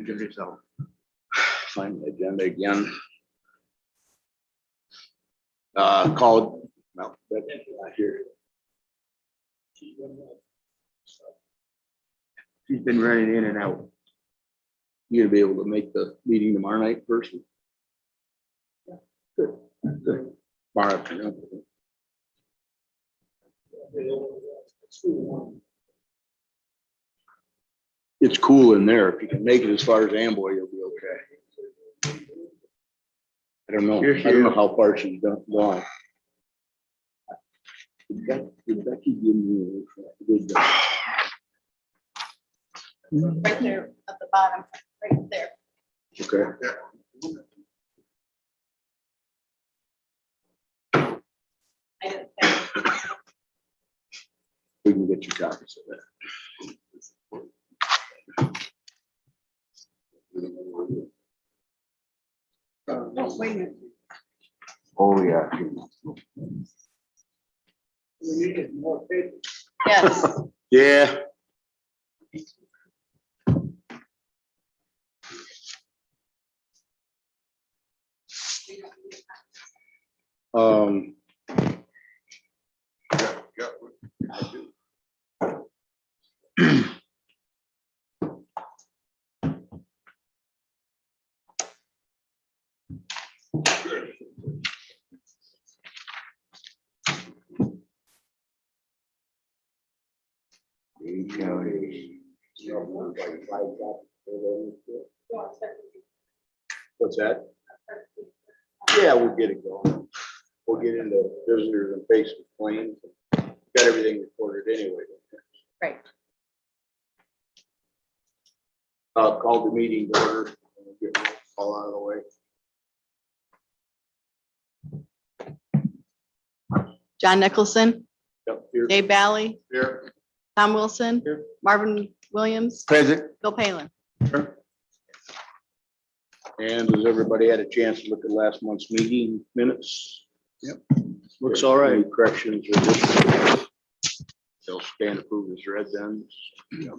Give yourself. Find the agenda again. Called, no, that's not here. She's been running in and out. You gonna be able to make the meeting tomorrow night first? Good. Good. Tomorrow afternoon. It's cool in there. If you can make it as far as Amboy, you'll be okay. I don't know. I don't know how far she's gone. Did Becky give me a good, Right there at the bottom, right there. okay. I didn't say- We can get you copies of that. Oh, wait a minute. Oh, yeah. Yes, Yeah. Um. What's that? Yeah, we'll get it going. We'll get into visitors and Facebook claims. Got everything recorded anyway. right. Called the meeting to order. Get it all out of the way. John Nicholson, Yep, here. Dave Bally, Here. Tom Wilson, Here. Marvin Williams, Present. Bill Palin. Sure. And has everybody had a chance to look at last month's meeting minutes? Yep. Looks all right. Any corrections or additions? They'll stand approved as read then. Yep.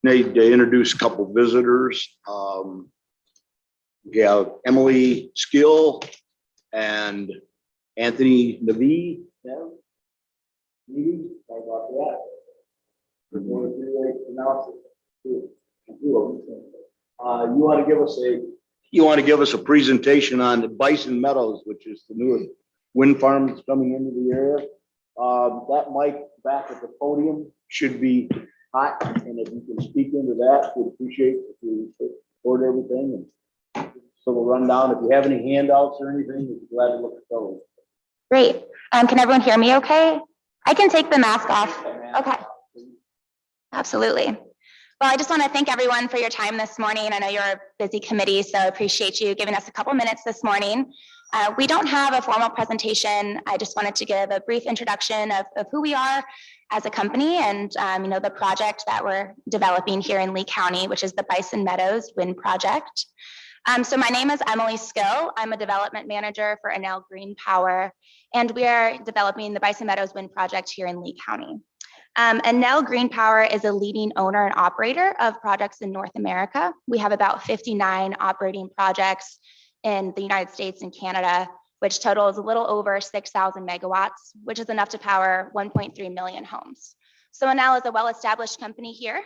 Need to introduce a couple visitors. We have Emily Skill and Anthony Navi. How about that? You want to give us a presentation on the Bison Meadows, which is the newest wind farm that's coming into the area. That mic back at the podium should be hot, and if you can speak into that, we'd appreciate if you record everything. And so we'll run down. If you have any handouts or anything, we'd be glad to look at those. Great. Can everyone hear me okay? I can take the mask off. Okay. Absolutely. Well, I just want to thank everyone for your time this morning. I know you're a busy committee, so I appreciate you giving us a couple minutes this morning. We don't have a formal presentation. I just wanted to give a brief introduction of who we are as a company and the project that we're developing here in Lee County, which is the Bison Meadows Wind Project. So my name is Emily Skill. I'm a development manager for Enel Green Power, and we are developing the Bison Meadows Wind Project here in Lee County. Enel Green Power is a leading owner and operator of projects in North America. We have about 59 operating projects in the United States and Canada, which totals a little over 6,000 megawatts, which is enough to power 1.3 million homes. So Enel is a well-established company here.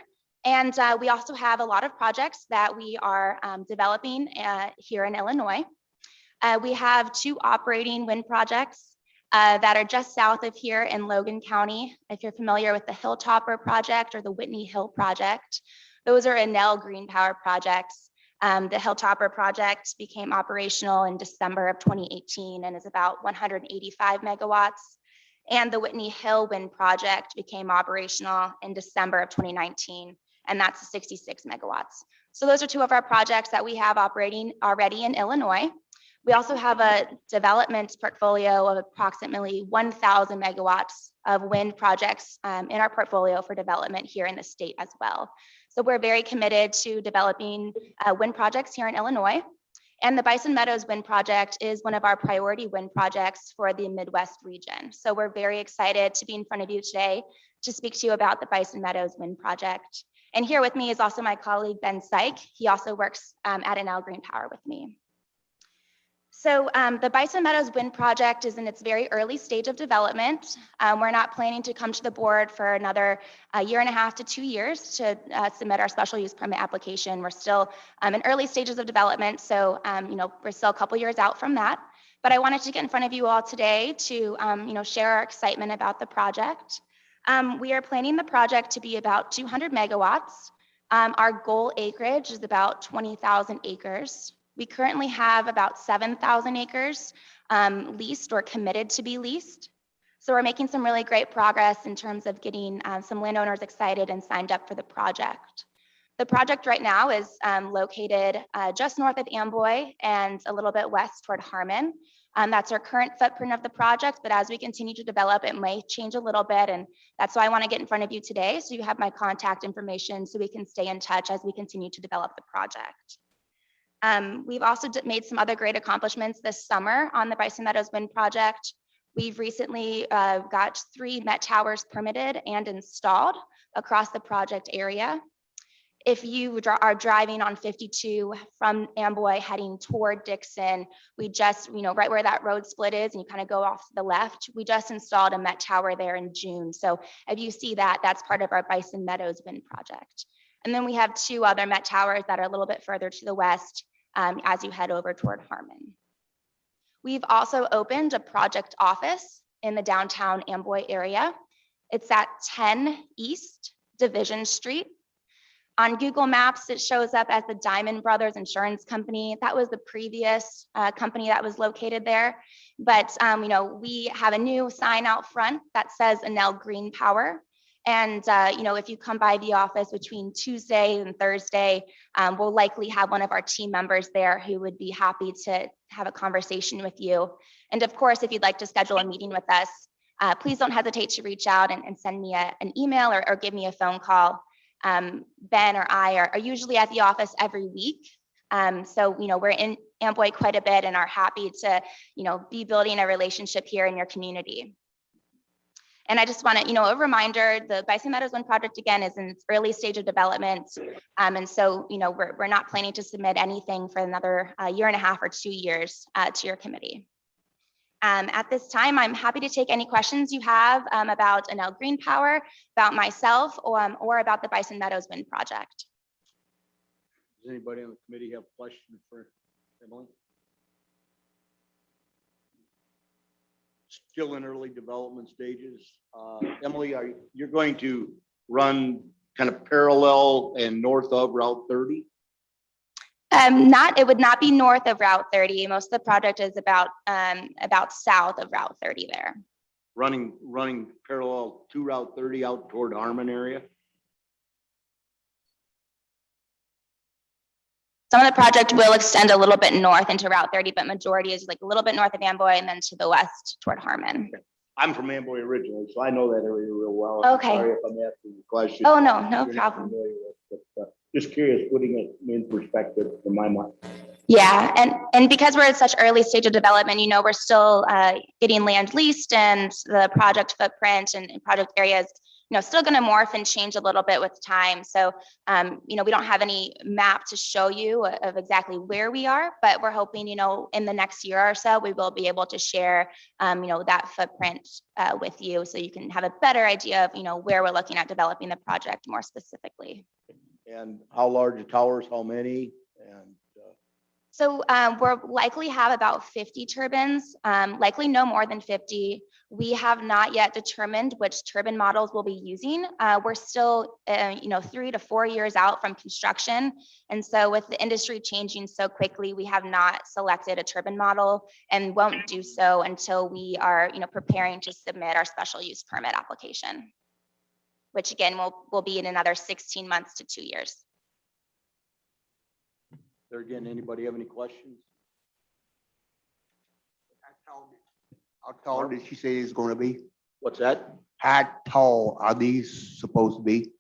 And we also have a lot of projects that we are developing here in Illinois. We have 2 operating wind projects that are just south of here in Logan County. If you're familiar with the Hilltopper project or the Whitney Hill project, those are Enel Green Power projects. The Hilltopper project became operational in December of 2018 and is about 185 megawatts. And the Whitney Hill Wind project became operational in December of 2019, and that's 66 megawatts. So those are 2 of our projects that we have operating already in Illinois. We also have a development portfolio of approximately 1,000 megawatts of wind projects in our portfolio for development here in the state as well. So we're very committed to developing wind projects here in Illinois. And the Bison Meadows Wind Project is one of our priority wind projects for the Midwest region. So we're very excited to be in front of you today to speak to you about the Bison Meadows Wind Project. And here with me is also my colleague, Ben Syke. He also works at Enel Green Power with me. So the Bison Meadows Wind Project is in its very early stage of development. We're not planning to come to the board for another 1.5 to 2 years to submit our special use permit application. We're still in early stages of development, so we're still a couple years out from that. But I wanted to get in front of you all today to share our excitement about the project. We are planning the project to be about 200 megawatts. Our goal acreage is about 20,000 acres. We currently have about 7,000 acres leased or committed to be leased. So we're making some really great progress in terms of getting some landowners excited and signed up for the project. The project right now is located just north of Amboy and a little bit west toward Harmon. That's our current footprint of the project, but as we continue to develop, it may change a little bit. And that's why I want to get in front of you today, so you have my contact information so we can stay in touch as we continue to develop the project. We've also made some other great accomplishments this summer on the Bison Meadows Wind Project. We've recently got 3 Met Towers permitted and installed across the project area. If you are driving on 52 from Amboy heading toward Dixon, we just, right where that road split is and you kind of go off to the left, we just installed a Met Tower there in June. So if you see that, that's part of our Bison Meadows Wind Project. And then we have 2 other Met Towers that are a little bit further to the west as you head over toward Harmon. We've also opened a project office in the downtown Amboy area. It's at 10 East Division Street. On Google Maps, it shows up as the Diamond Brothers Insurance Company. That was the previous company that was located there. But we have a new sign out front that says Enel Green Power. And if you come by the office between Tuesday and Thursday, we'll likely have one of our team members there who would be happy to have a conversation with you. And of course, if you'd like to schedule a meeting with us, please don't hesitate to reach out and send me an email or give me a phone call. Ben or I are usually at the office every week. So we're in Amboy quite a bit and are happy to be building a relationship here in your community. And I just want to, a reminder, the Bison Meadows Wind Project, again, is in its early stage of development. And so, we're not planning to submit anything for another 1.5 or 2 years to your committee. At this time, I'm happy to take any questions you have about Enel Green Power, about myself, or about the Bison Meadows Wind Project. Does anybody on the committee have a question for Emily? Still in early development stages. Emily, you're going to run kind of parallel and north of Route 30? It would not be north of Route 30. Most of the project is about south of Route 30 there. Running parallel to Route 30 out toward Harmon area? Some of the project will extend a little bit north into Route 30, but majority is like a little bit north of Amboy and then to the west toward Harmon. I'm from Amboy originally, so I know that area real well. I'm Okay. Sorry if I'm asking the question. Oh, no you're not problem. familiar with, but, just curious, putting it in perspective from my mind. Yeah, and because we're at such early stage of development, we're still getting land leased, and the project footprint and project areas, still going to morph and change a little bit with time. So, we don't have any map to show you of exactly where we are, but we're hoping, in the next year or so, we will be able to share, that footprint with you, so you can have a better idea of, where we're looking at developing the project more specifically. And how large the towers, how many? And So we'll likely have about 50 turbines, likely no more than 50. We have not yet determined which turbine models we'll be using. We're still, 3 to 4 years out from construction. And so with the industry changing so quickly, we have not selected a turbine model and won't do so until we are, preparing to submit our special use permit application, which again, will be in another 16 months to 2 years. there again, anybody have any questions? How tall did she say it's going to be? What's that? How tall are these supposed to be?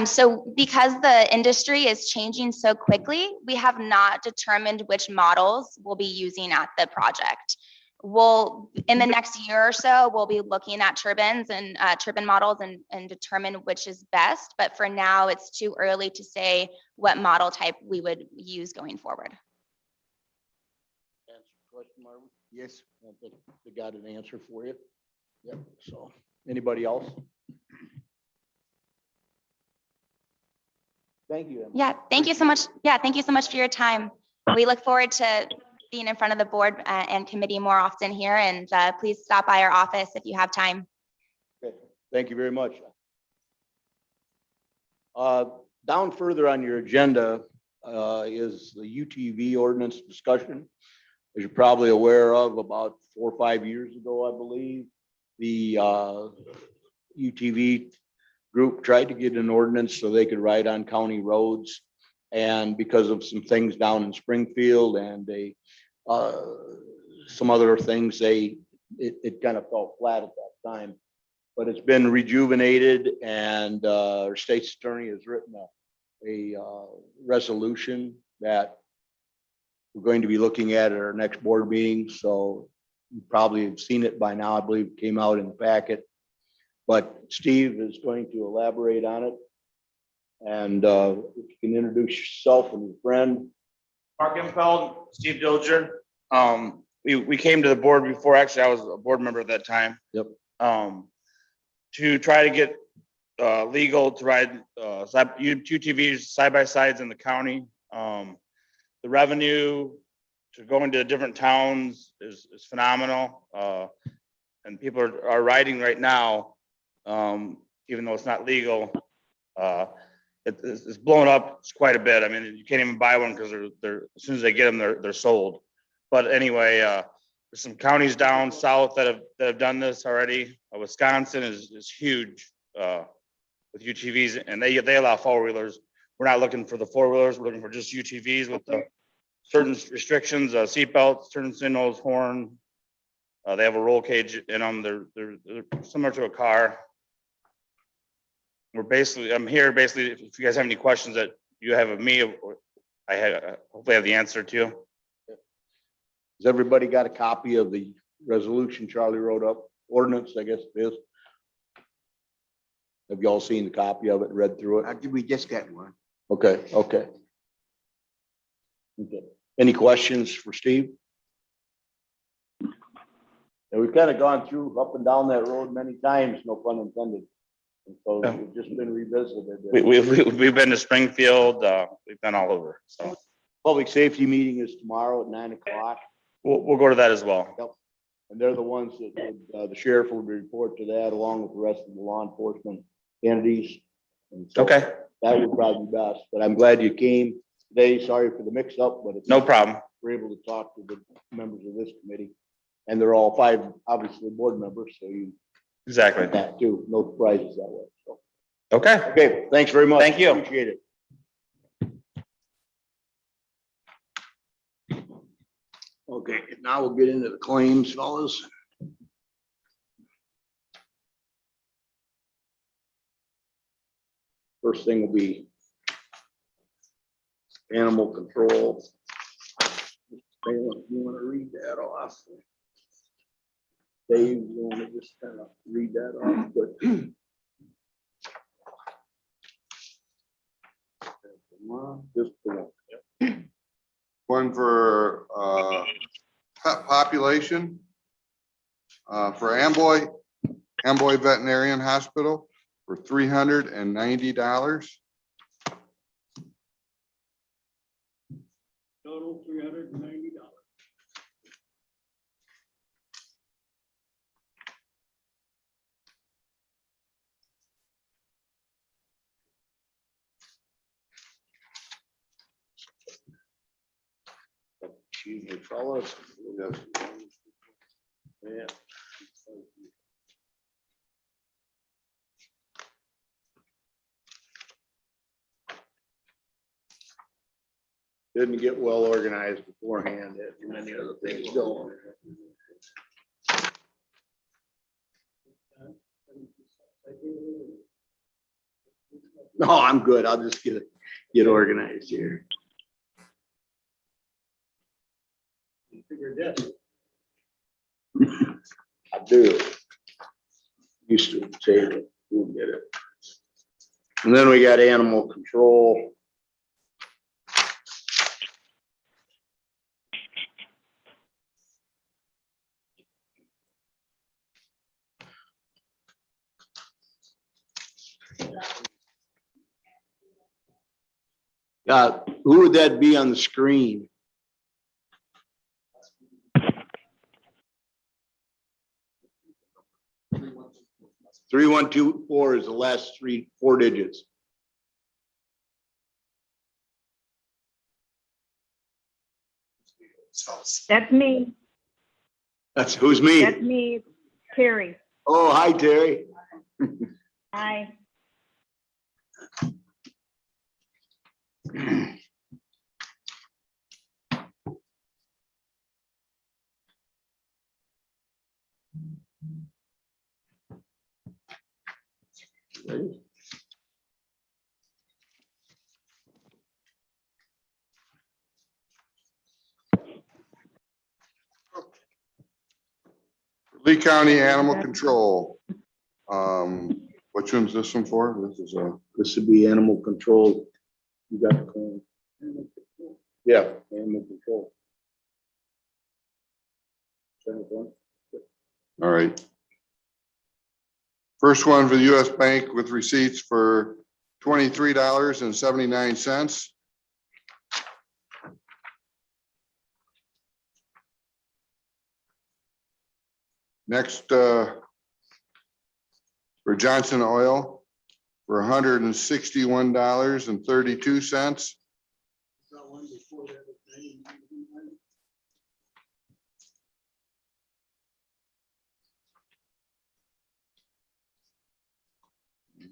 So because the industry is changing so quickly, we have not determined which models we'll be using at the project. We'll, in the next year or so, we'll be looking at turbines and turbine models and determine which is best. But for now, it's too early to say what model type we would use going forward. Answer the question, Marvin? Yes. I think they got an answer for you. Yep, so, anybody else? Thank you, Emma. Yeah, thank you so much. Yeah, thank you so much for your time. We look forward to being in front of the board and committee more often here, and please stop by our office if you have time. Okay, thank you very much. Down further on your agenda is the UTV ordinance discussion. As you're probably aware of, about 4 or 5 years ago, I believe, the UTV group tried to get an ordinance so they could ride on county roads. And because of some things down in Springfield and they, some other things, it kind of fell flat at that time. But it's been rejuvenated, and our state's attorney has written a resolution that we're going to be looking at our next board meeting. So you probably have seen it by now. I believe it came out in the packet. But Steve is going to elaborate on it. And if you can introduce yourself and your friend. Mark Impeld, Steve Dilger. We came to the board before, actually, I was a board member at that time. Yep. To try to get legal to ride UTVs side by sides in the county. The revenue to go into different towns is phenomenal. And people are riding right now, even though it's not legal. It's blown up quite a bit. I mean, you can't even buy one because they're as soon as they get them, they're sold. But anyway, there's some counties down south that have done this already. Wisconsin is huge with UTVs, and they allow four-wheelers. We're not looking for the four-wheelers. We're looking for just UTVs with the certain restrictions, seat belts, turn signals, horn. They have a roll cage in them. They're similar to a car. I'm here basically, if you guys have any questions that you have of me, or hopefully have the answer to. Has everybody got a copy of the resolution Charlie wrote up? Ordinance, I guess it is. Have you all seen the copy of it, read through it? We just got one. Okay. Any questions for Steve? And we've kind of gone through up and down that road many times, no pun intended. And so Yeah. we've just been revisited. We've been to Springfield. We've been all over. So Public safety meeting is tomorrow at 9 o'clock. we'll go to that as well. Yep. And they're the ones that the sheriff will report to that along with the rest of the law enforcement entities. And so Okay, that would probably be best, but I'm glad you came today. Sorry for the mix up, but it's. no problem. We're able to talk to the members of this committee. And they're all 5, obviously, board members, so you Exactly. get that too. No surprises that way. So, Okay. okay, thanks very much. Thank you. Appreciate it. Okay, now we'll get into the claims, fellas. First thing will be animal control. You want to read that off? Dave, you want to just kind of read that off quick? Just One for pet population. For Amboy Veterinarian Hospital for $390. total $390. Excuse me, fellas. Yes. Yeah. Didn't get well organized beforehand, had too many other things going. No, I'm good. I'll just get organized here. I do. Used to say it, we'll get it. And then we got animal control. Who would that be on the screen? Three, one, two, four is the last four digits. That's me. That's who's me. That's me, Terry. Oh, hi, Terry. Hi. Lee County Animal Control. Which one's this one for? This is This would be animal control. You got the claim. Yeah, animal control. all right. First one for the US Bank with receipts for $23.79. Next, for Johnson Oil for $161.32.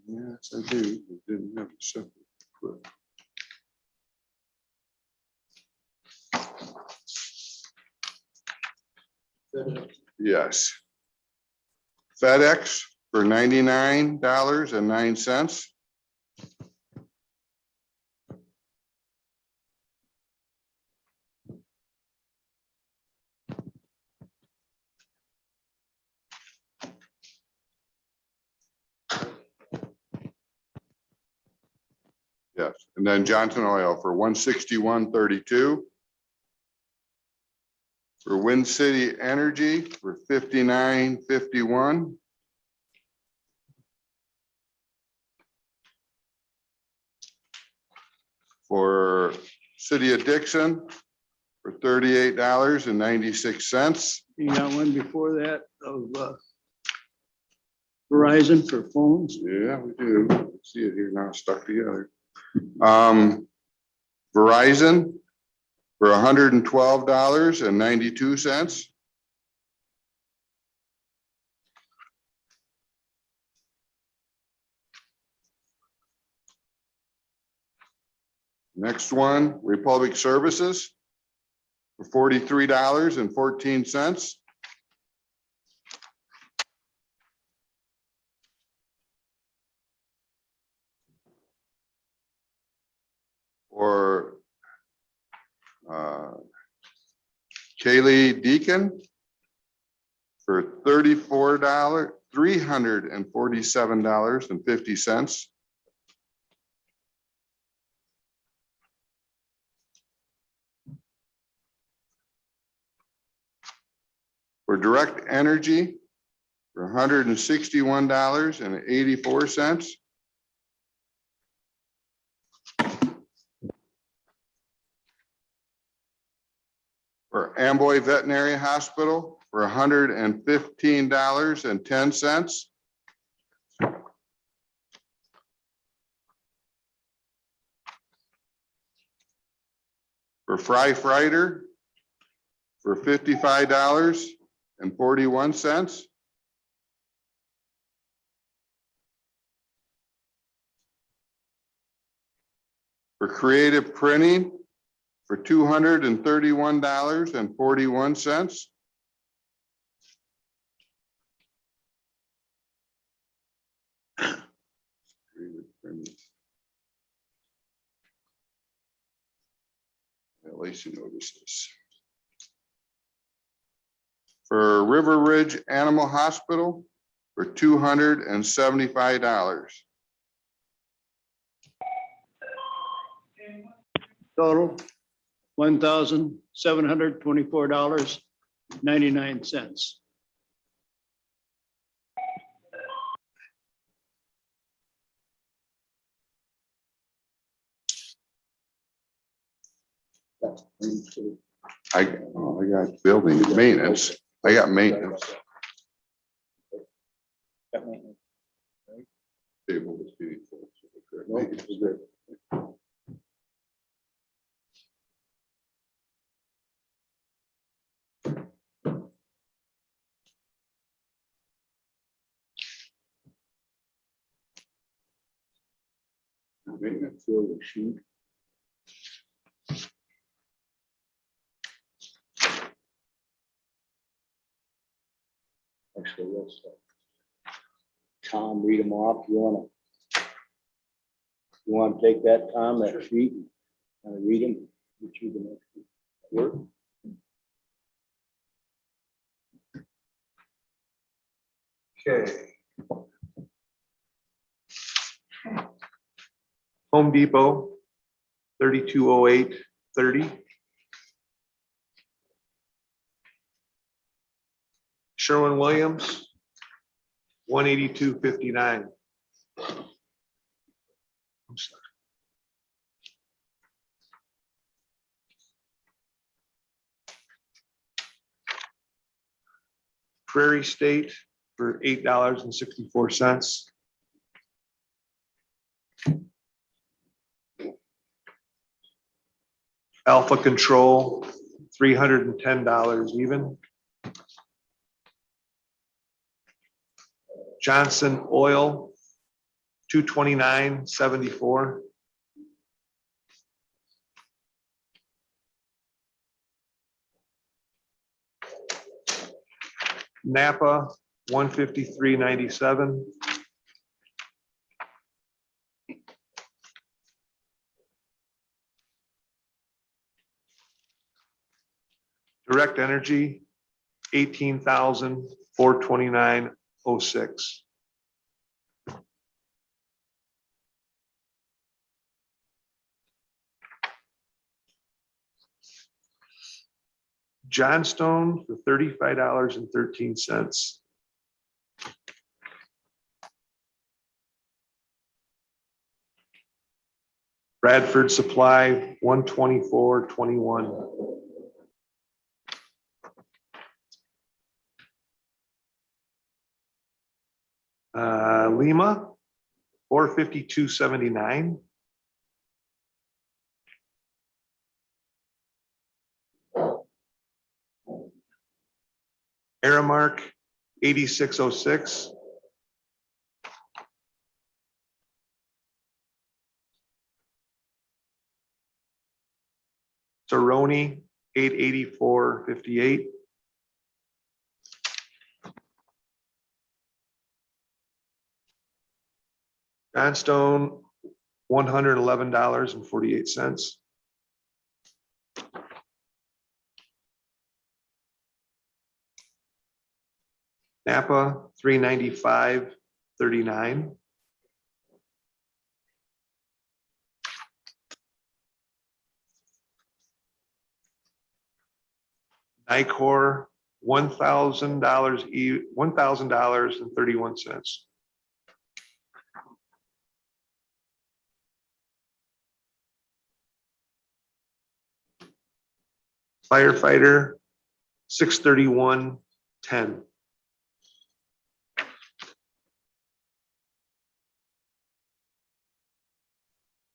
Yes, I do. It didn't have a separate. Yes. FedEx for $99.09. Yes, and then Johnson Oil for $161.32. For Wind City Energy for $59.51. For City of Dixon for $38.96. You got one before that of Verizon for phones. Yeah, we do. See it here now, stuck together. Verizon for $112.92. Next one, Republic Services for $43.14. Or Kaylee Deacon for $347.50. For Direct Energy for $161.84. For Amboy Veterinary Hospital for $115.10. For Fry Frieder for $55.41. For Creative Printing for $231.41. placing notices. For River Ridge Animal Hospital for $275. Total, $1,724.99. I got building maintenance. I got maintenance. Table is being full, so the correct maintenance is good. Maintenance field sheet. Actually, let's, Tom, read them off. You wanna take that, Tom, that sheet, and read them? Get you the next work. Okay. Home Depot, 3208.30. Sherwin-Williams, 182.59. Prairie State for $8.64. Alpha Control, $310 even. Johnson Oil, $229.74. Napa, $153.97. Direct Energy, $18,429.06. Johnstone for $35.13. Bradford Supply, $124.21. Lima, $452.79. Aramark, $86.06. Saroni, $884.58. Johnstone, $111.48. Napa, $395.39. Nicor, $1,000.31. Firefighter, $631.10.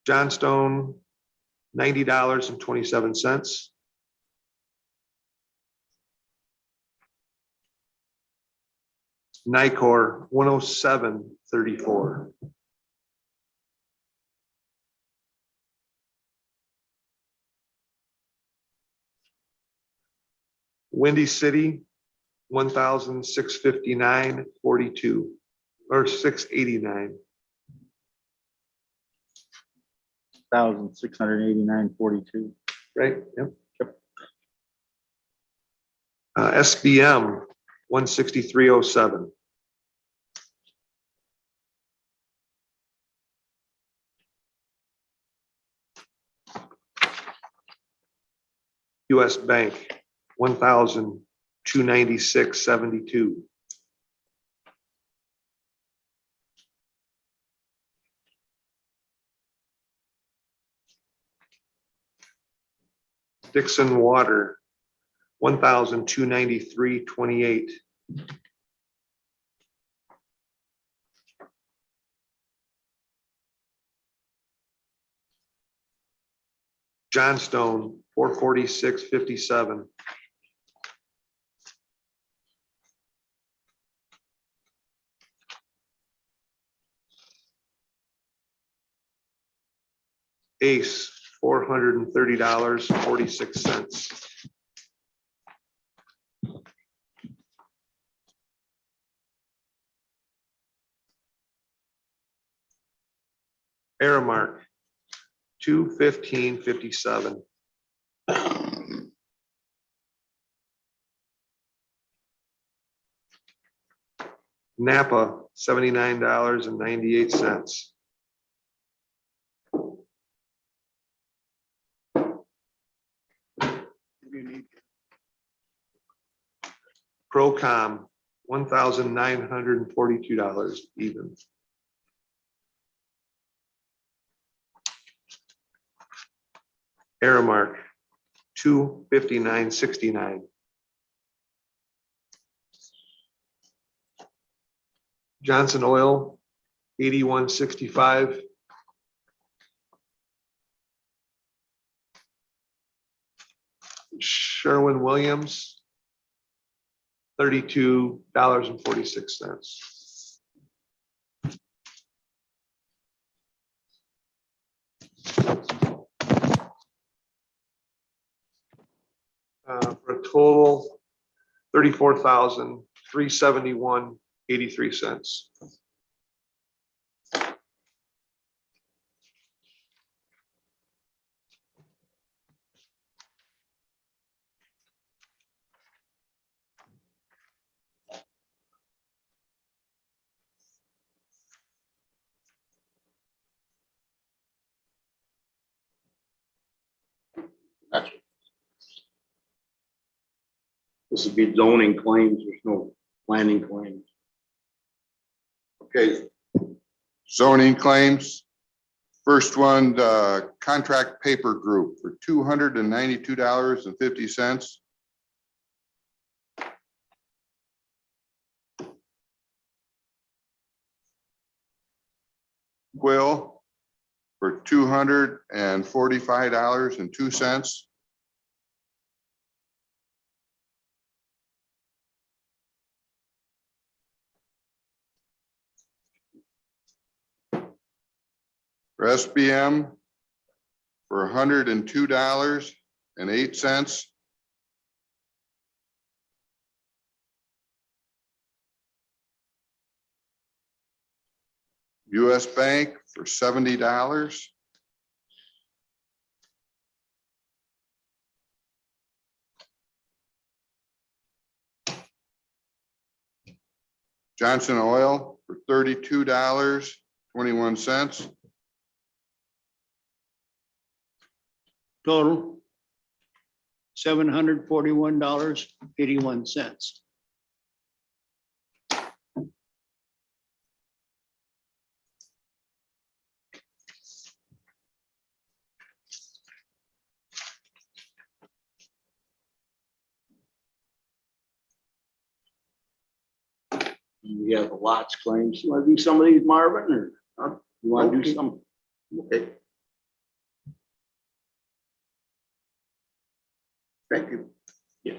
Johnstone, $90.27. Nicor, $107.34. Windy City, $1,659.42 or $689. $1,689.42. Right? Yep. SBM 16307. US Bank 1,296.72. Dixon Water 1,293.28. Johnstone 446.57. Ace $430.46. Aramark 215.57. Napa $79.98. Procom $1,942 even. Aramark 259.69. Johnson Oil 81.65. Sherwin-Williams $32.46. For a total $34,371.83. This would be zoning claims, there's no planning claims. Okay. Zoning claims. First one, the contract paper group for $292.50. Quill for $245.02. For SBM for $102.08. US Bank for $70. Johnson Oil for $32.21. Total $741.81. We have the lots claims. You want to do some of these, Marvin, or you want to do some? Okay. Thank you. Yeah.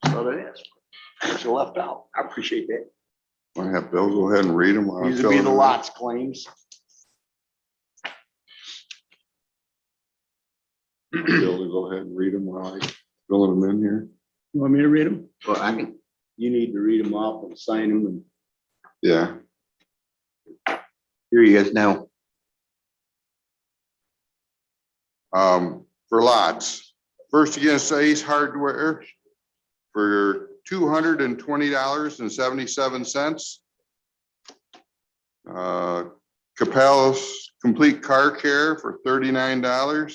So that is. There's a left out. I appreciate that. Want to have Bill go ahead and read them? while I'm These would be filling the them in? lots claims. Bill to go ahead and read them while I filling them in here. You want me to read them? Well, you need to read them off and sign them, and Yeah. here he is now. For lots, first against Ace Hardware, for $220.77. Capel's Complete Car Care for $39.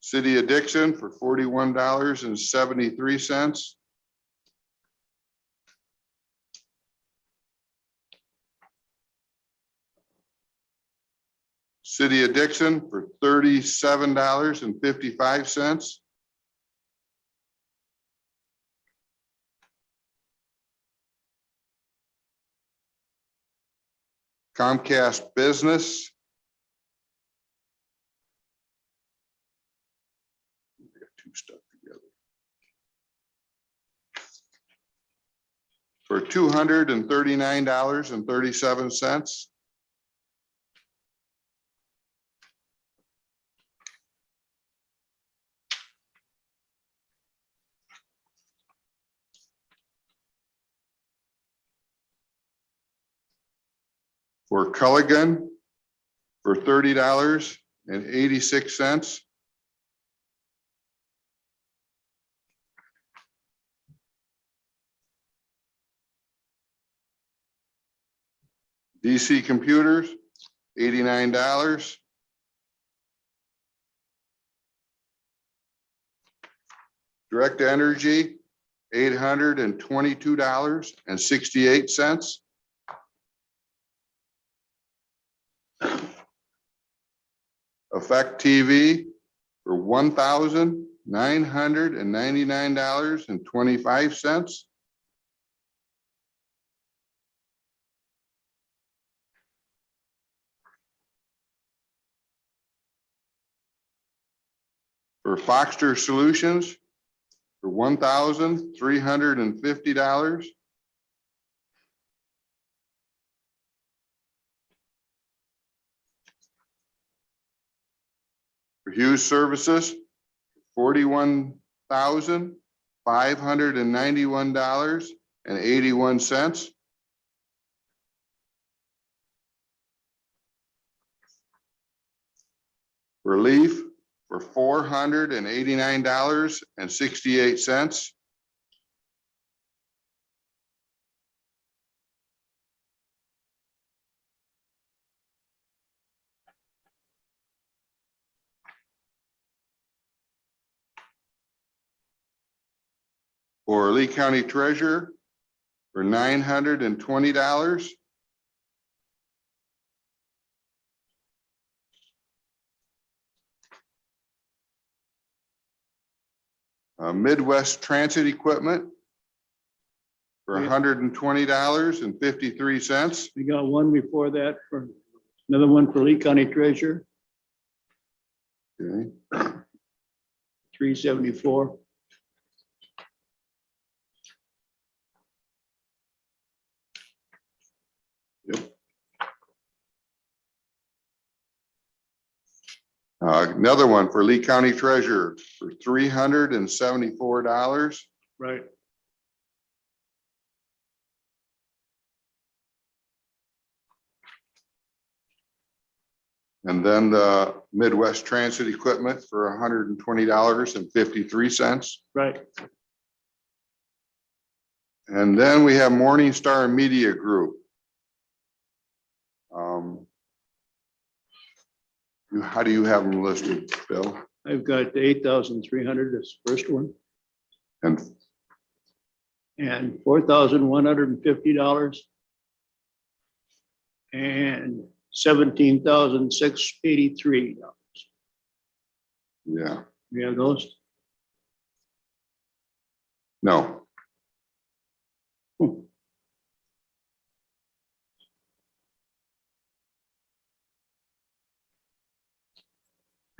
City of Dixon for $41.73. City of Dixon for $37.55. Comcast Business. I got two stuck together. For $239.37. For Culligan for $30.86. DC Computers, $89. Direct Energy, $822.68. Effect TV for $1,999.25. For Foxter Solutions for $1,350. For Hughes Services, $41,591.81. Relief for $489.68. For Lee County Treasurer for $920. Midwest Transit Equipment for $120.53. We got one before that for, another one for Lee County Treasurer, Okay. 374. Another one for Lee County Treasurer for $374. Right. And then the Midwest Transit Equipment for $120.53. Right. And then we have Morningstar Media Group. How do you have them listed, Bill? I've got the 8,300 as the first one And and $4,150 and $17,683. yeah, You have those? no.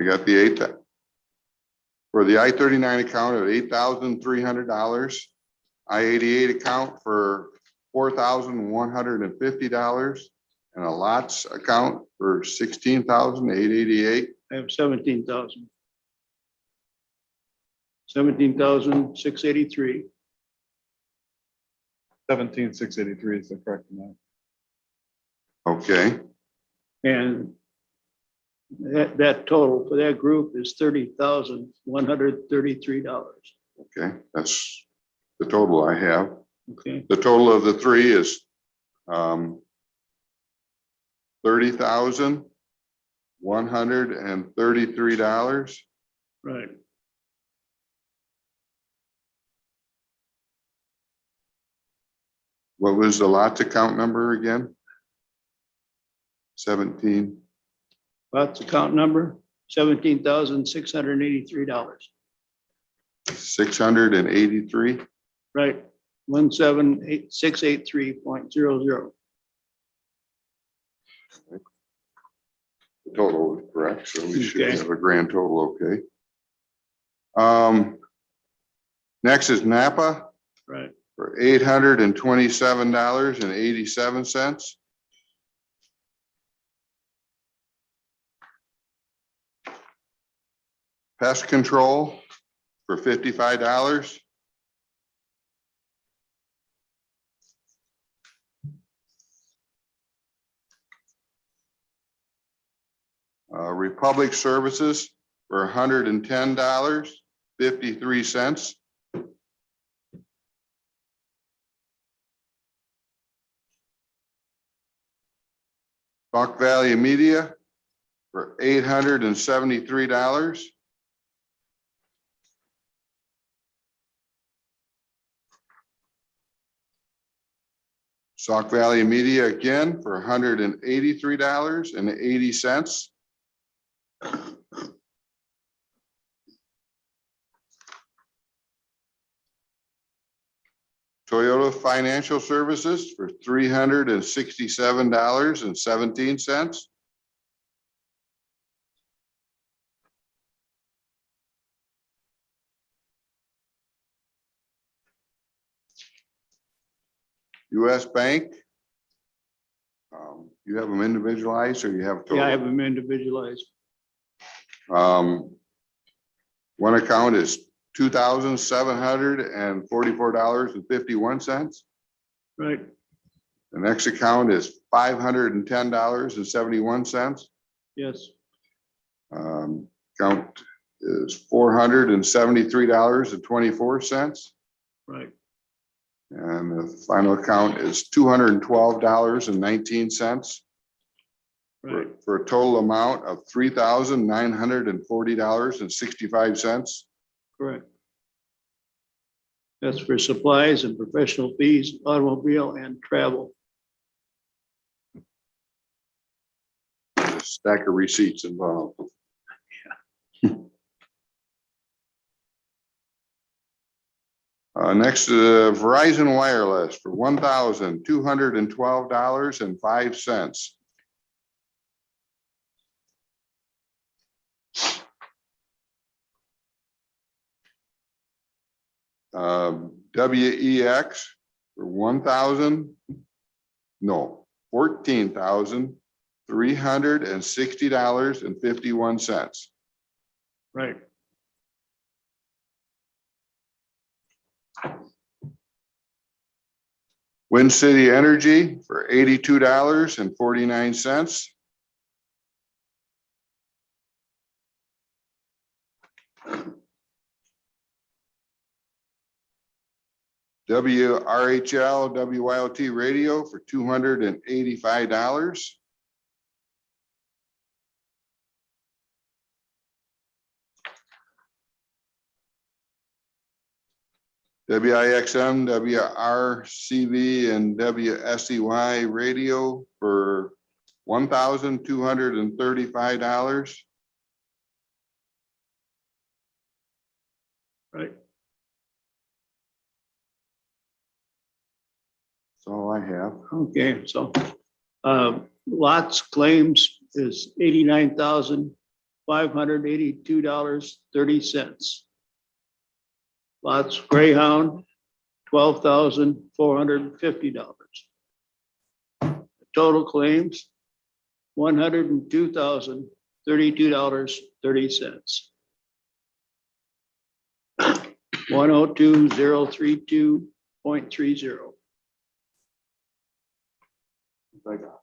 I got the for the I-39 account of $8,300, I-88 account for $4,150, and a lots account for $16,888. I have 17,000. 17,683. 17,683 is the correct amount. Okay. And that total for that group is $30,133. Okay, that's the total I have. Okay, The total of the three is $30,133. right. What was the lots account number again? 17. That's account number, $17,683. 683. Right, 178,683.00. The total is correct, so we should Okay. have a grand total, okay. Next is Napa Right, for $827.87. Pest control for $55. Republic Services for $110.53. Buck Valley Media for $873. Sauk Valley Media again for $183.80. Toyota Financial Services for $367.17. US Bank. You have them individualized or you have total? yeah, I have them individualized. One account is $2,744.51. Right, The next account is $510.71. yes, Account is $473.24. right, And the final account is $212.19 right, for a total amount of $3,940.65. correct. That's for supplies and professional fees, automobile and travel. A stack of receipts involved. Next, Verizon Wireless for $1,212.05. WEX for $14,360.51. Right, Wind City Energy for $82.49. WRHL WYLT Radio for $285. WIXM, WRCV, and WSEY Radio for $1,235. right. That's all I have. Okay, so lots claims is $89,582.30. Lots Greyhound, $12,450. Total claims, $102,032.30. 102,032.30.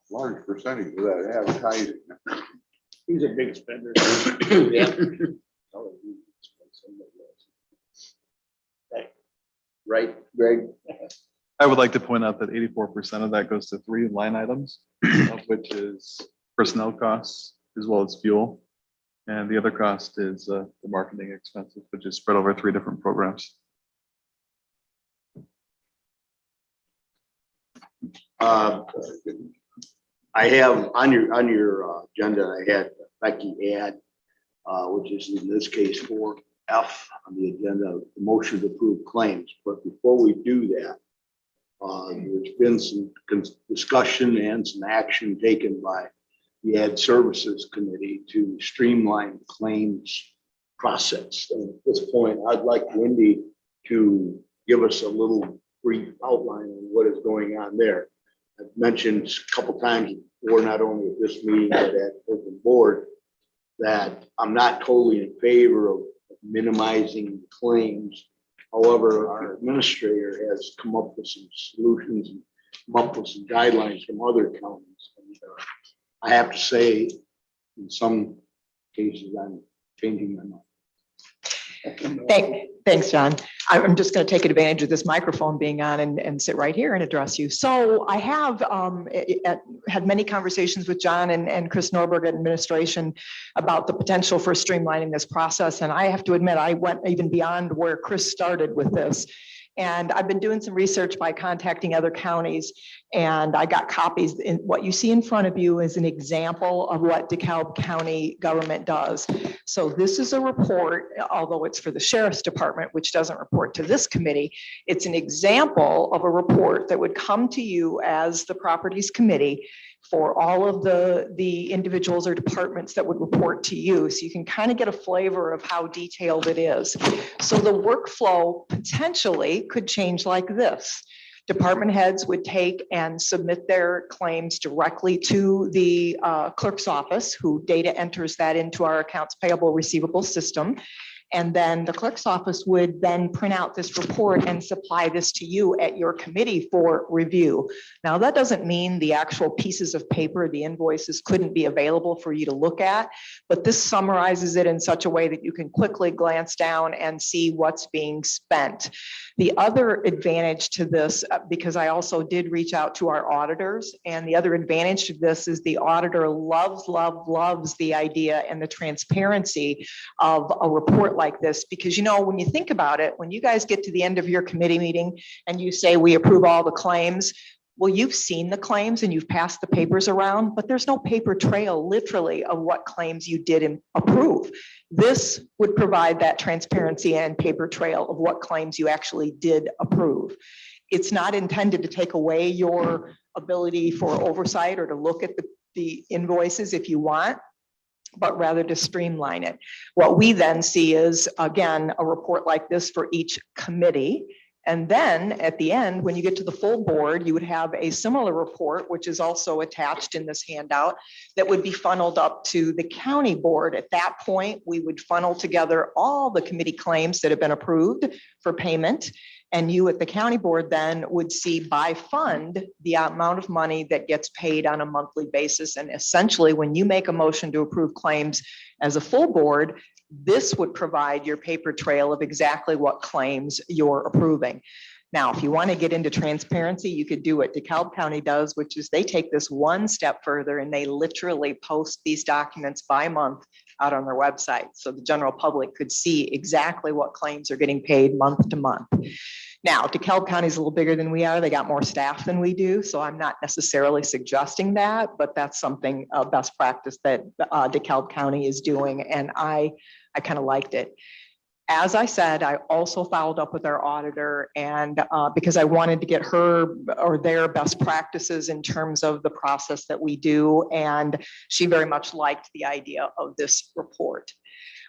large percentage of that advertising. He's a big spender. Right, Greg? I would like to point out that 84% of that goes to 3 line items, of which is personnel costs as well as fuel. And the other cost is the marketing expenses, which is spread over 3 different programs. I have on your agenda, I had Becky add, which is in this case 4F on the agenda, the motion to approve claims. But before we do that, there's been some discussion and some action taken by the Ad Services Committee to streamline the claims process. And at this point, I'd like Wendy to give us a little brief outline on what is going on there. I've mentioned a couple times before, not only at this meeting, but at open board, that I'm not totally in favor of minimizing claims. However, our administrator has come up with some solutions and come up with some guidelines from other counties. And, I have to say, in some cases, I'm changing my mind. Thanks, John. I'm just going to take advantage of this microphone being on and sit right here and address you. So I have had many conversations with John and Chris Norberg administration about the potential for streamlining this process. And I have to admit, I went even beyond where Chris started with this. And I've been doing some research by contacting other counties, and I got copies. And what you see in front of you is an example of what DeKalb County government does. So this is a report, although it's for the Sheriff's Department, which doesn't report to this committee. It's an example of a report that would come to you as the Properties Committee for all of the individuals or departments that would report to you. So you can kind of get a flavor of how detailed it is. So the workflow potentially could change like this. Department heads would take and submit their claims directly to the clerk's office, who data enters that into our accounts payable receivable system. And then the clerk's office would then print out this report and supply this to you at your committee for review. Now, that doesn't mean the actual pieces of paper, the invoices, couldn't be available for you to look at, but this summarizes it in such a way that you can quickly glance down and see what's being spent. The other advantage to this, because I also did reach out to our auditors, and the other advantage to this is the auditor loves the idea and the transparency of a report like this, because, you know, when you think about it, when you guys get to the end of your committee meeting and you say, we approve all the claims, well, you've seen the claims and you've passed the papers around, but there's no paper trail literally of what claims you did approve. This would provide that transparency and paper trail of what claims you actually did approve. It's not intended to take away your ability for oversight or to look at the invoices if you want, but rather to streamline it. What we then see is, again, a report like this for each committee. And then at the end, when you get to the full board, you would have a similar report, which is also attached in this handout, that would be funneled up to the county board. At that point, we would funnel together all the committee claims that have been approved for payment. And you at the county board then would see by fund the amount of money that gets paid on a monthly basis. And essentially, when you make a motion to approve claims as a full board, this would provide your paper trail of exactly what claims you're approving. Now, if you want to get into transparency, you could do what DeKalb County does, which is they take this one step further and they literally post these documents by month out on their website. So the general public could see exactly what claims are getting paid month to month. Now, DeKalb County is a little bigger than we are. They got more staff than we do. So I'm not necessarily suggesting that, but that's something, best practice that DeKalb County is doing. And I kind of liked it. As I said, I also followed up with our auditor, and because I wanted to get her or their best practices in terms of the process that we do. And she very much liked the idea of this report.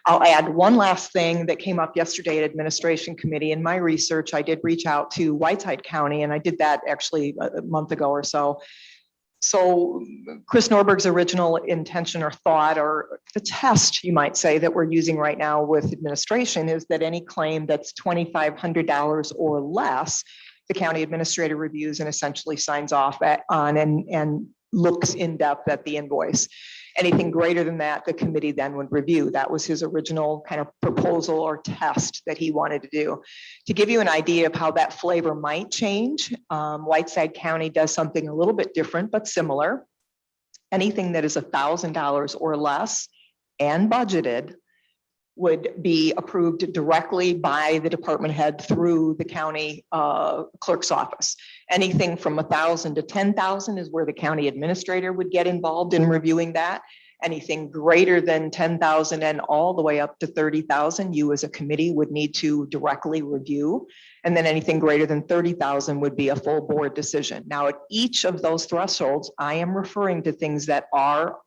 I'll add one last thing that came up yesterday at Administration Committee. In my research, I did reach out to Whiteside County, and I did that actually a month ago or so. So Chris Norberg's original intention or thought, or the test, you might say, that we're using right now with administration is that any claim that's $2,500 or less, the county administrator reviews and essentially signs off on and looks in depth at the invoice. Anything greater than that, the committee then would review. That was his original kind of proposal or test that he wanted to do. To give you an idea of how that flavor might change, Whiteside County does something a little bit different, but similar. Anything that is $1,000 or less and budgeted would be approved directly by the department head through the county clerk's office. Anything from 1,000 to 10,000 is where the county administrator would get involved in reviewing that. Anything greater than 10,000 and all the way up to 30,000, you as a committee would need to directly review. And then anything greater than 30,000 would be a full board decision. Now, at each of those thresholds, I am referring to things that are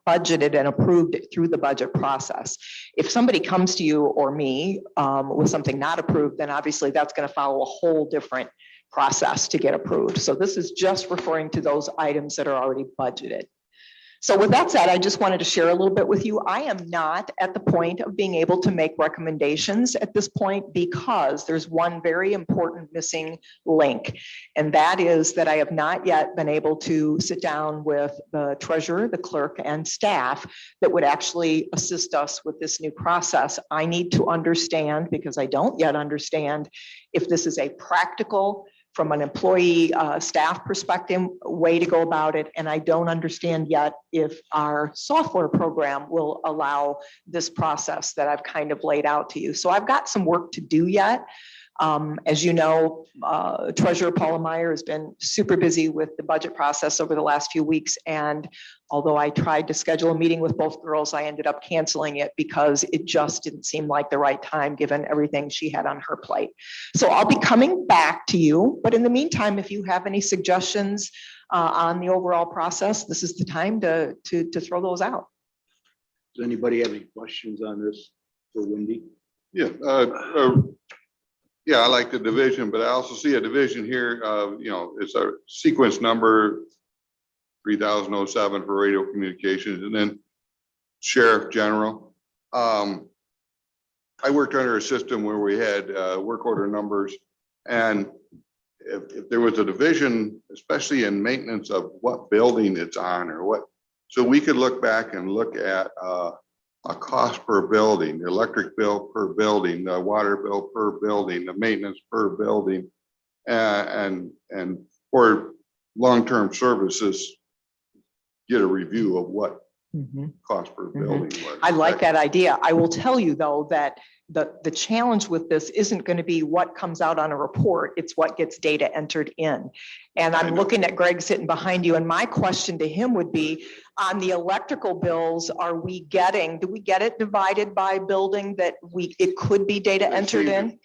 budgeted and approved through the budget process. If somebody comes to you or me with something not approved, then obviously that's going to follow a whole different process to get approved. So this is just referring to those items that are already budgeted. So with that said, I just wanted to share a little bit with you. I am not at the point of being able to make recommendations at this point because there's one very important missing link. And that is that I have not yet been able to sit down with the treasurer, the clerk, and staff that would actually assist us with this new process. I need to understand, because I don't yet understand, if this is a practical, from an employee staff perspective, way to go about it. And I don't understand yet if our software program will allow this process that I've kind of laid out to you. So I've got some work to do yet. As you know, Treasurer Paula Meyer has been super busy with the budget process over the last few weeks. And although I tried to schedule a meeting with both girls, I ended up canceling it because it just didn't seem like the right time given everything she had on her plate. So I'll be coming back to you. But in the meantime, if you have any suggestions on the overall process, this is the time to throw those out. Does anybody have any questions on this for Wendy? Yeah, yeah, I like the division, but I also see a division here, it's a sequence number 3007 for radio communications, and then Sheriff General. I worked under a system where we had work order numbers, and if there was a division, especially in maintenance of what building it's on or what, so we could look back and look at a cost per building, the electric bill per building, the water bill per building, the maintenance per building, and for long-term services, get a review of what cost per building was. I like that idea. I will tell you though, that the challenge with this isn't going to be what comes out on a report. It's what gets data entered in. And I'm looking at Greg sitting behind you. And my question to him would be, on the electrical bills, do we get it divided by building that it could be data entered in?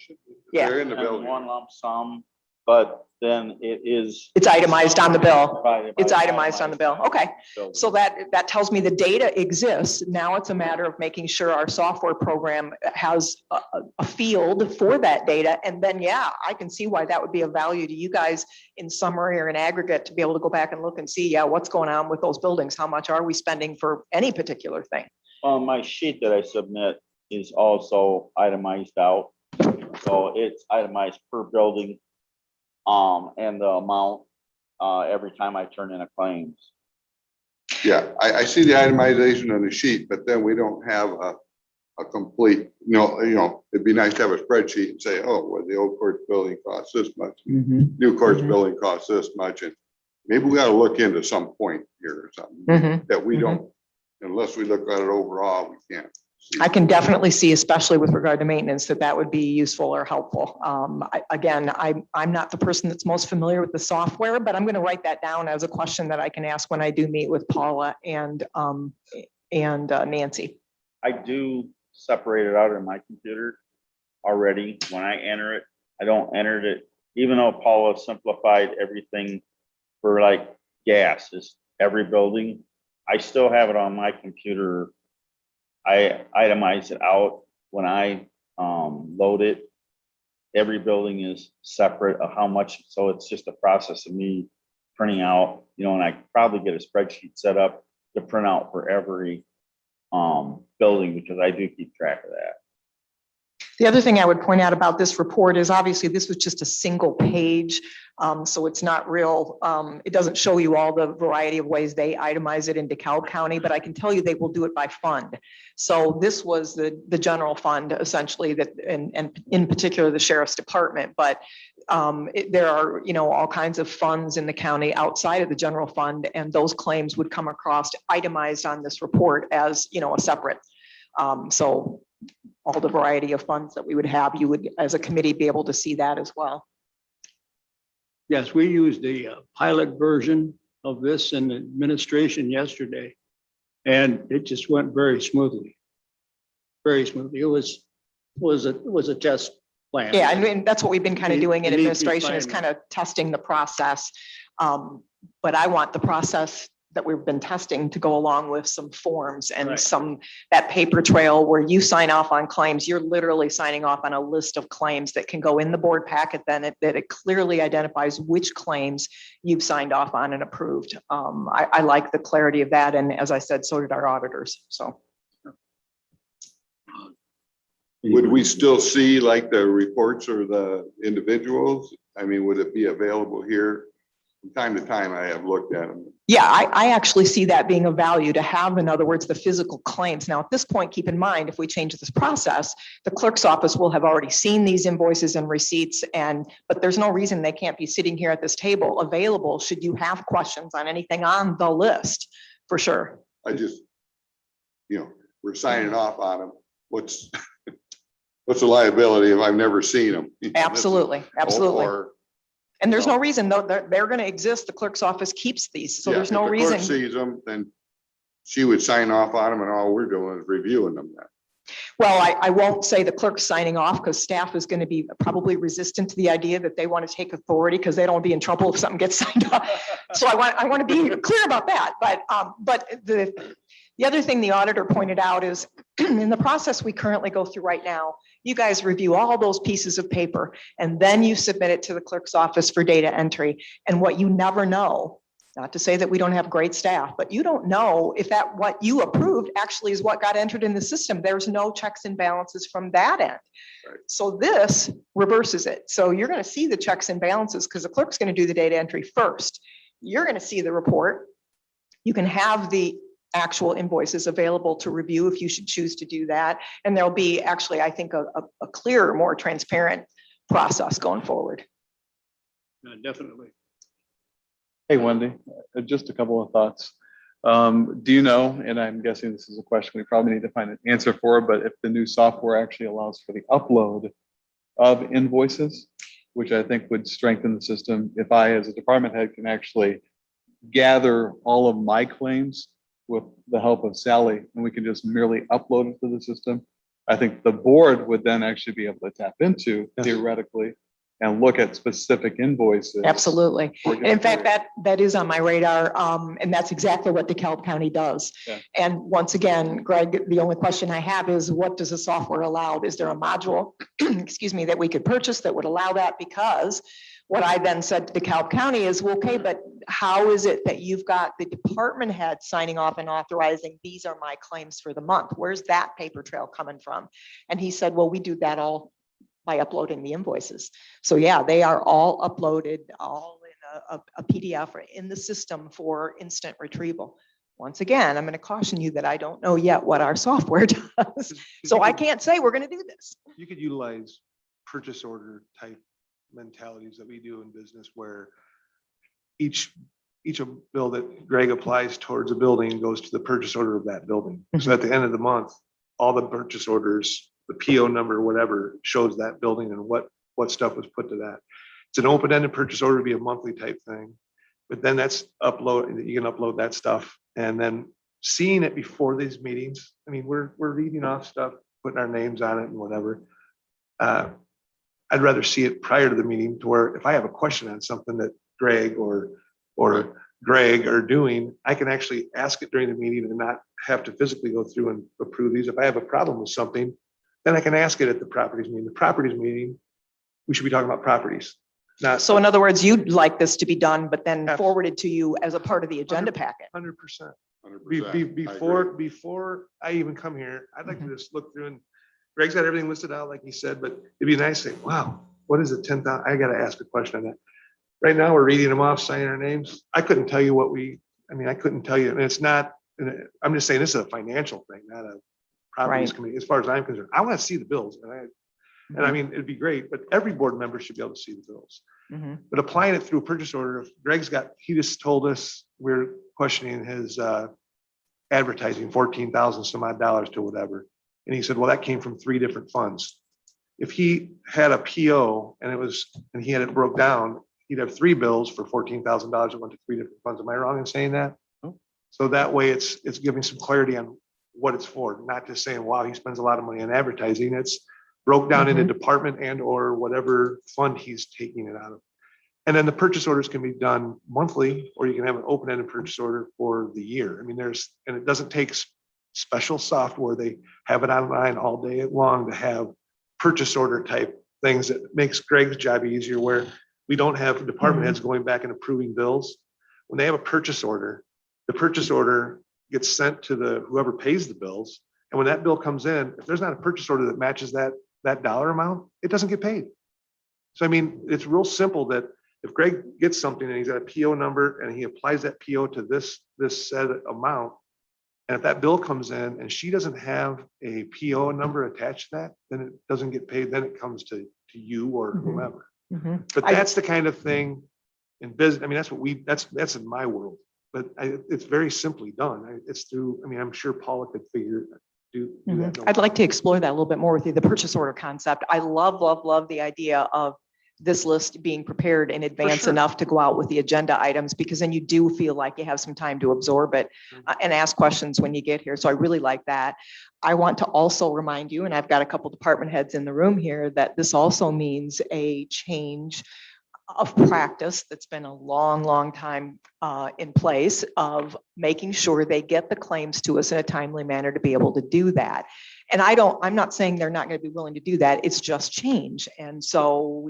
Yeah. They're in the building. One lump sum, but then It's itemized on the bill. It's itemized on the bill. Okay. So that tells me the data exists. Now it's a matter of making sure our software program has a field for that data. And then, yeah, I can see why that would be of value to you guys in summary or in aggregate to be able to go back and look and see, yeah, what's going on with those buildings? How much are we spending for any particular thing? on my sheet that I submit is also itemized out. So it's itemized per building, and the amount, every time I turn in a claims. Yeah, I see the itemization on the sheet, but then we don't have a complete, it'd be nice to have a spreadsheet and say, oh, well, the old courts building costs this much, new courts building costs this much, and maybe we gotta look into some point here or something that we don't, unless we look at it overall, we can't. I can definitely see, especially with regard to maintenance, that would be useful or helpful. I'm not the person that's most familiar with the software, but I'm going to write that down as a question that I can ask when I do meet with Paula and Nancy. I do separate it out in my computer already. When I enter it, I don't enter it, even though Paula simplified everything for like gas is every building. I still have it on my computer. I itemize it out when I load it. Every building is separate of how much, so it's just a process of me printing out, and I probably get a spreadsheet set up to print out for every building, because I do keep track of that. The other thing I would point out about this report is obviously this was just a single page. So it's not real, it doesn't show you all the variety of ways they itemize it in DeKalb County, but I can tell you they will do it by fund. So this was the general fund essentially that, and in particular the sheriff's department, but there are, all kinds of funds in the county outside of the general fund, and those claims would come across itemized on this report as, a separate. So all the variety of funds that we would have, you would, as a committee, be able to see that as well. Yes, we used the pilot version of this in administration yesterday, and it just went very smoothly. Very smoothly. It was a test plan. Yeah, and that's what we've been kind of doing in It needs administration is refinement. kind of testing the process. But I want the process that we've been testing to go along with some forms and Right. that paper trail where you sign off on claims. You're literally signing off on a list of claims that can go in the board packet, then that it clearly identifies which claims you've signed off on and approved. I like the clarity of that. And as I said, so did our auditors. So. Would we still see like the reports or the individuals? I mean, would it be available here? From time to time, I have looked at them. Yeah, I actually see that being of value to have, in other words, the physical claims. Now, at this point, keep in mind, if we change this process, the clerk's office will have already seen these invoices and receipts, but there's no reason they can't be sitting here at this table available should you have questions on anything on the list, for sure. I just, we're signing off on them. What's the liability if I've never seen them? Absolutely, absolutely. Or, And there's no reason, though, they're going to exist. The clerk's office keeps these, so yeah, there's if no the clerk reason. sees them, then she would sign off on them and all we're doing is reviewing them then. Well, I won't say the clerk's signing off because staff is going to be probably resistant to the idea that they want to take authority because they don't want to be in trouble if something gets signed off. So I want to be clear about that. But the other thing the auditor pointed out is in the process we currently go through right now, you guys review all those pieces of paper and then you submit it to the clerk's office for data entry. And what you never know, not to say that we don't have great staff, but you don't know if that what you approved actually is what got entered in the system. There's no checks and balances from that end. Right. So this reverses it. So you're going to see the checks and balances because the clerk's going to do the data entry first. You're going to see the report. You can have the actual invoices available to review if you should choose to do that. And there'll be actually, I think, a clearer, more transparent process going forward. Definitely. Hey, Wendy, just a couple of thoughts. Do you know, and I'm guessing this is a question we probably need to find an answer for, but if the new software actually allows for the upload of invoices, which I think would strengthen the system, if I, as a department head, can actually gather all of my claims with the help of Sally, and we can just merely upload it to the system, I think the board would then actually be able to tap into theoretically and look at specific invoices. Absolutely. And in fact, that is on my radar. And that's exactly what DeKalb County does. Yeah. And once again, Greg, the only question I have is what does the software allow? Is there a module, excuse me, that we could purchase that would allow that? Because what I then said to DeKalb County is, well, okay, but how is it that you've got the department head signing off and authorizing, these are my claims for the month? Where's that paper trail coming from? And he said, well, we do that all by uploading the invoices. So yeah, they are all uploaded, all in a PDF or in the system for instant retrieval. Once again, I'm going to caution you that I don't know yet what our software does. So I can't say we're going to do this. You could utilize purchase order type mentalities that we do in business where each bill that Greg applies towards a building goes to the purchase order of that building. So at the end of the month, all the purchase orders, the PO number, whatever, shows that building and what stuff was put to that. It's an open-ended purchase order to be a monthly type thing, but then that's upload, you can upload that stuff and then seeing it before these meetings. I mean, we're reading off stuff, putting our names on it and whatever. I'd rather see it prior to the meeting to where if I have a question on something that Greg or Greg are doing, I can actually ask it during the meeting and not have to physically go through and approve these. If I have a problem with something, then I can ask it at the properties meeting. The properties meeting, we should be talking about properties. Not So in other words, you'd like this to be done, but then Absolutely. forwarded to you as a part of the agenda packet. 100%. 100%. I agree. Before I even come here, I'd like to just look through and Greg's got everything listed out, like he said, but it'd be nice to say, wow, what is it, 10,000? I gotta ask a question on that. Right now, we're reading them off, signing our names. I couldn't tell you I couldn't tell you, and it's not, I'm just saying this is a financial thing, not a properties Right. committee, as far as I'm concerned. I want to see the bills, and I mean, it'd be great, but every board member should be able to see the bills. Mhm. But applying it through a purchase order, if he just told us we're questioning his advertising, 14,000 some odd dollars to whatever. And he said, well, that came from 3 different funds. If he had a PO and he had it broke down, he'd have 3 bills for $14,000 that went to 3 different funds. Am I wrong in saying that? No. So that way it's giving some clarity on what it's for, not just saying, wow, he spends a lot of money on advertising. It's broke down into department and or whatever fund he's taking it out of. And then the purchase orders can be done monthly, or you can have an open-ended purchase order for the year. I mean, and it doesn't take special software. They have it online all day long to have purchase order type things that makes Greg's job easier, where we don't have department heads going back and approving bills. When they have a purchase order, the purchase order gets sent to whoever pays the bills. And when that bill comes in, if there's not a purchase order that matches that dollar amount, it doesn't get paid. So, I mean, it's real simple that if Greg gets something and he's got a PO number and he applies that PO to this said amount, and if that bill comes in and she doesn't have a PO number attached to that, then it doesn't get paid. Then it comes to you or whomever. But that's the kind of thing in business. I mean, that's in my world, but it's very simply done. It's through, I mean, I'm sure Paula could do that. I'd like to explore that a little bit more with you, the purchase order concept. I love, love, love the idea of this list being prepared in advance sure. enough to go out with the agenda items, because then you do feel like you have some time to absorb it and ask questions when you get here. So I really like that. I want to also remind you, and I've got a couple department heads in the room here, that this also means a change of practice that's been a long, long time in place of making sure they get the claims to us in a timely manner to be able to do that. And I'm not saying they're not going to be willing to do that. It's just change. And so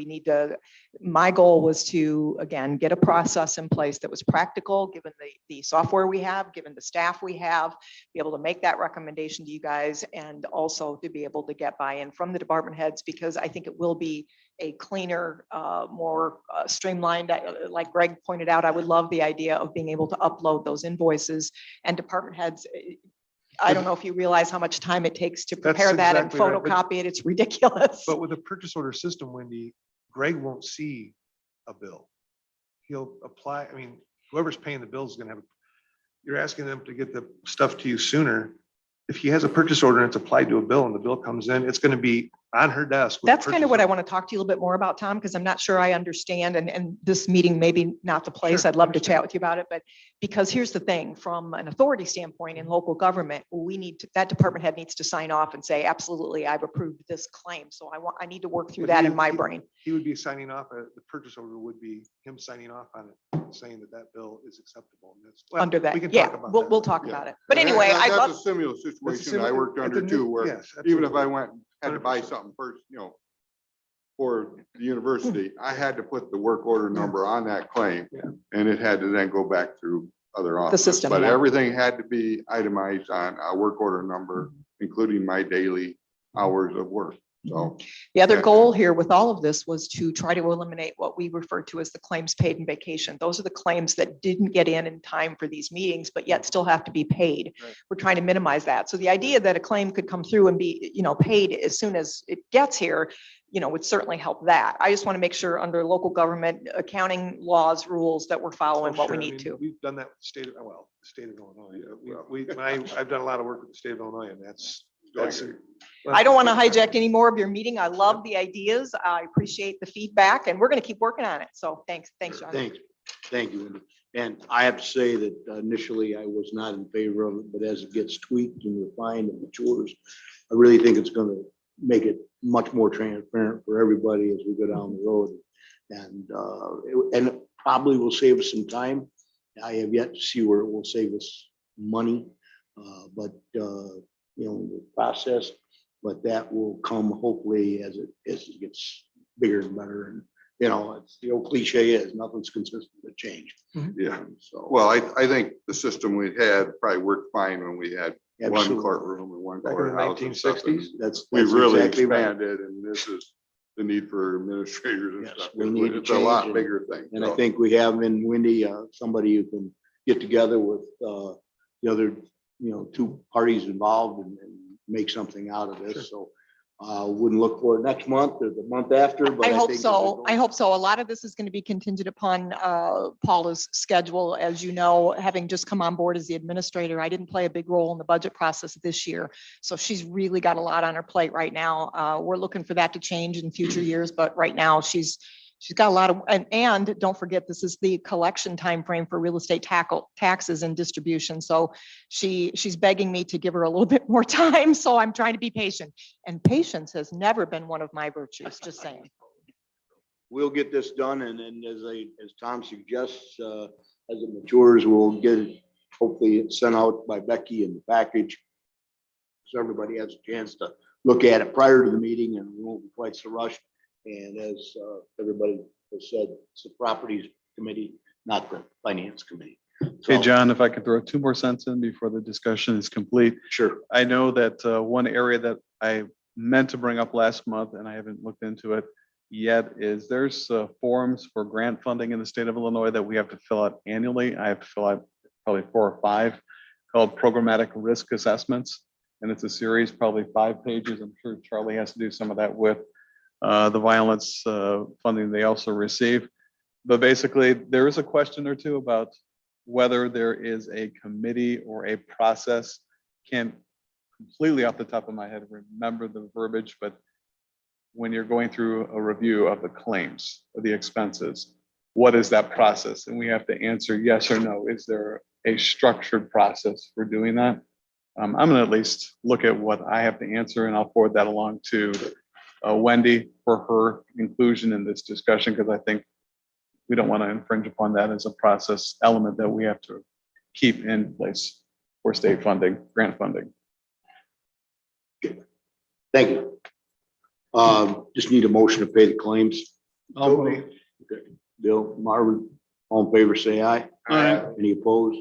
my goal was to, again, get a process in place that was practical, given the software we have, given the staff we have, be able to make that recommendation to you guys, and also to be able to get buy-in from the department heads, because I think it will be a cleaner, more streamlined, like Greg pointed out. I would love the idea of being able to upload those invoices, and department heads. I don't know if you realize how much time it takes to prepare that and exactly right, but- photocopy it. It's ridiculous. But with a purchase order system, Wendy, Greg won't see a bill. He'll apply, I mean, whoever's paying the bills is gonna have, you're asking them to get the stuff to you sooner. If he has a purchase order and it's applied to a bill and the bill comes in, it's gonna be on her desk. with the That's kind of purchase what I order. want to talk to you a little bit more about, Tom, because I'm not sure I understand, and this meeting maybe not the place. Sure, I'd love to understand. chat with you about it, but because here's the thing, from an authority standpoint in local government, that department head needs to sign off and say, absolutely, I've approved this claim. So I need to work through But that he- in my he- brain. He would be signing off, the purchase order would be him signing off on it, saying that bill is acceptable. And that's- well, Under we that, can yeah, talk about we'll that. talk Yeah. about it. But And anyway, that- I that's love, a similar situation I similar- worked at under the too, new- where yes, even if I absolutely. had to buy 100%. something first, for the university, I had to put the work order number on that claim. Yeah. And it had to then go back through other offices. system, But yeah. everything had to be itemized on a work order number, including my daily hours of work. So the other Yeah. goal here with all of this was to try to eliminate what we refer to as the claims paid in vacation. Those are the claims that didn't get in time for these meetings, but yet still have to be paid. Right. We're trying to minimize that. So the idea that a claim could come through and be, paid as soon as it gets here, would certainly help that. I just want to make sure under local government accounting laws, rules, that we're following Oh, what we sure. I need mean, to. We've done that with the state of Illinois. I've done a lot of work with the state of Illinois, and that's. I don't want to hijack any more of your meeting. I love the ideas. I appreciate the feedback, and we're going to keep working on it. So thanks, John. Thank you, Wendy. And I have to say that initially I was not in favor of it, but as it gets tweaked and refined and matures, I really think it's going to make it much more transparent for everybody as we go down the road. And it probably will save us some time. I have yet to see where it will save us money, but the process, but that will come hopefully as it gets bigger and better. And it's the old cliche is nothing's consistent with change. Yeah. So Well, I think the system we had probably worked fine when we had one Absolutely. courtroom and one Back in the courthouse and stuff. 1960s? That's We've that's really exactly right. expanded, and this is the need for administrators and Yes, stuff. we need to It's a lot change it. bigger thing. And I so. think we have in Windy, somebody who can get together with, the other, two parties involved and make something out of this. So, wouldn't look for it next month or the month after, but I hope think as so. we I go- hope so. A lot of this is going to be contingent upon Paula's schedule. As you know, having just come on board as the administrator, I didn't play a big role in the budget process this year. So she's really got a lot on her plate right now. We're looking for that to change in future years, but right now she's got a lot of, and don't forget, this is the collection timeframe for real estate taxes and distribution. So she's begging me to give her a little bit more time. So I'm trying to be patient. And patience has never been one of my virtues, just saying. We'll get this done, and then as Tom suggests, as it matures, we'll get it, hopefully it's sent out by Becky in the package. So everybody has a chance to look at it prior to the meeting, and we won't be quite so rushed. And as everybody has said, it's the properties committee, not the finance committee. Hey, So, John, if I could throw 2 more cents in before the discussion is complete. Sure. I know that one area that I meant to bring up last month and I haven't looked into it yet is there's forms for grant funding in the state of Illinois that we have to fill out annually. I have to fill out probably 4 or 5 called programmatic risk assessments. And it's a series, probably 5 pages. I'm sure Charlie has to do some of that with the violence funding they also receive. But basically, there is a question or two about whether there is a committee or a process. Can't completely off the top of my head remember the verbiage, but when you're going through a review of the claims, of the expenses, what is that process? And we have to answer yes or no. Is there a structured process for doing that? I'm gonna at least look at what I have to answer, and I'll forward that along to Wendy for her inclusion in this discussion, because I think we don't want to infringe upon that as a process element that we have to keep in place for state funding, grant funding. Thank you. Just need a motion to pay the claims. Okay. Bill, Marvin, all in favor, say aye. Aye. Any opposed?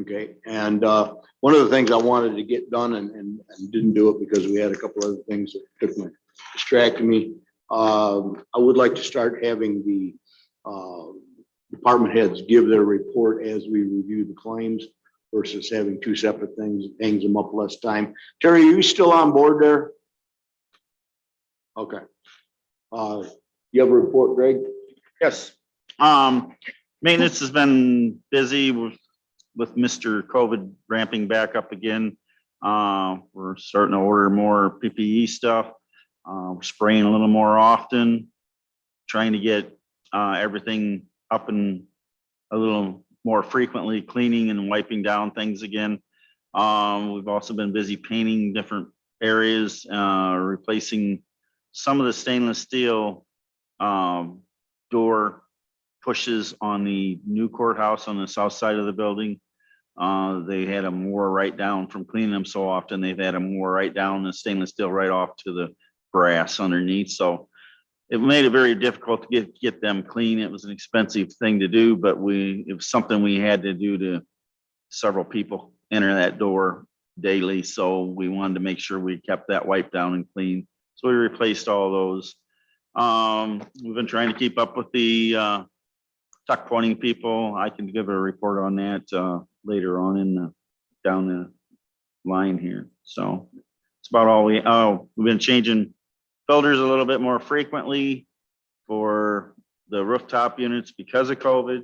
Okay, and one of the things I wanted to get done and didn't do it because we had a couple other things that distracted me. I would like to start having the department heads give their report as we review the claims versus having 2 separate things, it hangs them up less time. Terry, are you still on board there? Okay. You have a report, Greg? Yes. Maintenance has been busy with Mr. COVID ramping back up again. We're starting to order more PPE stuff. We're spraying a little more often, trying to get everything up and a little more frequently, cleaning and wiping down things again. We've also been busy painting different areas, replacing some of the stainless steel door pushes on the new courthouse on the south side of the building. They had them wore right down from cleaning them so often. They've had them wore right down the stainless steel right off to the brass underneath. So it made it very difficult to get them clean. It was an expensive thing to do, but it was something we had to do to several people enter that door daily. So we wanted to make sure we kept that wiped down and clean. So we replaced all those. We've been trying to keep up with the tuck pointing people. I can give a report on that later on down the line here. So it's about all we've been changing filters a little bit more frequently for the rooftop units because of COVID.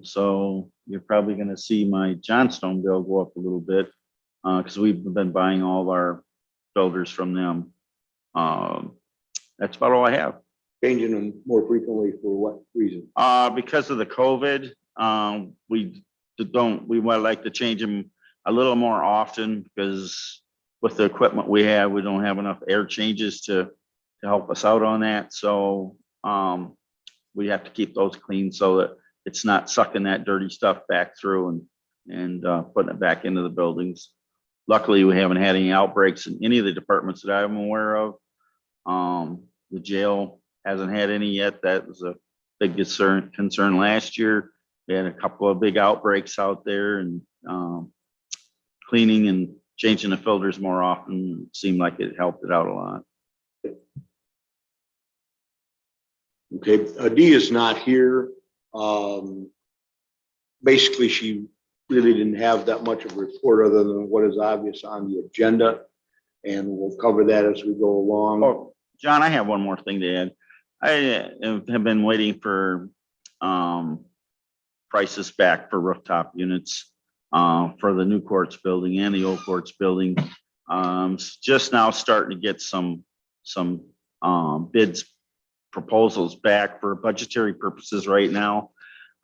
So you're probably going to see my Johnstone bill go up a little bit because we've been buying all of our filters from them. That's about all I have. Changing them more frequently for what reason? Because of the COVID, we would like to change them a little more often because with the equipment we have, we don't have enough air changes to help us out on that. So we have to keep those clean so that it's not sucking that dirty stuff back through and putting it back into the buildings. Luckily, we haven't had any outbreaks in any of the departments that I'm aware of. The jail hasn't had any yet. That was a big concern last year. We had a couple of big outbreaks out there and cleaning and changing the filters more often seemed like it helped it out a lot. Okay, Dee is not here. Basically, she really didn't have that much of a report other than what is obvious on the agenda. And we'll cover that as we go along. Oh, John, I have one more thing to add. I have been waiting for prices back for rooftop units for the new courts building and the old courts building. Just now starting to get some bids, proposals back for budgetary purposes right now.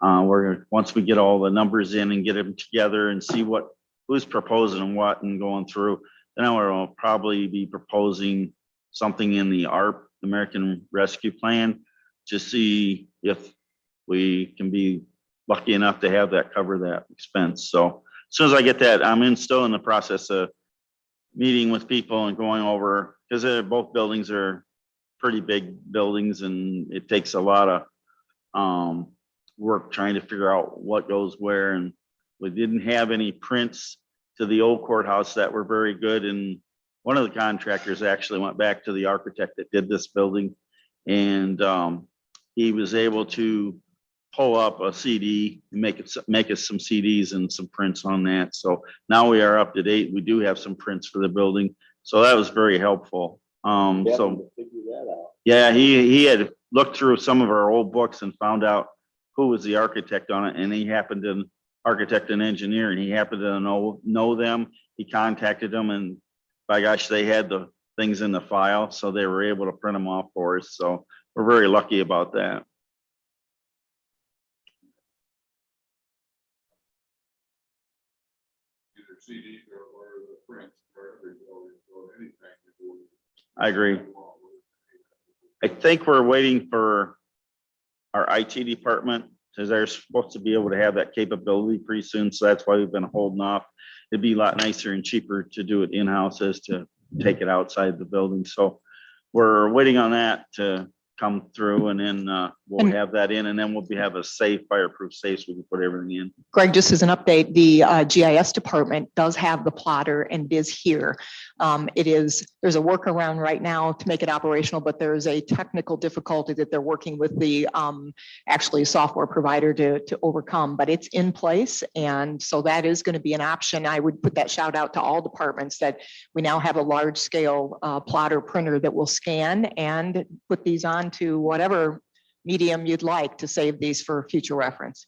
Once we get all the numbers in and get them together and see who's proposing and what and going through, then I will probably be proposing something in the ARP, American Rescue Plan, to see if we can be lucky enough to have that cover that expense. So as soon as I get that, I'm still in the process of meeting with people and going over, because both buildings are pretty big buildings and it takes a lot of work trying to figure out what goes where. And we didn't have any prints to the old courthouse that were very good. And one of the contractors actually went back to the architect that did this building, and he was able to pull up a CD and make us some CDs and some prints on that. So now we are up to date. We do have some prints for the building. So that was very helpful. So Figure that out. yeah, he had looked through some of our old books and found out who was the architect on it, and he happened to architect and engineer, and he happened to know them. He contacted them, and by gosh, they had the things in the file, so they were able to print them off for us. So we're very lucky about that. Either CD or the print or anything. I agree. I think we're waiting for our IT department, because they're supposed to be able to have that capability pretty soon. So that's why we've been holding off. It'd be a lot nicer and cheaper to do it in-house as to take it outside the building. So we're waiting on that to come through, and then we'll And- have that in, and then we'll have a safe, fireproof safe, so we can put everything in. Greg, just as an update, the GIS department does have the plotter and is here. There's a workaround right now to make it operational, but there is a technical difficulty that they're working with the actually software provider to overcome, but it's in place. And so that is going to be an option. I would put that shout out to all departments that we now have a large scale plotter printer that will scan and put these on to whatever medium you'd like to save these for future reference.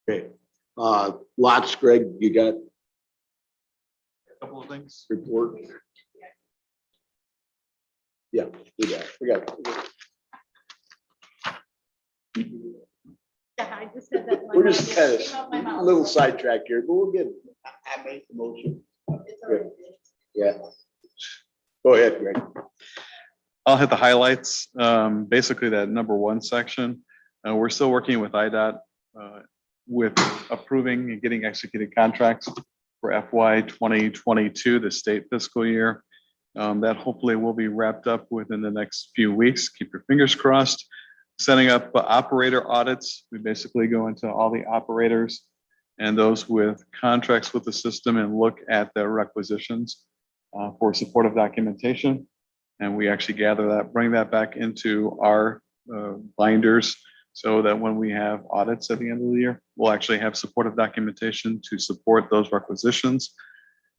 Okay, lots, Greg, you got Couple of things. report? Yeah, do that. We got. Yeah, I just said that. in my We're mouth. just It kind came out my of a mouth. little sidetracked here, but we'll get, I made the motion. It's already- Yeah. Go ahead, Greg. I'll hit the highlights. Basically that number one section. We're still working with IDOT with approving and getting executed contracts for FY 2022, the state fiscal year. That hopefully will be wrapped up within the next few weeks. Keep your fingers crossed. Setting up operator audits. We basically go into all the operators and those with contracts with the system and look at their requisitions for supportive documentation. And we actually gather that, bring that back into our binders so that when we have audits at the end of the year, we'll actually have supportive documentation to support those requisitions.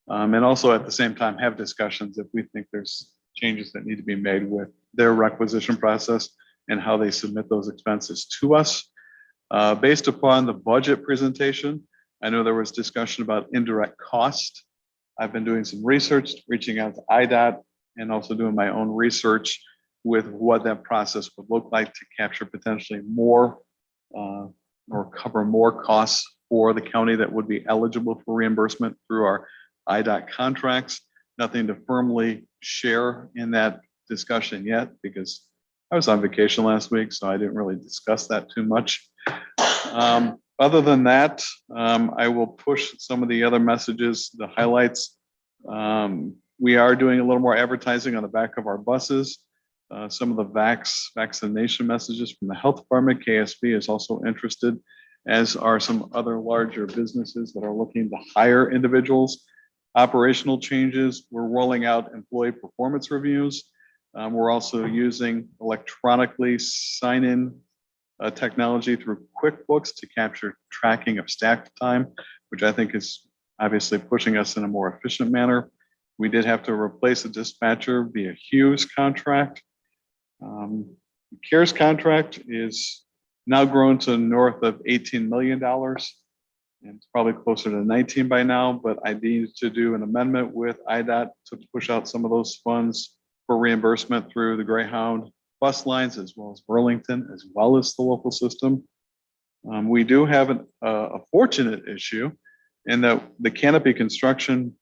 And also at the same time, have discussions if we think there's changes that need to be made with their requisition process and how they submit those expenses to us. Based upon the budget presentation, I know there was discussion about indirect cost. I've been doing some research, reaching out to IDOT, and also doing my own research with what that process would look like to capture potentially more or cover more costs for the county that would be eligible for reimbursement through our IDOT contracts. Nothing to firmly share in that discussion yet because I was on vacation last week, so I didn't really discuss that too much. Other than that, I will push some of the other messages, the highlights. We are doing a little more advertising on the back of our buses. Some of the vaccination messages from the health department. KSB is also interested as are some other larger businesses that are looking to hire individuals. Operational changes, we're rolling out employee performance reviews. We're also using electronically sign-in technology through QuickBooks to capture tracking of staff time, which I think is obviously pushing us in a more efficient manner. We did have to replace a dispatcher via Hughes contract. CARES contract is now grown to north of $18 million. And it's probably closer to 19 by now, but I need to do an amendment with IDOT to push out some of those funds for reimbursement through the Greyhound bus lines, as well as Burlington, as well as the local system. We do have a fortunate issue in that the canopy construction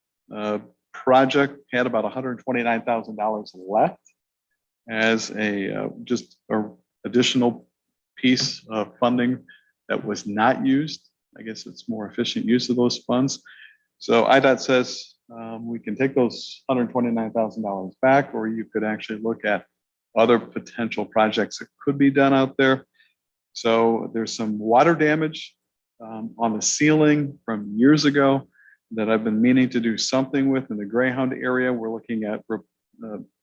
project had about $129,000 left as just an additional piece of funding that was not used. I guess it's more efficient use of those funds. So IDOT says we can take those $129,000 back, or you could actually look at other potential projects that could be done out there. So there's some water damage on the ceiling from years ago that I've been meaning to do something with in the Greyhound area. We're looking at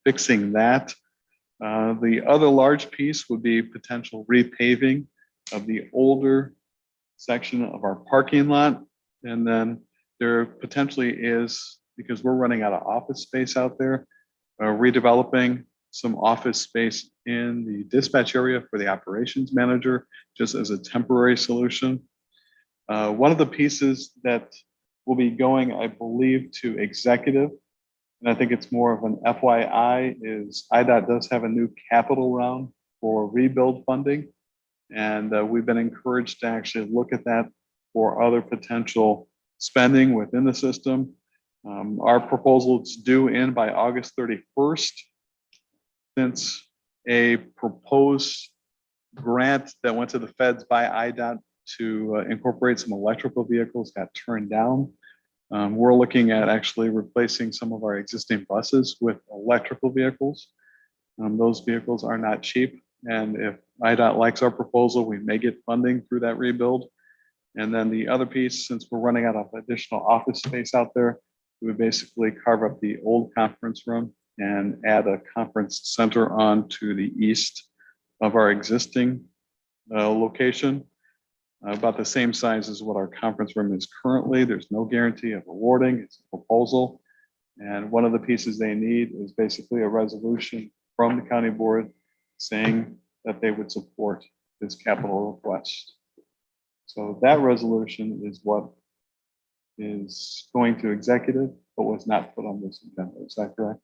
fixing that. The other large piece would be potential repaving of the older section of our parking lot. And then there potentially is, because we're running out of office space out there, redeveloping some office space in the dispatch area for the operations manager, just as a temporary solution. One of the pieces that will be going, I believe, to executive, and I think it's more of an FYI, is IDOT does have a new capital round for rebuild funding. And we've been encouraged to actually look at that for other potential spending within the system. Our proposal is due in by August 31st. Since a proposed grant that went to the feds by IDOT to incorporate some electrical vehicles got turned down, we're looking at actually replacing some of our existing buses with electrical vehicles. Those vehicles are not cheap. And if IDOT likes our proposal, we may get funding through that rebuild. And then the other piece, since we're running out of additional office space out there, we would basically carve up the old conference room and add a conference center on to the east of our existing location. About the same size as what our conference room is currently. There's no guarantee of awarding, it's a proposal. And one of the pieces they need is basically a resolution from the county board saying that they would support this capital request. So that resolution is what is going to executive, but was not put on this agenda. Is that correct?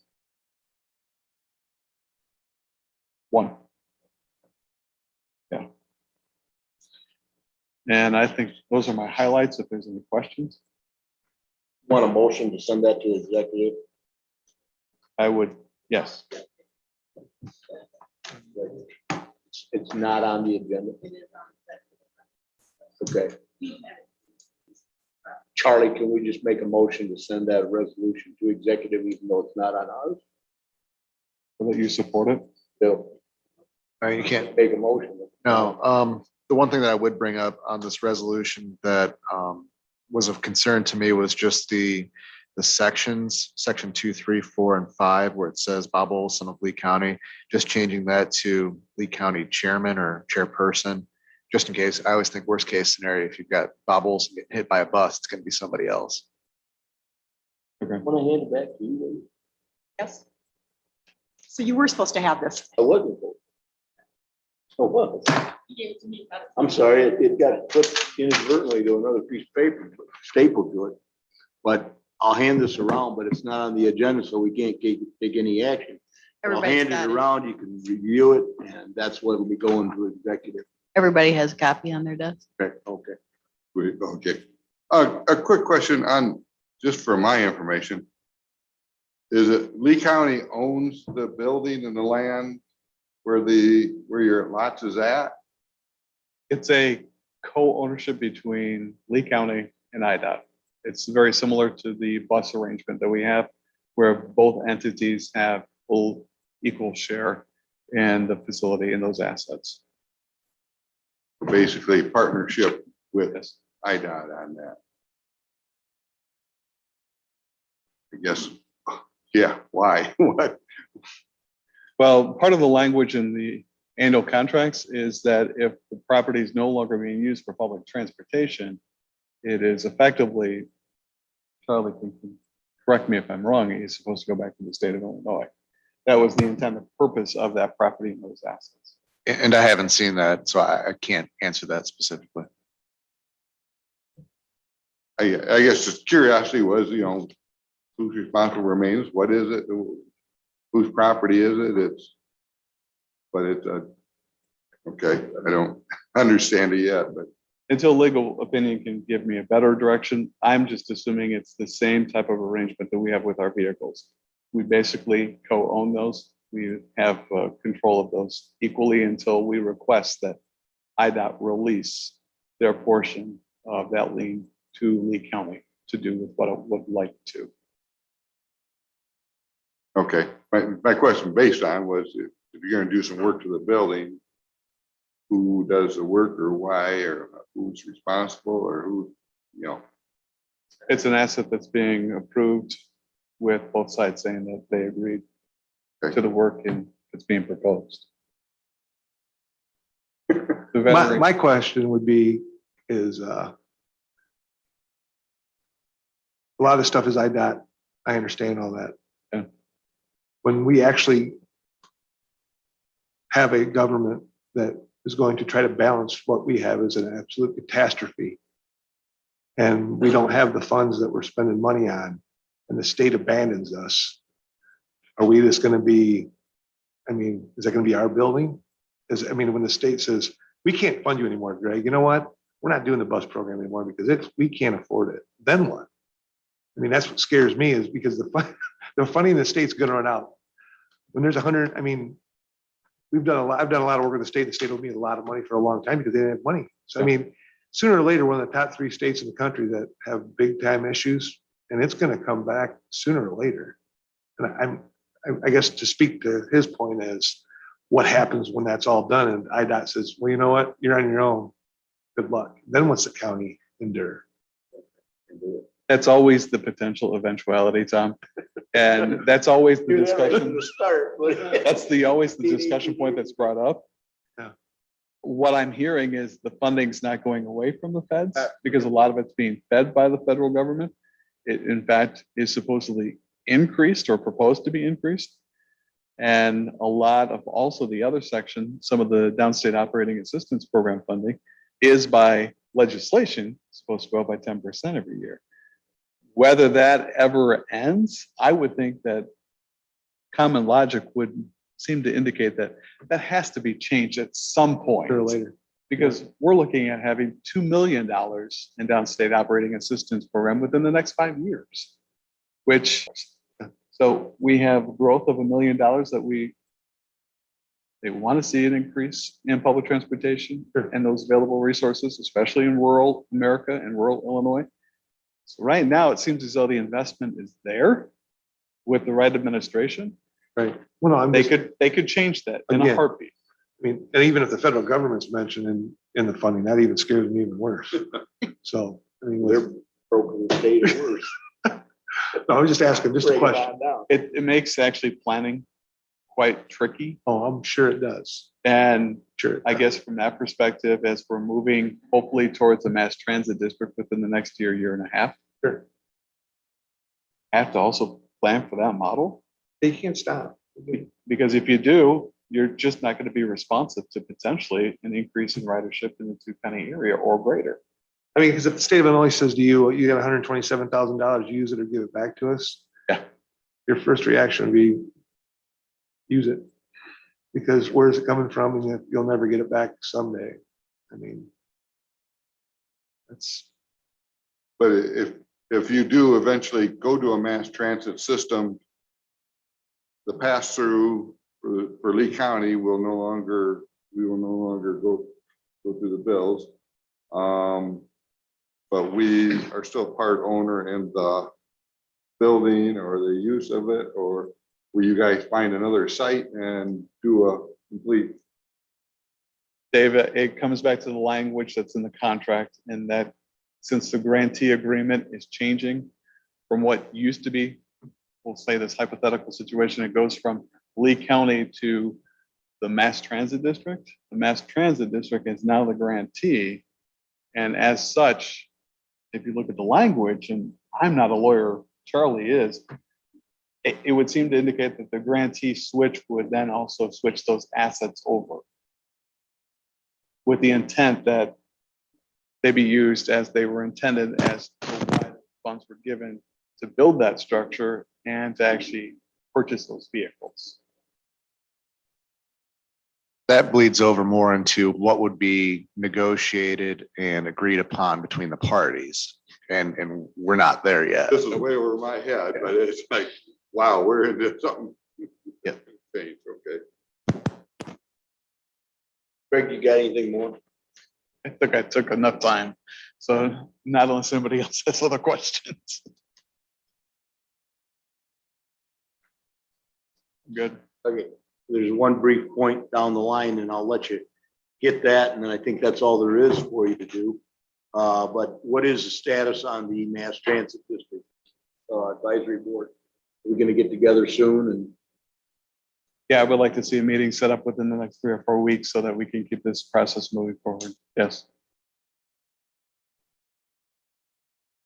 One. Yeah. And I think those are my highlights. If there's any questions, Want a motion to send that to executive? I would, yes. It's not on the agenda. Okay. Charlie, can we just make a motion to send that resolution to executive even though it's not on ours? Will you support it? Bill, You can't, make a motion. no. The one thing that I would bring up on this resolution that was of concern to me was just the sections, section 2, 3, 4, and 5, where it says Bob Olson of Lee County, just changing that to Lee County Chairman or Chairperson, just in case. I always think worst case scenario, if you've got Bob Olson getting hit by a bus, it's gonna be somebody else. Want to hand it back to you? Yes. So you were supposed to have this. I wasn't. Oh, what? I'm sorry, it got clipped inadvertently to another piece of paper, stapled to it. But I'll hand this around, but it's not on the agenda, so we can't take any action. I'll Everybody's hand got it it. around, you can review it, and that's what will be going to executive. Everybody has a copy on their desk. Okay, okay. Great, okay. A quick question on, just for my information. Is it Lee County owns the building and the land where your lots is at? It's a co-ownership between Lee County and IDOT. It's very similar to the bus arrangement that we have, where both entities have full equal share in the facility and those assets. Basically partnership with Yes. IDOT on that. I guess, yeah, why? What? Well, part of the language in the annual contracts is that if the property is no longer being used for public transportation, it is effectively, Charlie can correct me if I'm wrong, he's supposed to go back to the state of Illinois. That was the intended purpose of that property and those assets. And I haven't seen that, so I can't answer that specifically. I guess just curiosity was, who's responsible remains, what is it? Whose property is it? But it's okay, I don't understand it yet, but Until legal opinion can give me a better direction, I'm just assuming it's the same type of arrangement that we have with our vehicles. We basically co-own those. We have control of those equally until we request that IDOT release their portion of that lien to Lee County to do with what it would like to. okay. My question based on was if you're gonna do some work to the building, who does the work or why, or who's responsible or who, It's an asset that's being approved with both sides saying that they agreed to the work and it's being proposed. The veteran- My question would be, is, a lot of stuff is IDOT. I understand all that. Yeah. When we actually have a government that is going to try to balance what we have as an absolute catastrophe, and we don't have the funds that we're spending money on, and the state abandons us, are we just gonna be, is that gonna be our building? When the state says, we can't fund you anymore, Greg, you know what? We're not doing the bus program anymore because we can't afford it. Then what? That's what scares me, is because the funding in the state's gonna run out. When there's 100, I've done a lot of work in the state. The state owed me a lot of money for a long time because they didn't have money. So sooner or later, one of the top 3 states in the country that have big time issues, and it's gonna come back sooner or later. And I guess to speak to his point is, what happens when that's all done and IDOT says, well, you know what, you're on your own. Good luck. Then what's the county endure? That's always the potential eventuality, Tom. And that's always the discussion. That's always the discussion point that's brought up. Yeah. What I'm hearing is the funding's not going away from the feds because a lot of it's being fed by the federal government. It in fact is supposedly increased or proposed to be increased. And a lot of also the other section, some of the downstate operating assistance program funding is by legislation supposed to go up by 10% every year. Whether that ever ends, I would think that common logic would seem to indicate that that has to be changed at some point. Sooner or later. Because we're looking at having $2 million in downstate operating assistance program within the next 5 years. So we have growth of $1 million that they want to see an increase in public transportation and those available resources, especially in rural America and rural Illinois. So right now, it seems as though the investment is there with the right administration. Right. Well, no, They could change that in a Again. heartbeat. and even if the federal government's mentioned in the funding, that even scares me even worse. So, They're broken the state worse. I was just asking, just a Break it question. on down. It makes actually planning quite tricky. Oh, I'm sure it does. And Sure. I guess from that perspective, as we're moving hopefully towards a mass transit district within the next year and a half. Sure. Have to also plan for that model, They can't stop. because if you do, you're just not going to be responsive to potentially an increase in ridership in the 2-county area or greater. Because if the state of Illinois says to you, you got $127,000, use it or give it back to us. Yeah. Your first reaction would be, use it. Because where's it coming from? And you'll never get it back someday. That's, but if you do eventually go to a mass transit system, the pass through for Lee County we will no longer go through the bills. But we are still part owner in the building or the use of it, or will you guys find another site and do a complete Dave, it comes back to the language that's in the contract, and that since the grantee agreement is changing from what used to be, we'll say this hypothetical situation, it goes from Lee County to the Mass Transit District. The Mass Transit District is now the grantee. And as such, if you look at the language, and I'm not a lawyer, Charlie is, it would seem to indicate that the grantee switch would then also switch those assets over, with the intent that they be used as they were intended, as to why funds were given to build that structure and to actually purchase those vehicles. That bleeds over more into what would be negotiated and agreed upon between the parties. And we're not there yet. This is way over my head, but it's like, wow, we're into something. Yeah. Change, okay. Greg, you got anything more? I think I took enough time, so not unless somebody else has other questions. Good. Okay, there's one brief point down the line and I'll let you get that. And then I think that's all there is for you to do. But what is the status on the Mass Transit District Advisory Board? We're gonna get together soon and Yeah, I would like to see a meeting set up within the next 3 or 4 weeks so that we can keep this process moving forward. Yes.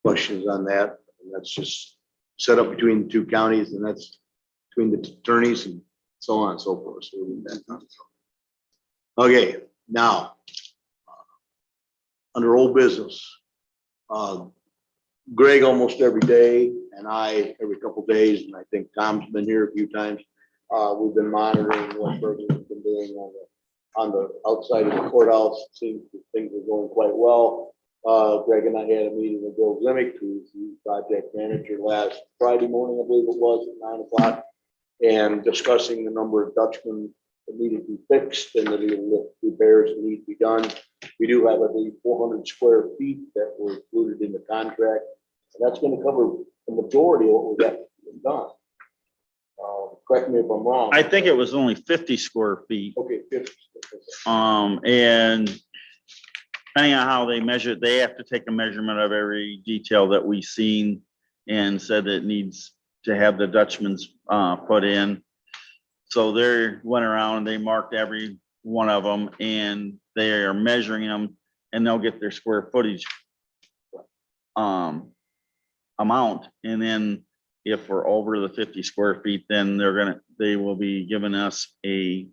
questions on that. And that's just set up between the two counties and that's between the attorneys and so on and so forth. So we'll leave that done. Okay, now, under old business, Greg almost every day and I every couple days, and I think Tom's been here a few times. We've been monitoring what Bergen's been doing on the outside of the courthouse. It seems that things are going quite well. Greg and I had a meeting with Bill Zimick, who's the project manager, last Friday morning, I believe it was, at 9 o'clock, and discussing the number of Dutchmen that needed to be fixed and the repairs that need to be done. We do have, I believe, 400 square feet that were included in the contract, and that's going to cover the majority of what we got done. Correct me if I'm wrong. I think it was only 50 square feet. Okay, 50. And depending on how they measure it, they have to take a measurement of every detail that we seen and said it needs to have the Dutchman's put in. So they went around and they marked every one of them and they are measuring them and they'll get their square footage amount. And then if we're over the 50 square feet, then they will be giving us a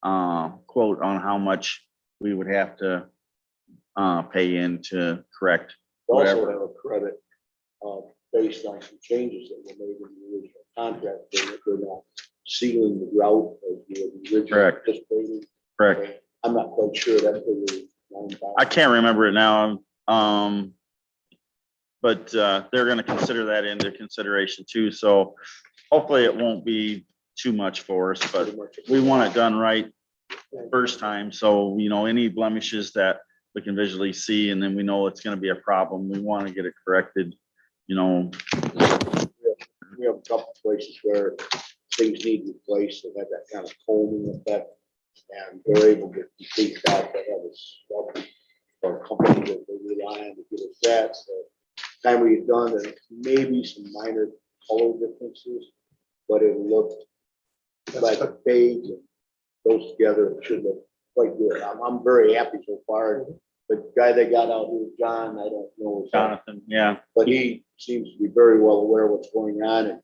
quote on how much we would have to pay in to correct We also whatever. have a credit based on some changes that were made in the original contract. They're not sealing the grout as we had originally Correct. anticipated. Correct. I'm not quite sure that figure is 9,000. I can't remember it now. But they're gonna consider that into consideration too. So hopefully it won't be too much for us, but Pretty much. we want it done right first time. So, any blemishes that we can visually see, and then we know it's gonna be a problem. We want to get it corrected, We have a couple places where things need replaced. They have that kind of combing effect. And they're able to complete that. They have a sub or a company that they rely on to get us that. So time we get done, there's maybe some minor color differences, but it looked like a page and those together, it should look quite good. I'm very happy so far. The guy they got out here, John, I don't know, his name, Jonathan. Yeah, but he seems to be very well aware of what's going on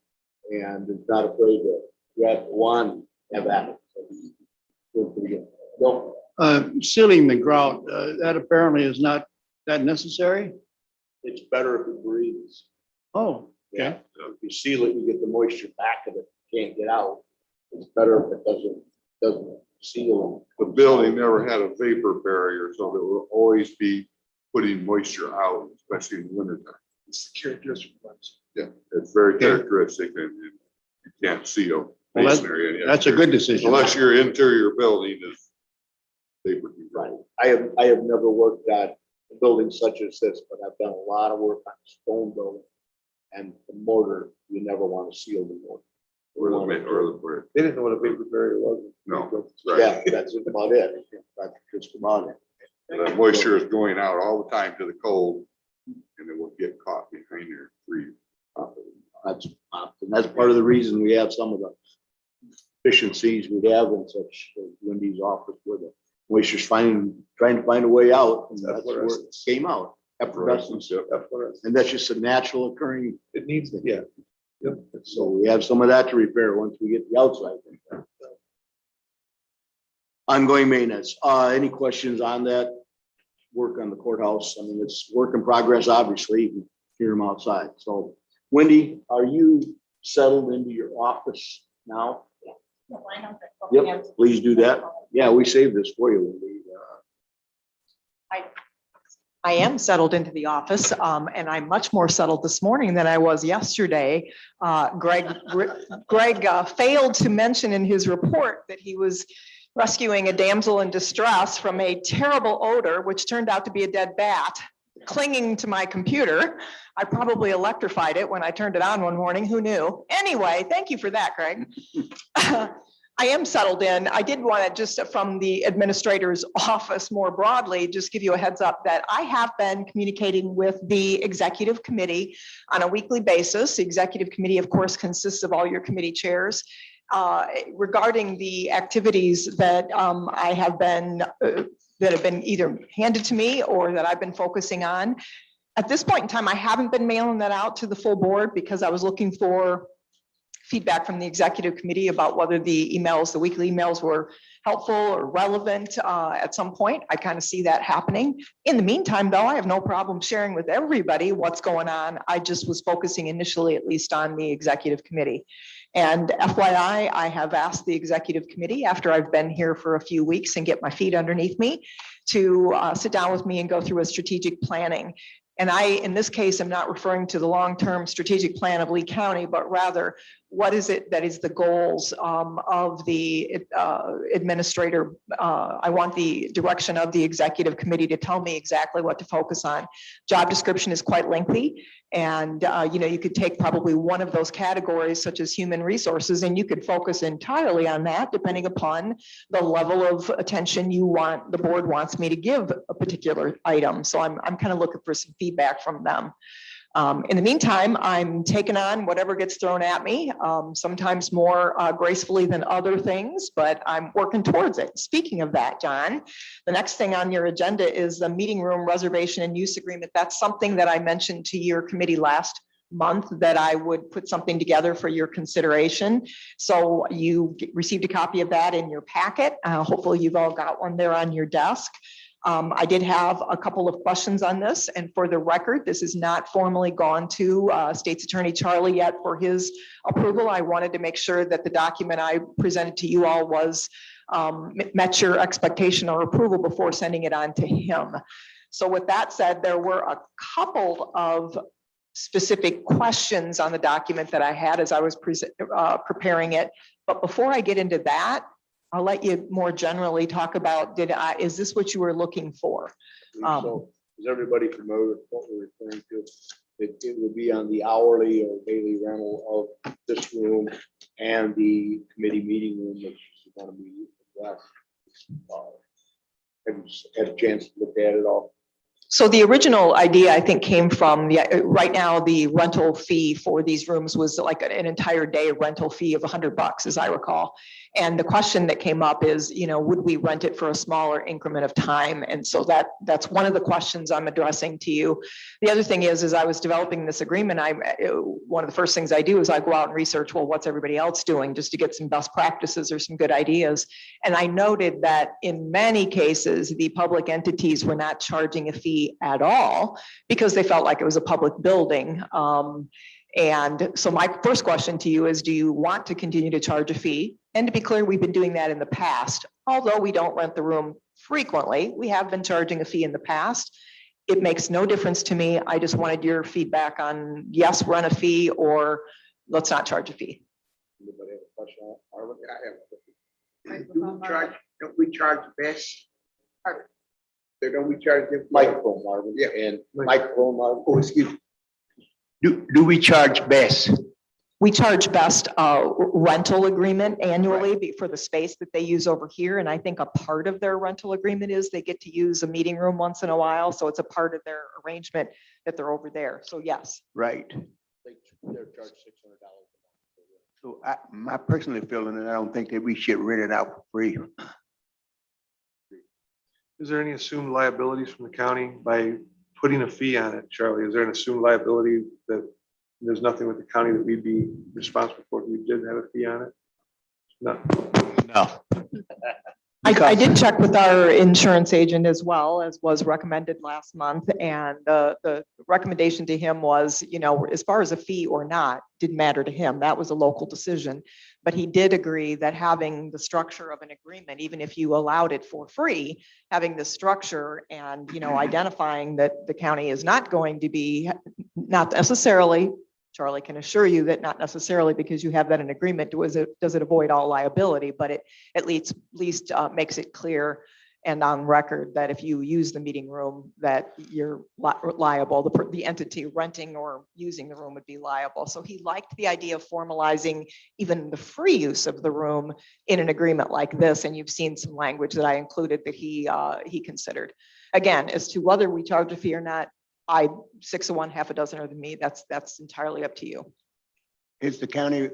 and is not afraid to grab one and have at it. So he's doing pretty good. No, Sealing the grout, that apparently is not that necessary. it's better if it breathes. Oh, Yeah. If you seal it, you get the moisture back of it, can't get out. It's better if it doesn't seal. The building never had a vapor barrier, so there will always be putting moisture out, especially in winter time. It's characteristic. Yeah, it's very characteristic and you can't seal Well, masonry. that's a good decision. Unless your interior building is vapor Right. controlled. I have never worked on a building such as this, but I've done a lot of work on stone building. And the mortar, you never want to seal the mortar. or They didn't know what a vapor barrier was. no, Yeah, right. that's about it. That's just about it. The moisture is going out all the time to the cold and it will get caught behind your freeze. That's part of the reason we have some of the efficiencies we have in such Wendy's office where the moisture's trying to find a way out. And that's where it came out. Effervescence. And that's just a natural occurring. It needs, yeah. Yep. So we have some of that to repair once we get the outside thing done. Ongoing maintenance. Any questions on that? Work on the courthouse. I mean, it's work in progress, obviously. You can hear them outside. So Wendy, are you settled into your office now? Yep, please do that. Yeah, we saved this for you, Wendy. I am settled into the office, and I'm much more settled this morning than I was yesterday. Greg failed to mention in his report that he was rescuing a damsel in distress from a terrible odor, which turned out to be a dead bat clinging to my computer. I probably electrified it when I turned it on one morning. Who knew? Anyway, thank you for that, Greg. I am settled in. I did want to just from the administrator's office more broadly, just give you a heads up that I have been communicating with the executive committee on a weekly basis. The executive committee, of course, consists of all your committee chairs regarding the activities that I have been that have been either handed to me or that I've been focusing on. At this point in time, I haven't been mailing that out to the full board because I was looking for feedback from the executive committee about whether the emails, the weekly emails were helpful or relevant at some point. I kind of see that happening. In the meantime, though, I have no problem sharing with everybody what's going on. I just was focusing initially, at least, on the executive committee. And FYI, I have asked the executive committee after I've been here for a few weeks and get my feet underneath me to sit down with me and go through a strategic planning. And I, in this case, am not referring to the long-term strategic plan of Lee County, but rather what is it that is the goals of the administrator? I want the direction of the executive committee to tell me exactly what to focus on. Job description is quite lengthy. And, you could take probably one of those categories such as human resources, and you could focus entirely on that depending upon the level of attention the board wants me to give a particular item. So I'm kind of looking for some feedback from them. In the meantime, I'm taking on whatever gets thrown at me, sometimes more gracefully than other things, but I'm working towards it. Speaking of that, John, the next thing on your agenda is the meeting room reservation and use agreement. That's something that I mentioned to your committee last month that I would put something together for your consideration. So you received a copy of that in your packet. Hopefully you've all got one there on your desk. I did have a couple of questions on this, and for the record, this has not formally gone to State's Attorney Charlie yet for his approval. I wanted to make sure that the document I presented to you all was met your expectation or approval before sending it on to him. So with that said, there were a couple of specific questions on the document that I had as I was preparing it. But before I get into that, I'll let you more generally talk about, is this what you were looking for? So is everybody familiar with what we're referring to? It will be on the hourly or daily rental of this room and the committee meeting room, which is going to be less. Have you had a chance to look at it all? So the original idea, I think, came from right now, the rental fee for these rooms was like an entire day rental fee of $100, as I recall. And the question that came up is, would we rent it for a smaller increment of time? And so that's one of the questions I'm addressing to you. The other thing is, as I was developing this agreement, one of the first things I do is I go out and research, well, what's everybody else doing, just to get some best practices or some good ideas. And I noted that in many cases, the public entities were not charging a fee at all because they felt like it was a public building. And so my first question to you is, do you want to continue to charge a fee? And to be clear, we've been doing that in the past. Although we don't rent the room frequently, we have been charging a fee in the past. It makes no difference to me. I just wanted your feedback on, yes, run a fee, or let's not charge a fee. Anybody have a question on it? Marvin? I have Don't we charge best? Pardon? Don't we charge them? Microphone, Marvin. Yeah. And microphone, Marvin. Oh, excuse me. Do we charge best? We charge best rental agreement annually for the space that they use over here. And I think a part of their rental agreement is they get to use a meeting room once in a while. So it's a part of their arrangement that they're over there. So yes. Right. They're charged $600 a month. So my personally feeling that I don't think that we should rent it out for free. Is there any assumed liabilities from the county by putting a fee on it, Charlie? Is there an assumed liability that there's nothing with the county that we'd be responsible for if we did have a fee on it? No. No. I did check with our insurance agent as well, as was recommended last month. And the recommendation to him was, you know, as far as a fee or not, didn't matter to him. That was a local decision. But he did agree that having the structure of an agreement, even if you allowed it for free, having the structure and, you know, identifying that the county is not going to be, not necessarily, Charlie can assure you that not necessarily because you have that in agreement, does it avoid all liability, but it at least makes it clear and on record that if you use the meeting room, that you're liable, the entity renting or using the room would be liable. So he liked the idea of formalizing even the free use of the room in an agreement like this. And you've seen some language that I included that he considered. Again, as to whether we charge a fee or not, 6 of one, half a dozen of the me. That's entirely up to you. Is the county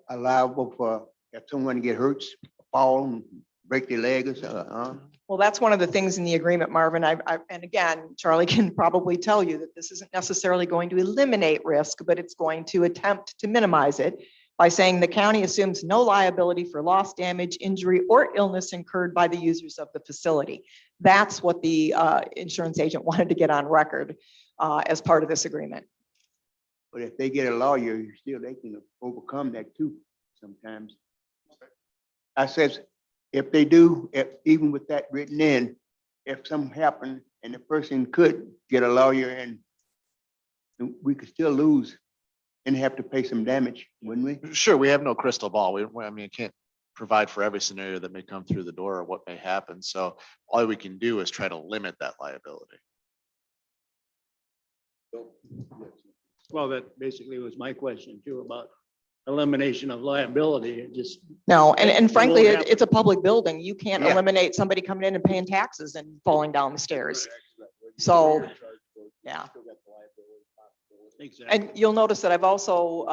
allowable for if someone get hurt, fall and break their leg or something? Well, that's one of the things in the agreement, Marvin. And again, Charlie can probably tell you that this isn't necessarily going to eliminate risk, but it's going to attempt to minimize it by saying the county assumes no liability for loss, damage, injury, or illness incurred by the users of the facility. That's what the insurance agent wanted to get on record as part of this agreement. But if they get a lawyer, they can overcome that too sometimes. I says, if they do, even with that written in, if something happened and the person could get a lawyer and we could still lose and have to pay some damage, wouldn't we? Sure, we have no crystal ball. I mean, can't provide for every scenario that may come through the door or what may happen. So all we can do is try to limit that liability. Well, that basically was my question too, about elimination of liability. It just, No, and frankly, won't happen. it's a public building. You can't Yeah. eliminate somebody coming in and paying taxes and falling down the stairs. So, yeah. exactly. And you'll notice that I've also,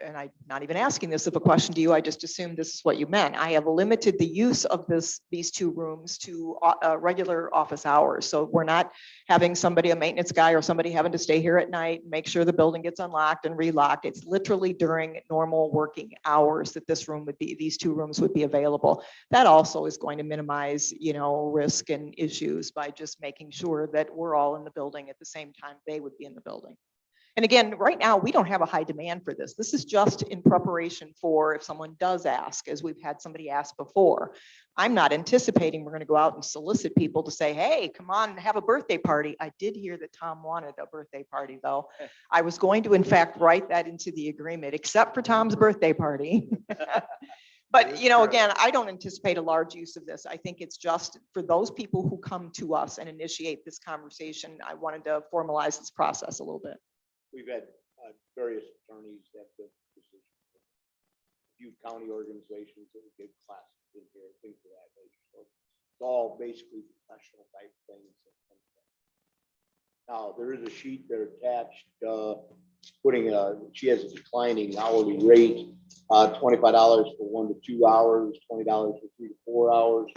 and I'm not even asking this of a question to you, I just assumed this is what you meant. I have limited the use of these 2 rooms to regular office hours. So we're not having somebody, a maintenance guy or somebody having to stay here at night, make sure the building gets unlocked and relocked. It's literally during normal working hours that these 2 rooms would be available. That also is going to minimize, you know, risk and issues by just making sure that we're all in the building at the same time they would be in the building. And again, right now, we don't have a high demand for this. This is just in preparation for if someone does ask, as we've had somebody ask before. I'm not anticipating we're going to go out and solicit people to say, hey, come on and have a birthday party. I did hear that Tom wanted a birthday party, though. I was going to, in fact, write that into the agreement, except for Tom's birthday party. But, you know, again, I don't anticipate a large use of this. I think it's just for those people who come to us and initiate this conversation. I wanted to formalize this process a little bit. We've had various attorneys that have viewed county organizations that give classes in here, things of that nature. So it's all basically professional type things. Now, there is a sheet there attached, she has a declining hourly rate, $25 for 1 to 2 hours, $20 for 3 to 4 hours,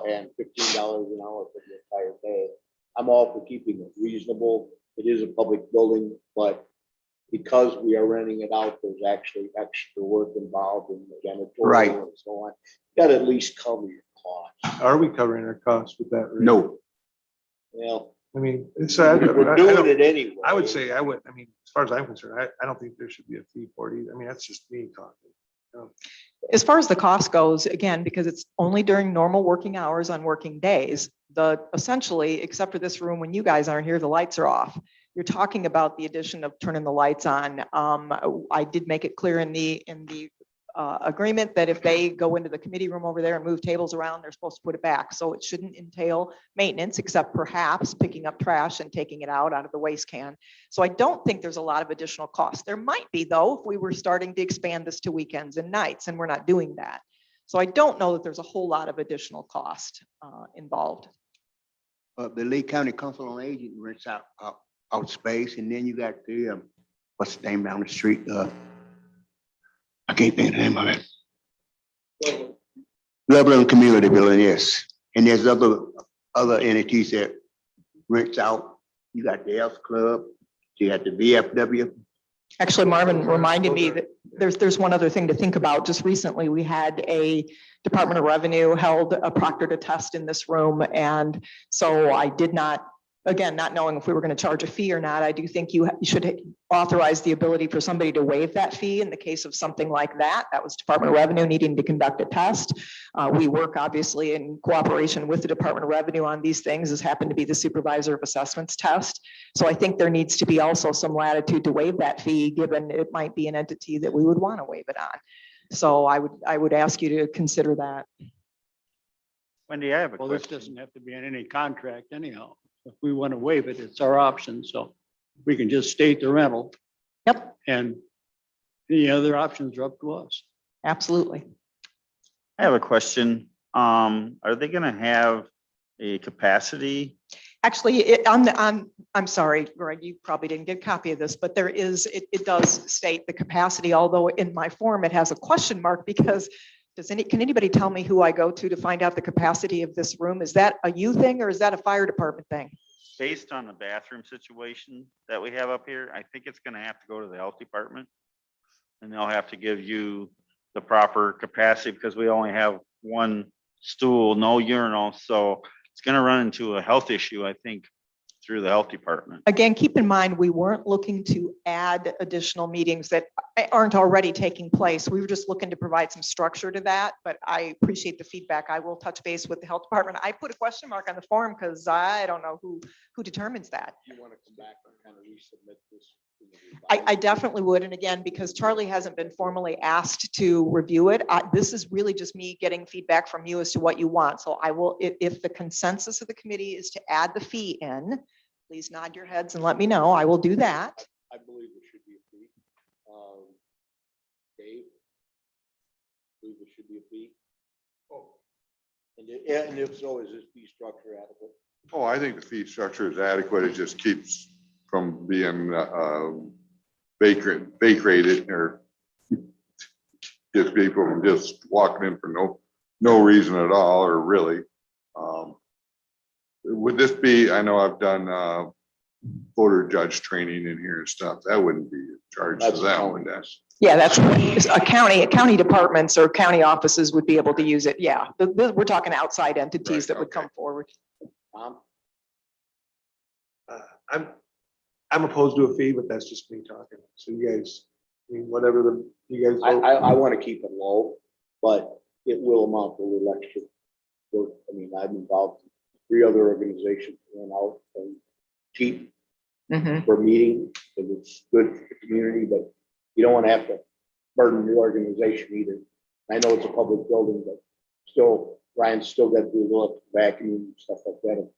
and $15 an hour for the entire day. I'm all for keeping it reasonable. It is a public building, but because we are renting it out, there's actually extra work involved in the janitorial and so on. You got to at least cover your costs. Are we covering our costs with that? rate? No. Well, I mean, it's, we're doing it anyway. I would say, I mean, as far as I'm concerned, I don't think there should be a fee for it either. I mean, that's just me talking. As far as the cost goes, again, because it's only during normal working hours on working days, essentially, except for this room, when you guys aren't here, the lights are off. You're talking about the addition of turning the lights on. I did make it clear in the agreement that if they go into the committee room over there and move tables around, they're supposed to put it back. So it shouldn't entail maintenance, except perhaps picking up trash and taking it out of the waste can. So I don't think there's a lot of additional cost. There might be though, if we were starting to expand this to weekends and nights, and we're not doing that. So I don't know that there's a whole lot of additional cost involved. The Lee County Council on Aging rents out space, and then you got the, what's the name down the street? I can't think of the name of it. Loveland Community Building, yes. And there's other entities that rents out. You got the Elks Club, you got the VFW. Actually, Marvin reminded me that there's one other thing to think about. Just recently, we had a Department of Revenue held a proctored test in this room. And so I did not, again, not knowing if we were going to charge a fee or not, I do think you should authorize the ability for somebody to waive that fee in the case of something like that. That was Department of Revenue needing to conduct a test. We work obviously in cooperation with the Department of Revenue on these things. This happened to be the Supervisor of Assessments test. So I think there needs to be also some latitude to waive that fee, given it might be an entity that we would want to waive it on. So I would ask you to consider that. Wendy, I have a Well, this question. doesn't have to be in any contract anyhow. If we want to waive it, it's our option. So we can just state the rental. Yep, And any other options are up to us. absolutely. I have a question. Are they gonna have a capacity? Actually, I'm sorry, Greg, you probably didn't get a copy of this, but there is, it does state the capacity, although in my form, it has a question mark because can anybody tell me who I go to find out the capacity of this room? Is that a you thing or is that a fire department thing? Based on the bathroom situation that we have up here, I think it's gonna have to go to the health department. And they'll have to give you the proper capacity because we only have one stool, no urinal, so it's gonna run into a health issue, I think, through the health department. Again, keep in mind, we weren't looking to add additional meetings that aren't already taking place. We were just looking to provide some structure to that, but I appreciate the feedback. I will touch base with the health department. I put a question mark on the form because I don't know who determines that. You want to come back and kind of resubmit this? I definitely would. And again, because Charlie hasn't been formally asked to review it, this is really just me getting feedback from you as to what you want. So I will, if the consensus of the committee is to add the fee in, please nod your heads and let me know. I will do that. I believe there should be a fee. Dave? Believe there should be a fee? Oh. And if so, is this fee structure adequate? Oh, I think the fee structure is adequate. It just keeps from being vacated or gets people from just walking in for no reason at all, or really. Would this be, I know I've done voter judge training in here and stuff. That wouldn't be charged to them, would that? Yeah, that's county departments or county offices would be able to use it. Yeah, we're talking outside entities Right, that would okay. come forward. I'm opposed to a fee, but that's just me talking. So you guys, I mean, whatever you guys. I want to keep it low, but it will amount to a little extra work. I mean, I'm involved in 3 other organizations that went out and cheap Mhm. for meeting, because it's good for the community, but you don't want to have to burden the organization either. I know it's a public building, but still, Ryan's still got to do a little vacuuming and stuff like that.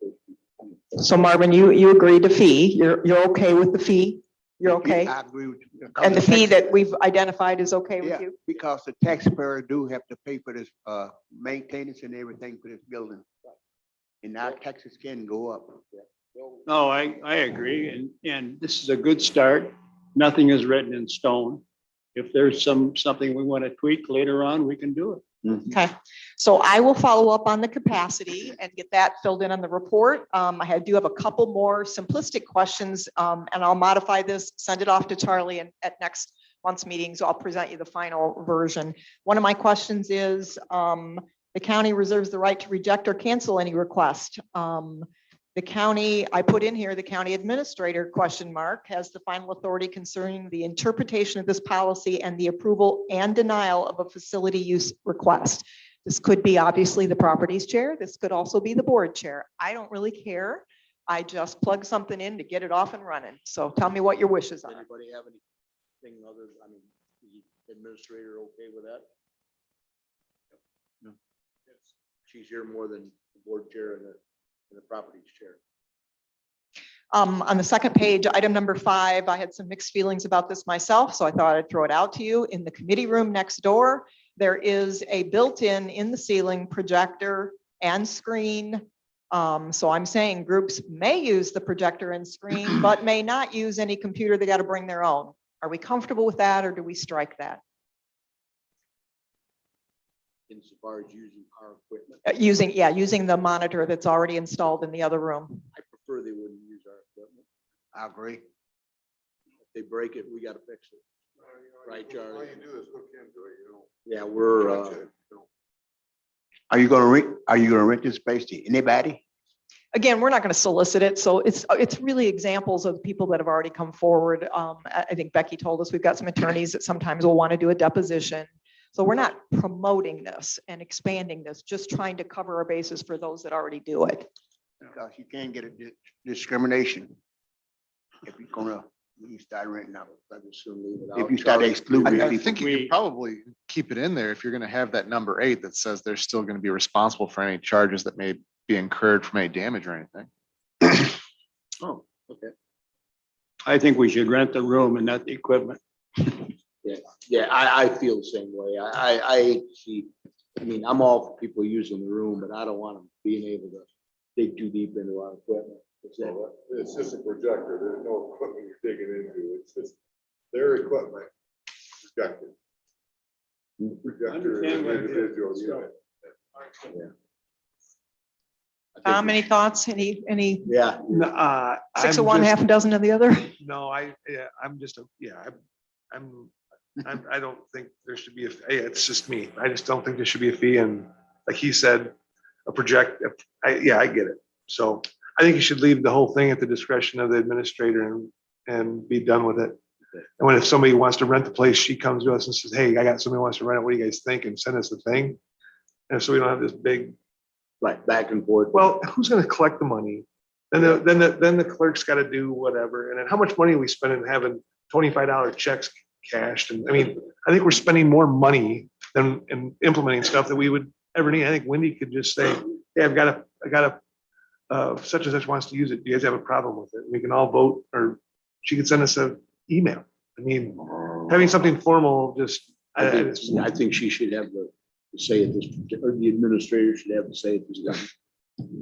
So Marvin, you agreed to fee. You're okay with the fee? You're okay? I agree with you. And the fee that we've identified is okay with Yeah, you? because the taxpayer do have to pay for this, maintenance and everything for this building. And now taxes can go up. No, I agree. And this is a good start. Nothing is written in stone. If there's something we want to tweak later on, we can do it. Okay, so I will follow up on the capacity and get that filled in on the report. I do have a couple more simplistic questions, and I'll modify this, send it off to Charlie, and at next month's meetings, I'll present you the final version. One of my questions is, the county reserves the right to reject or cancel any request. The county, I put in here, the county administrator, question mark, has the final authority concerning the interpretation of this policy and the approval and denial of a facility use request. This could be obviously the properties chair. This could also be the board chair. I don't really care. I just plug something in to get it off and running. So tell me what your wishes Does are. anybody have anything other, I mean, Administrator okay with that? Yeah. She's here more than the board chair and the properties chair. On the second page, item number 5, I had some mixed feelings about this myself, so I thought I'd throw it out to you. In the committee room next door, there is a built-in in the ceiling projector and screen. So I'm saying groups may use the projector and screen, but may not use any computer. They got to bring their own. Are we comfortable with that, or do we strike that? Insofar as using our equipment, Using the monitor that's already installed in the other room. I prefer they wouldn't use our equipment. I agree. If they break it, we gotta fix it. Right, Charlie? All you do is hook into it, you know. Yeah, we're, touch it, you know. Are you gonna rent this space to anybody? Again, we're not going to solicit it, so it's really examples of people that have already come forward. I think Becky told us we've got some attorneys that sometimes will want to do a deposition. So we're not promoting this and expanding this, just trying to cover our bases for those that already do it. Because you can't get a discrimination. If you're gonna, you start renting out. I would soon leave it out. If you start excluding I people. think you could probably keep it in there if you're gonna have that number 8 that says they're still gonna be responsible for any charges that may be incurred from any damage or anything. Oh, okay. I think we should rent the room and not the equipment. Yeah, I feel the same way. I hate to see, I mean, I'm all for people using the room, but I don't want them being able to dig too deep into our equipment. It's just a projector. There's no equipment you're digging into. It's just their equipment projected. Projector is an individual unit. Tom, any thoughts? Any Yeah. 6 of one, half a dozen of the other? No, I'm just, I don't think there should be it's just me. I just don't think there should be a fee. And like he said, I get it. So I think you should leave the whole thing at the discretion of the administrator and be done with it. And if somebody wants to rent the place, she comes to us and says, hey, I got somebody who wants to rent it. What do you guys think? And send us the thing. And so we don't have this big, Like back and forth. well, who's gonna collect the money? Then the clerk's gotta do whatever. And then how much money are we spending having $25 checks cashed? And I mean, I think we're spending more money than in implementing stuff that we would ever need. I think Wendy could just say, hey, I got a such and such wants to use it. Do you guys have a problem with it? We can all vote, or she could send us an email. I mean, having something formal, just, I think she should have the say at this, or the administrator should have to say at this time.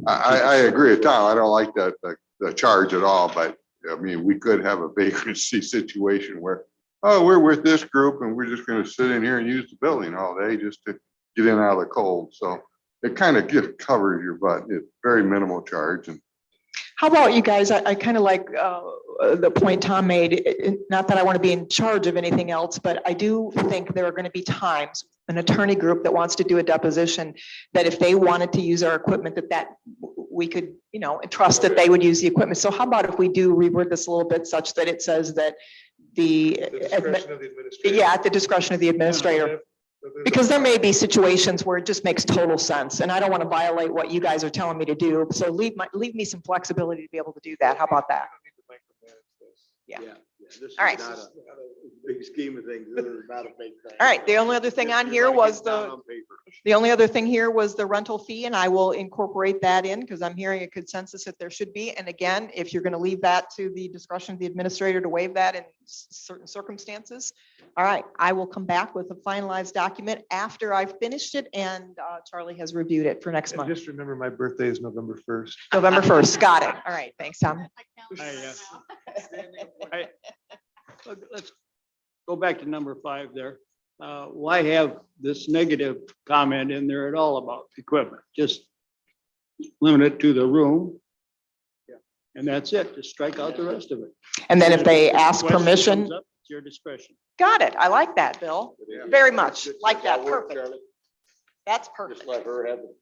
I agree with Tom. I don't like the charge at all, but I mean, we could have a vacancy situation where, oh, we're with this group and we're just gonna sit in here and use the building all day just to get in and out of the cold. So it kind of just covers your butt. It's very minimal charge. And How about you guys? I kind of like the point Tom made. Not that I want to be in charge of anything else, but I do think there are going to be times, an attorney group that wants to do a deposition, that if they wanted to use our equipment, that we could, trust that they would use the equipment. So how about if we do reword this a little bit such that it says that the discretion of the administrator. at the discretion of the administrator? Because there may be situations where it just makes total sense, and I don't want to violate what you guys are telling me to do. So leave me some flexibility to be able to do that. How about that? Yeah. This All right. is not a big scheme of things. This is not a big thing. All right, the only other thing on here was the only other thing here was the rental fee, and I will incorporate that in because I'm hearing a consensus that there should be. And again, if you're going to leave that to the discretion of the administrator to waive that in certain circumstances, all right, I will come back with a finalized document after I've finished it and Charlie has reviewed it for next And month, just remember, my birthday is November 1st. November 1st. Got it. All right, thanks, Tom. Let's go back to number 5 there. Why have this negative comment in there at all about equipment? Just limit it to the room. And that's it. Just strike out the rest of it. And then if they ask Question permission, comes up, it's your discretion. got it. I like that, Bill. Very much like that. Just let her work, Perfect. Charlie. That's Just perfect. let her have the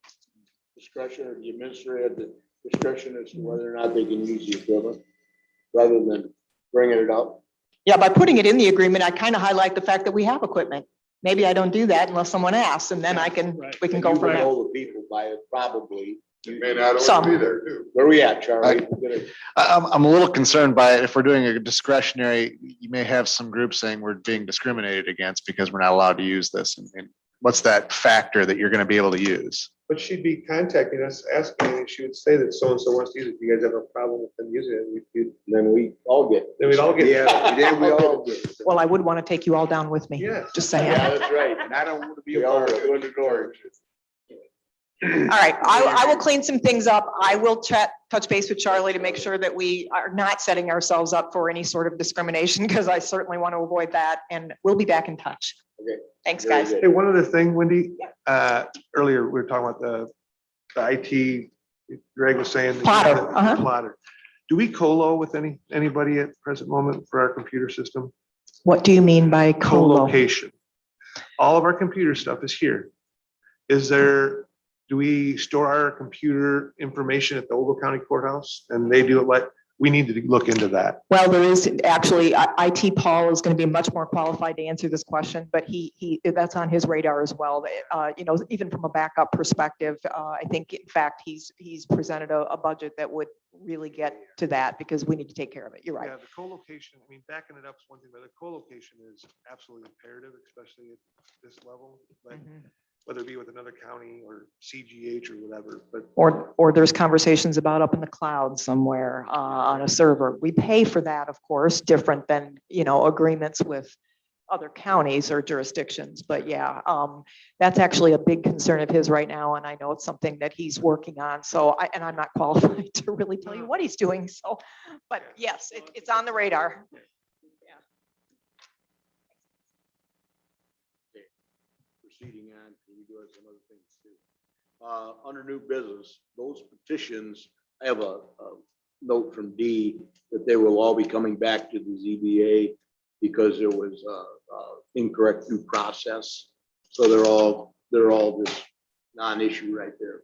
discretion, or the administrator have the discretion as to whether or not they can use the equipment, rather than bringing it up. Yeah, by putting it in the agreement, I kind of highlight the fact that we have equipment. Maybe I don't do that unless someone asks, and then we can go You from might there. hold the people by it, probably, It may not always Some. be there too. Where we at, Charlie? I'm a little concerned by it. If we're doing a discretionary, you may have some groups saying we're being discriminated against because we're not allowed to use this. And what's that factor that you're going to be able to use? But she'd be contacting us, asking, and she would say that so-and-so wants to use it. If you guys have a problem with them using it, Then we all get. then we'd all get. Yeah, then we all get. Well, I would want to take you all down with me. Yeah. Just saying. Yeah, that's right. And I don't want to be a part of it. All right, I will clean some things up. I will touch base with Charlie to make sure that we are not setting ourselves up for any sort of discrimination, because I certainly want to avoid that, and we'll be back in touch. Okay. Thanks, Very guys. good. Hey, one other thing, Wendy, earlier we were talking about the IT, Greg was saying. Plotter, uh-huh. Plotter. Do we colo with anybody at present moment for our computer system? What do you mean by colo? Co-location. All of our computer stuff is here. Do we store our computer information at the Ogle County Courthouse and they do it like, we need to look into that. Well, there is actually, IT Paul is going to be much more qualified to answer this question, but that's on his radar as well. Even from a backup perspective, I think in fact, he's presented a budget that would really get to that, because we need to take care of it. You're right. Yeah, the co-location, I mean, backing it up is one thing, but the co-location is absolutely imperative, especially at this level. Like, whether it be with another county or CGH or whatever, but Or there's conversations about up in the cloud somewhere on a server. We pay for that, of course, different than, agreements with other counties or jurisdictions. But yeah, that's actually a big concern of his right now. And I know it's something that he's working on. So I'm not qualified to really tell you what he's doing. So, but yes, it's on the radar. Proceeding on, we do have some other things too. Under new business, those petitions, I have a note from D that they will all be coming back to the ZBA because there was incorrect due process. So they're all just non-issue right there.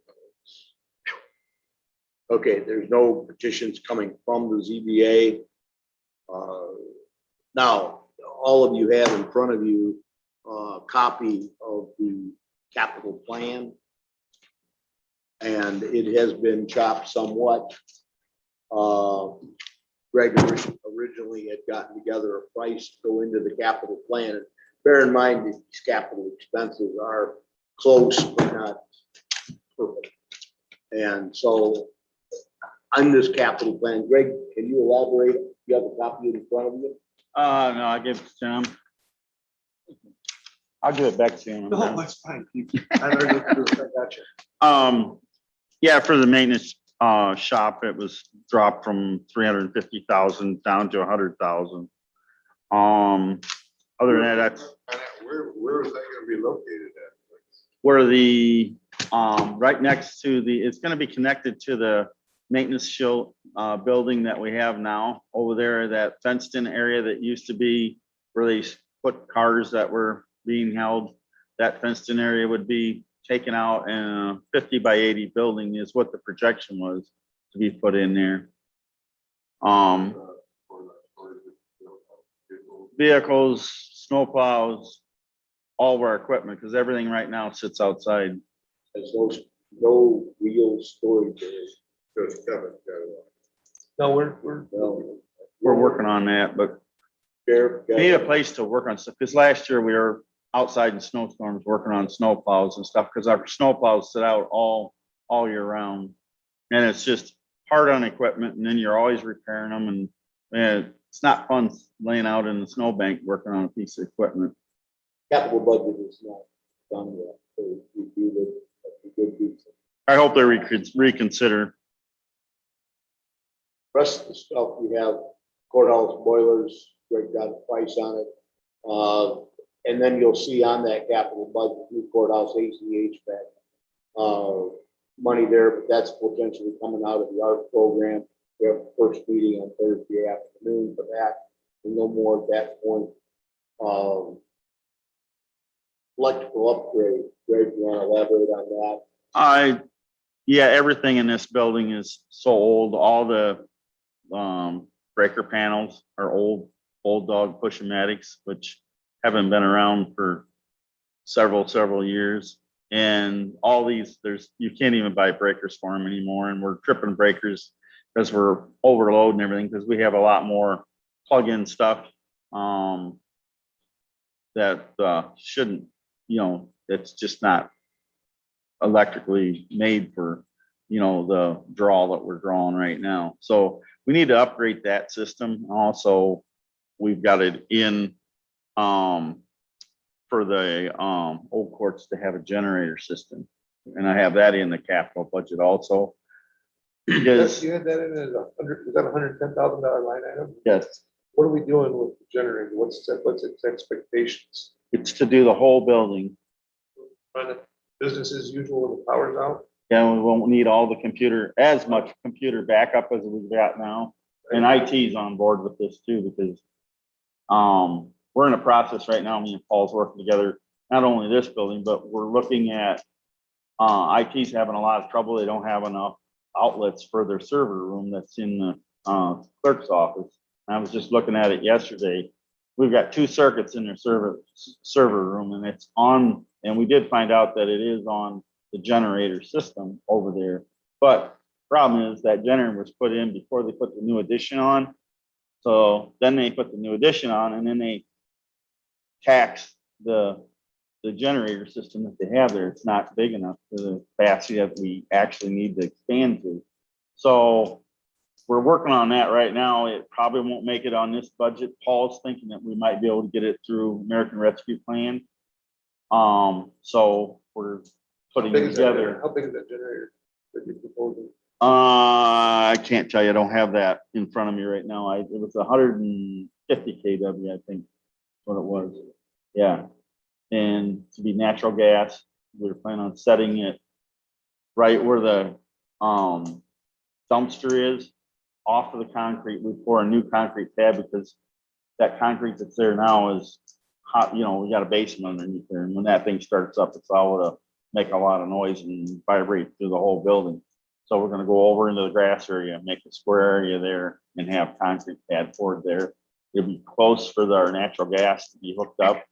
Okay, there's no petitions coming from the ZBA. Now, all of you have in front of you a copy of the capital plan. And it has been chopped somewhat. Greg originally had gotten together a price to go into the capital plan. Bear in mind that these capital expenses are close but not perfect. And so on this capital plan, Greg, can you elaborate? You have a copy in front of you? No, I give it to him. I'll give it back to him. no, that's fine. I already looked through it. I gotcha. Yeah, for the maintenance shop, it was dropped from 350,000 down to 100,000. Other than that, that's Where is that gonna be located at? where the right next to it's gonna be connected to the maintenance show building that we have now over there, that fenced in area that used to be where they put cars that were being held. That fenced in area would be taken out, and a 50 by 80 building is what the projection was to be put in there. Vehicles, snow plows, all of our equipment, because everything right now sits outside. There's no real storage. Just Kevin, No, we're, No. We're working on that, but Sheriff, we need a place to work on stuff, because last year we were outside in snowstorms working on snow plows and stuff, because our snow plows sit out all year round. And it's just hard on equipment, and then you're always repairing them, and it's not fun laying out in the snowbank working on a piece of equipment. capital budget is not done yet. So we do the good piece. I hope they reconsider. Rest of the stuff, we have courthouse boilers, Greg got a price on it. And then you'll see on that capital budget, new courthouse AC HVAC. Money there, but that's potentially coming out of the art program. We have the first meeting on Thursday afternoon for that, and no more at that point. Electrical upgrade, Greg, you want to elaborate on that? Yeah, everything in this building is so old. All the breaker panels are old dog Push-O-Matics, which haven't been around for several years. And all these, you can't even buy breakers for them anymore, and we're tripping breakers because we're overloading everything, because we have a lot more plug-in stuff. That shouldn't, it's just not electrically made for, the draw that we're drawing right now. So we need to upgrade that system. Also, we've got it in, for the old courts to have a generator system. And I have that in the capital budget also. Because, You had that in as is that $110,000 line item? yes, What are we doing with the generator? What's its expectations? it's to do the whole building. Run it business as usual when the power's out? And we won't need all the as much computer backup as we've got now. And IT's on board with this too, because we're in a process right now, me and Paul's working together, not only this building, but we're looking at IT's having a lot of trouble. They don't have enough outlets for their server room that's in the clerk's office. I was just looking at it yesterday. We've got 2 circuits in their server room, and it's on, and we did find out that it is on the generator system over there. But problem is that generator was put in before they put the new addition on. So then they put the new addition on, and then they tax the generator system that they have there. It's not big enough for the capacity that we actually need to expand to. So we're working on that right now. It probably won't make it on this budget. Paul's thinking that we might be able to get it through American Rescue Plan. So we're putting it together. How big is that generator that you're proposing? I can't tell you. I don't have that in front of me right now. It was 150 kW, I think, what it was. Yeah. And to be natural gas, we're planning on setting it right where the dumpster is, off of the concrete. We pour a new concrete pad because that concrete that's there now is hot. We got a basement underneath there, and when that thing starts up, it's all to make a lot of noise and vibrate through the whole building. So we're gonna go over into the grass area, make a square area there, and have concrete pad poured there. It'll be close for our natural gas to be hooked up.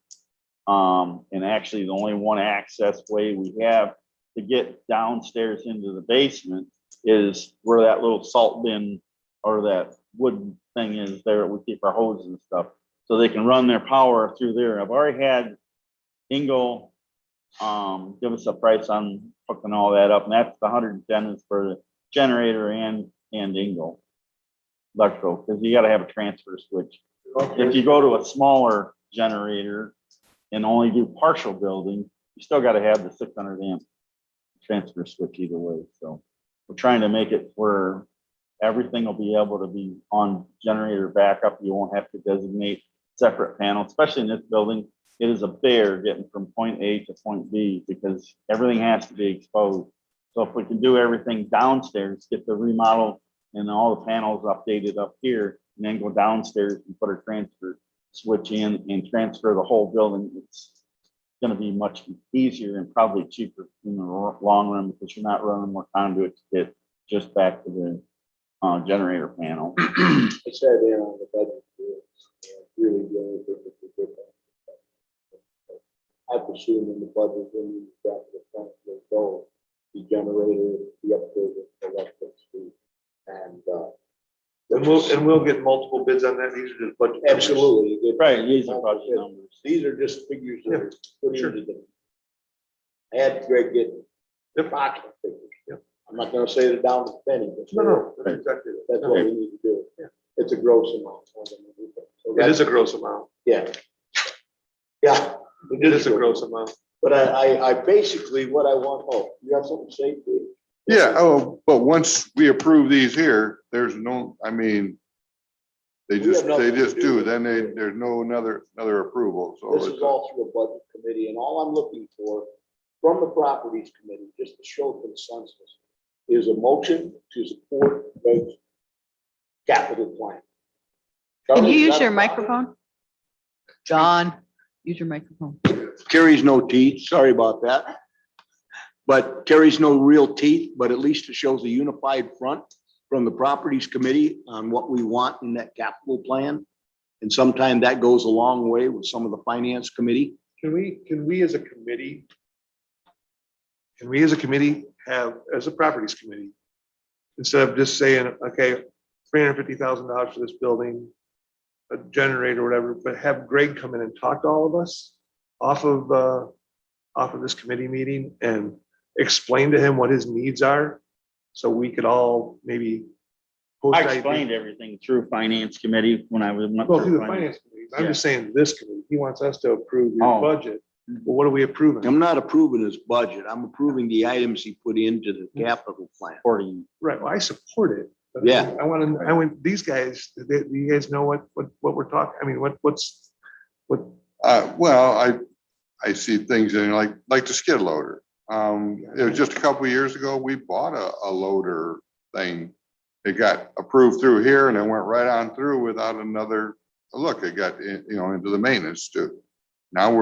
And actually, the only one access way we have to get downstairs into the basement is where that little salt bin or that wood thing is there. We keep our hoses and stuff, so they can run their power through there. I've already had Ingo give us a price on hooking all that up, and that's the 110 is for the generator and Ingo electrical, because you got to have a transfer switch. If you go to a smaller generator and only do partial building, you still got to have the 600 amp transfer switch either way. So we're trying to make it where everything will be able to be on generator backup. You won't have to designate separate panels, especially in this building. It is a bear getting from point A to point B because everything has to be exposed. So if we can do everything downstairs, get the remodel and all the panels updated up here, and then go downstairs and put a transfer switch in and transfer the whole building, it's going to be much easier and probably cheaper in the long run, because you're not running more conduit to get just back to the generator panel. I said there on the budget, really the only thing that we did. I presume in the budget, when you got the front, the goal, the generator, the upgrade of electric speed, and And we'll get multiple bids on that. These are just budget. absolutely. you get- Right, these are budget numbers. These are just figures that are put sure. into the. I had Greg get the approximate figures. Yep. I'm not gonna say it down to penny, but. No, that's exactly it. That's what we need to do. It's a gross amount. more than anything. So It is that's- a gross amount. Yeah. Yeah. It is a gross amount. But I basically, what I want, oh, you have something to say, Dave? Yeah, but once we approve these here, there's no, I mean, they We have just nothing to do do, with then it. there's no another approval, so. This it's is all through a budget committee, and all I'm looking for from the properties committee, just to show consensus, is a motion to support the capital plan. Can you Charlie, is use that your a problem? microphone? John, use your microphone. Carries no teeth, sorry about that. But carries no real teeth, but at least it shows a unified front from the properties committee on what we want in that capital plan. And sometimes that goes a long way with some of the finance committee. Can we as a committee can we as a committee have, as a properties committee, instead of just saying, okay, $350,000 for this building, a generator or whatever, but have Greg come in and talk to all of us off of this committee meeting and explain to him what his needs are, so we could all maybe. post I ideas. explained everything through finance committee when I was. Well, through the finance committee, I'm just saying this committee, he wants us to approve your Oh. budget. Well, what are we approving? I'm not approving his budget. I'm approving the items he put into the capital plan. Supporting. Right, well, I support it. but Yeah. I want these guys, do you guys know what we're talking, I mean, what. Well, I see things in like the skid loader. It was just a couple of years ago, we bought a loader thing. It got approved through here and it went right on through without another look. It got, into the maintenance too. Now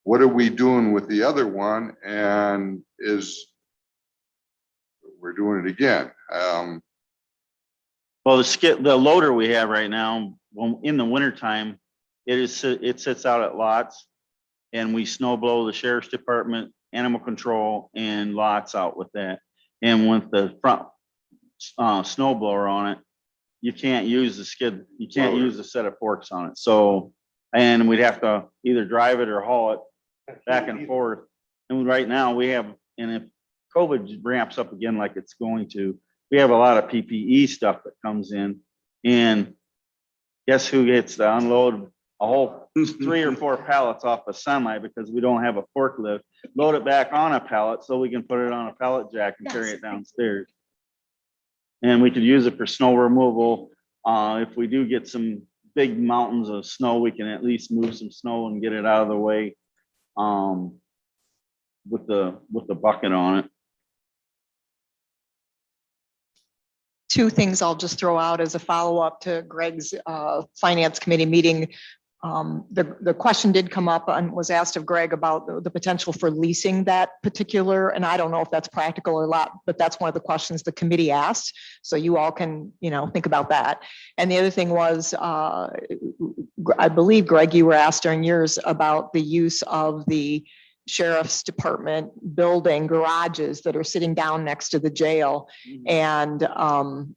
what are we doing with the other one? And we're doing it again. Well, the loader we have right now, when in the wintertime, it sits out at lots. And we snow blow the sheriff's department, animal control and lots out with that. And with the front snow blower on it, you can't use the skid, you can't use the set of forks on it. So, and we'd have to either drive it or haul it back and forth. And right now we have, and if COVID ramps up again like it's going to, we have a lot of PPE stuff that comes in. And guess who gets to unload a whole 3 or 4 pallets off a semi because we don't have a forklift, load it back on a pallet so we can put it on a pallet jack and carry it downstairs. And we could use it for snow removal. If we do get some big mountains of snow, we can at least move some snow and get it out of the way with the bucket on it. Two things I'll just throw out as a follow-up to Greg's finance committee meeting. The question did come up and was asked of Greg about the potential for leasing that particular, and I don't know if that's practical or not, but that's one of the questions the committee asked. So you all can, think about that. And the other thing was, I believe, Greg, you were asked during yours about the use of the sheriff's department building garages that are sitting down next to the jail. And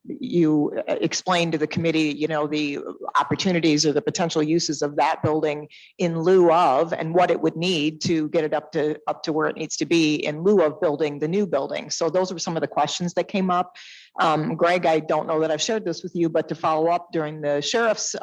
you explained to the committee, the opportunities or the potential uses of that building in lieu of, and what it would need to get it up to where it needs to be in lieu of building the new building. So those were some of the questions that came up. Greg, I don't know that I've shared this with you, but to follow up during the sheriff's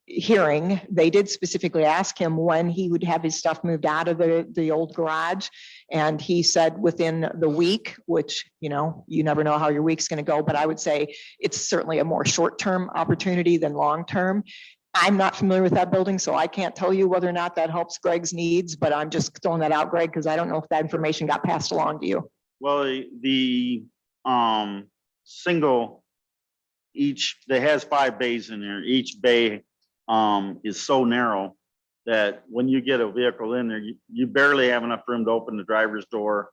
hearing, they did specifically ask him when he would have his stuff moved out of the old garage. And he said within the week, which, you never know how your week's going to go, but I would say it's certainly a more short-term opportunity than long-term. I'm not familiar with that building, so I can't tell you whether or not that helps Greg's needs, but I'm just throwing that out, Greg, because I don't know if that information got passed along to you. Well, the single, that has 5 bays in there, each bay is so narrow that when you get a vehicle in there, you barely have enough room to open the driver's door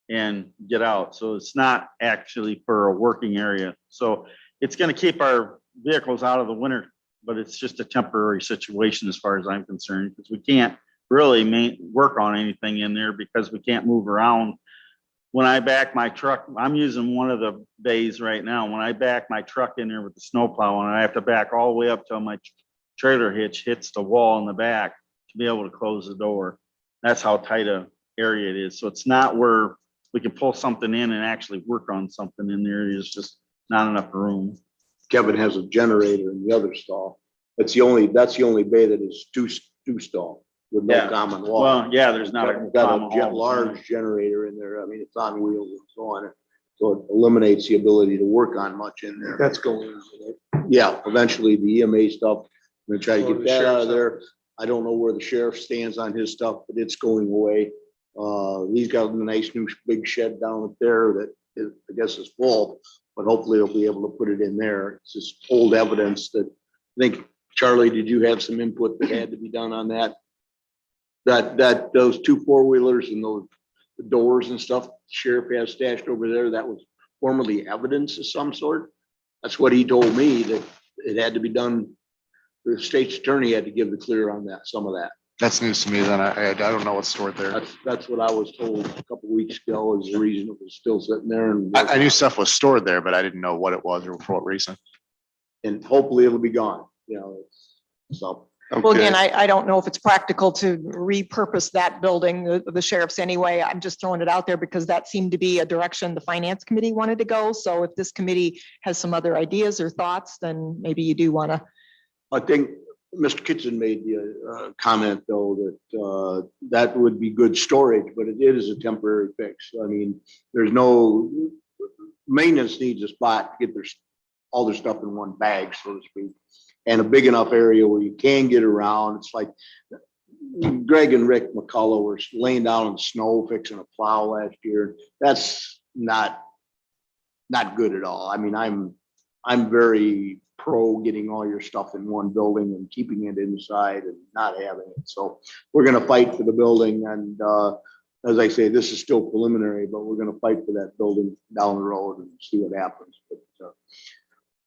and get out. So it's not actually for a working area. So it's going to keep our vehicles out of the winter, but it's just a temporary situation as far as I'm concerned, because we can't really work on anything in there because we can't move around. When I back my truck, I'm using one of the bays right now. When I back my truck in there with the snowplow, and I have to back all the way up till my trailer hitch hits the wall in the back to be able to close the door. That's how tight a area it is. So it's not where we can pull something in and actually work on something in there. There's just not enough room. Kevin has a generator in the other stall. That's the only bay that is two stall with no Yeah. common wall. Well, yeah, there's not a Got common a hall. large generator in there. I mean, it's on wheels and so on. So it eliminates the ability to work on much in there. That's going. Yeah, eventually the EMA stuff, I'm gonna try to Or get the that out of sheriff's there. I don't know where the sheriff stands on his stuff, but it's going away. He's got a nice new big shed down there that is, I guess is full, but hopefully he'll be able to put it in there. It's just old evidence that, I think, Charlie, did you have some input that had to be done on that? Those 2 4-wheelers and those doors and stuff sheriff has stashed over there, that was formerly evidence of some sort. That's what he told me, that it had to be done. The state's attorney had to give the clear on that, some of that. That's news to me then. I don't know what's stored there. That's what I was told a couple weeks ago is the reason it was still sitting there and. I knew stuff was stored there, but I didn't know what it was or for what reason. And hopefully it'll be gone, so. Well, Okay. again, I don't know if it's practical to repurpose that building, the sheriff's anyway. I'm just throwing it out there because that seemed to be a direction the finance committee wanted to go. So if this committee has some other ideas or thoughts, then maybe you do want to. I think Mr. Kitchen made the comment though that that would be good storage, but it is a temporary fix. I mean, there's no maintenance needs a spot to get all their stuff in one bag, so to speak. And a big enough area where you can get around. It's like Greg and Rick McCullough were laying down in the snow fixing a plow last year. That's not good at all. I mean, I'm very pro getting all your stuff in one building and keeping it inside and not having it. So we're gonna fight for the building and as I say, this is still preliminary, but we're gonna fight for that building down the road and see what happens. But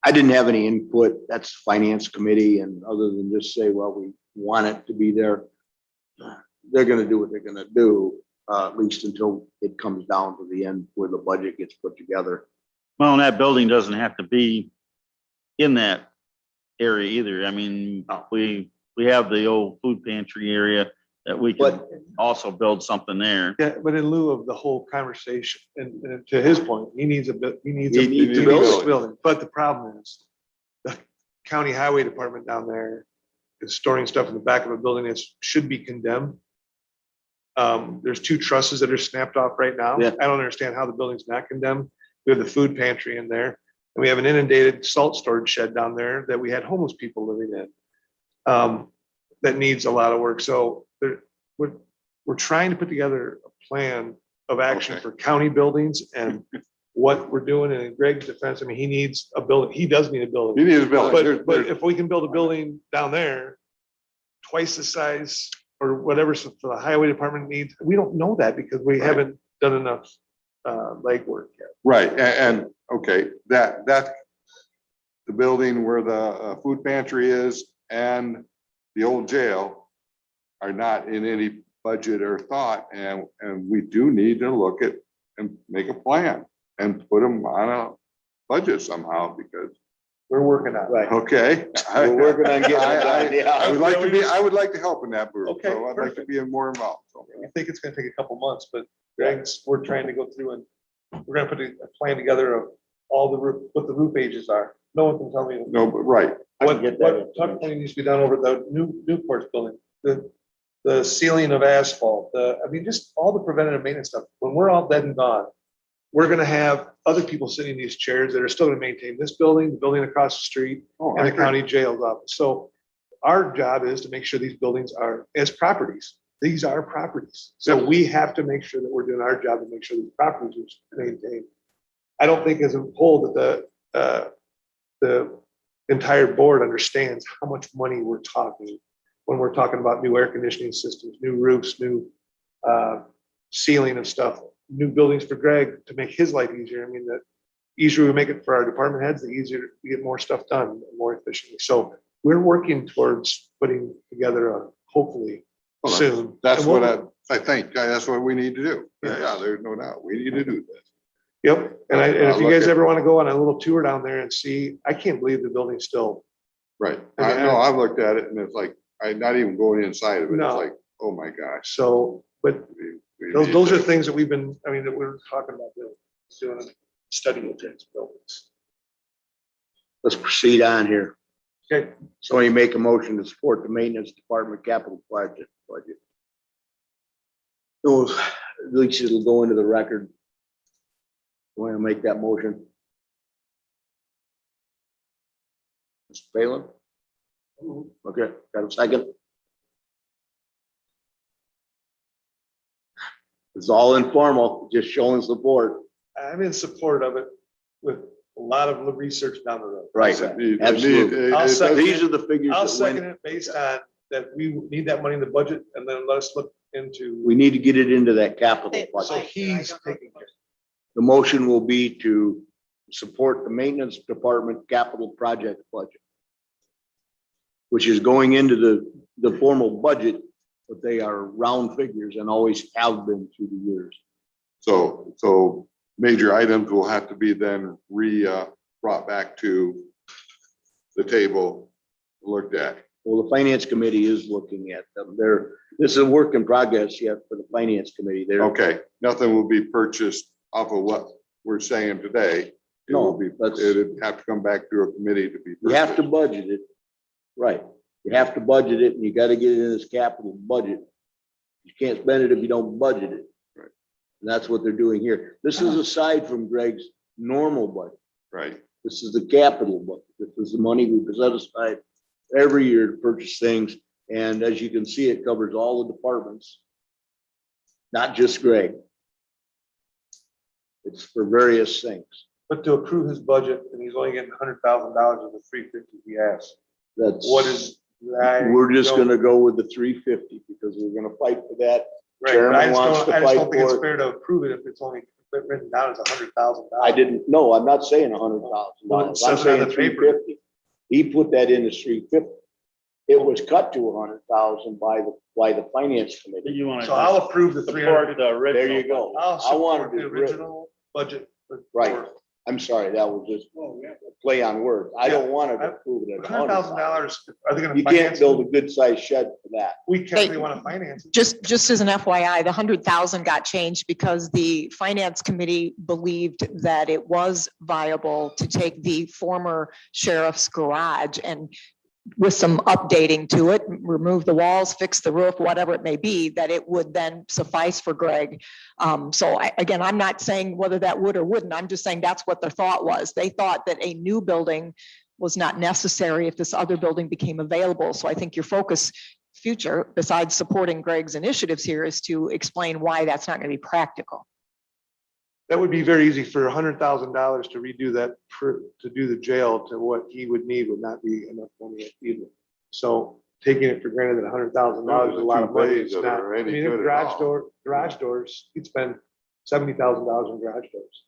I didn't have any input. That's finance committee and other than just say, well, we want it to be there. They're gonna do what they're gonna do, at least until it comes down to the end where the budget gets put together. Well, and that building doesn't have to be in that area either. I mean, we have the old food pantry area that we can But- also build something there. Yeah, but in lieu of the whole conversation, and to his point, he needs a bit, he needs He needs a a building. building. But the problem is the county highway department down there is storing stuff in the back of a building that should be condemned. There's 2 trusses that are snapped off right now. Yeah. I don't understand how the building's not condemned. We have the food pantry in there. And we have an inundated salt storage shed down there that we had homeless people living in. That needs a lot of work. So we're trying to put together a plan of action Okay. for county buildings and what we're doing. And in Greg's defense, I mean, he needs a building. He does need a building. You need a building. But if we can build a building down there, twice the size or whatever for the highway department needs, we don't know that because we Right. haven't done enough legwork yet. Right, and, okay, that's the building where the food pantry is and the old jail are not in any budget or thought, and we do need to look at and make a plan and put them on a budget somehow, because, We're working on it. Right. okay. We're working on getting it done, yeah. I would like to help in that group, Okay, so I'd like to be more involved. So. I think it's gonna take a couple months, but we're trying to go through and we're gonna put a plan together of all the roof, what the roof ages are. No one can tell me No, but right, what get that tuck pointing needs to be done over the Newport's building, the ceiling of asphalt, I mean, just all the preventative maintenance stuff. When we're all dead and gone, we're gonna have other people sitting in these chairs that are still gonna maintain this building, the building across the street, oh, I and the agree. county jail's office. So our job is to make sure these buildings are as properties. These are properties. So we have to make sure that we're doing our job to make sure these properties are maintained. I don't think as a whole that the entire board understands how much money we're talking when we're talking about new air conditioning systems, new roofs, new ceiling of stuff, new buildings for Greg to make his life easier. I mean, the easier we make it for our department heads, the easier we get more stuff done more efficiently. So we're working towards putting together hopefully Well, soon. That's And we'll- what I think, that's what we need to do. Yeah. Yeah, there's no doubt, we need to do this. Yep, and if I'll you look guys at- ever want to go on a little tour down there and see, I can't believe the building's still, Right, I know, I've looked at it and it's like, I'm not even going inside of it, it's No. like, oh my gosh. so, but we those need are to- things that we've been, I mean, that we're talking about doing a study of these buildings. Let's proceed on here. Okay, So you make a motion to support the maintenance department capital budget. So at least it'll go into the record. Want to make that motion? Mr. Phelan? Okay, got a second? It's all informal, just showing support. I'm in support of it with a lot of research down the road. Right. Absolutely. I'll second These are the figures I'll that second went, it based on that we need that money in the budget and then let us look into. we need to get it into that capital So budget. he's taking care. The motion will be to support the maintenance department capital project budget, which is going into the formal budget but they are round figures and always have been through the years. So major items will have to be then brought back to the table, looked at. Well, the finance committee is looking at them. This is a work in progress yet for the finance committee. They're, Okay, nothing will be purchased off of what we're saying today. It will be, that's- it'd have to come back to a committee to be. you have to purchased. budget it. Right. You have to budget it and you gotta get it in this capital budget. You can't spend it if you don't budget it. Right. And that's what they're doing here. This is aside from Greg's normal budget. Right, This is the capital budget. This is the money we set aside every year to purchase things. And as you can see, it covers all the departments, not just Greg. It's for various things. But to approve his budget, and he's only getting $100,000 of the 350 he asked. That's. What is? We're just gonna go with the 350 because we're gonna fight for that. Right, but I Chairman just wants don't, to I just fight don't think it's for it. fair to approve it if it's only written down as $100,000. I didn't, no, I'm not saying $100,000. Well, it I'm says it on saying the paper. 350. He put that in as 350. It was cut to 100,000 by the finance committee. You want to. So I'll approve the 300. The original. There you go. I'll I wanted support the to, original budget. right. I'm sorry, that was just a play on words. I don't want to approve it at $100,000, are they gonna You can't finance build a it? good sized shed for that. We can't, they wanna finance it. Just as an FYI, the 100,000 got changed because the finance committee believed that it was viable to take the former sheriff's garage and with some updating to it, remove the walls, fix the roof, whatever it may be, that it would then suffice for Greg. So again, I'm not saying whether that would or wouldn't. I'm just saying that's what the thought was. They thought that a new building was not necessary if this other building became available. So I think your focus future, besides supporting Greg's initiatives here, is to explain why that's not going to be practical. That would be very easy for $100,000 to redo that, to do the jail to what he would need would not be enough money either. So taking it for granted that $100,000 is a lot of money. It's That not, are I any mean, good at all. garage doors, you'd spend $70,000 on garage doors.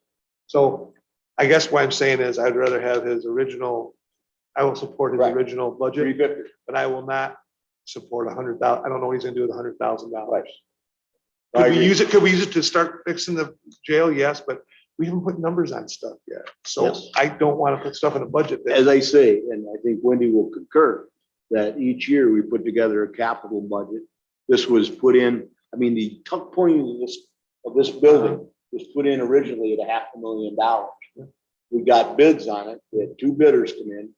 So I guess what I'm saying is I'd rather have his original, I will support his Right. original budget, 350. but I will not support $100,000. I don't know what he's gonna do with $100,000. Right. I Could we agree. use it to start fixing the jail? Yes, but we haven't put numbers on stuff yet. So Yes. I don't want to put stuff in a budget As that, I say, and I think Wendy will concur, that each year we put together a capital budget. This was put in, I mean, the tuck point of this building was put in originally at $500,000. We got bids on it. We had 2 bidders come in.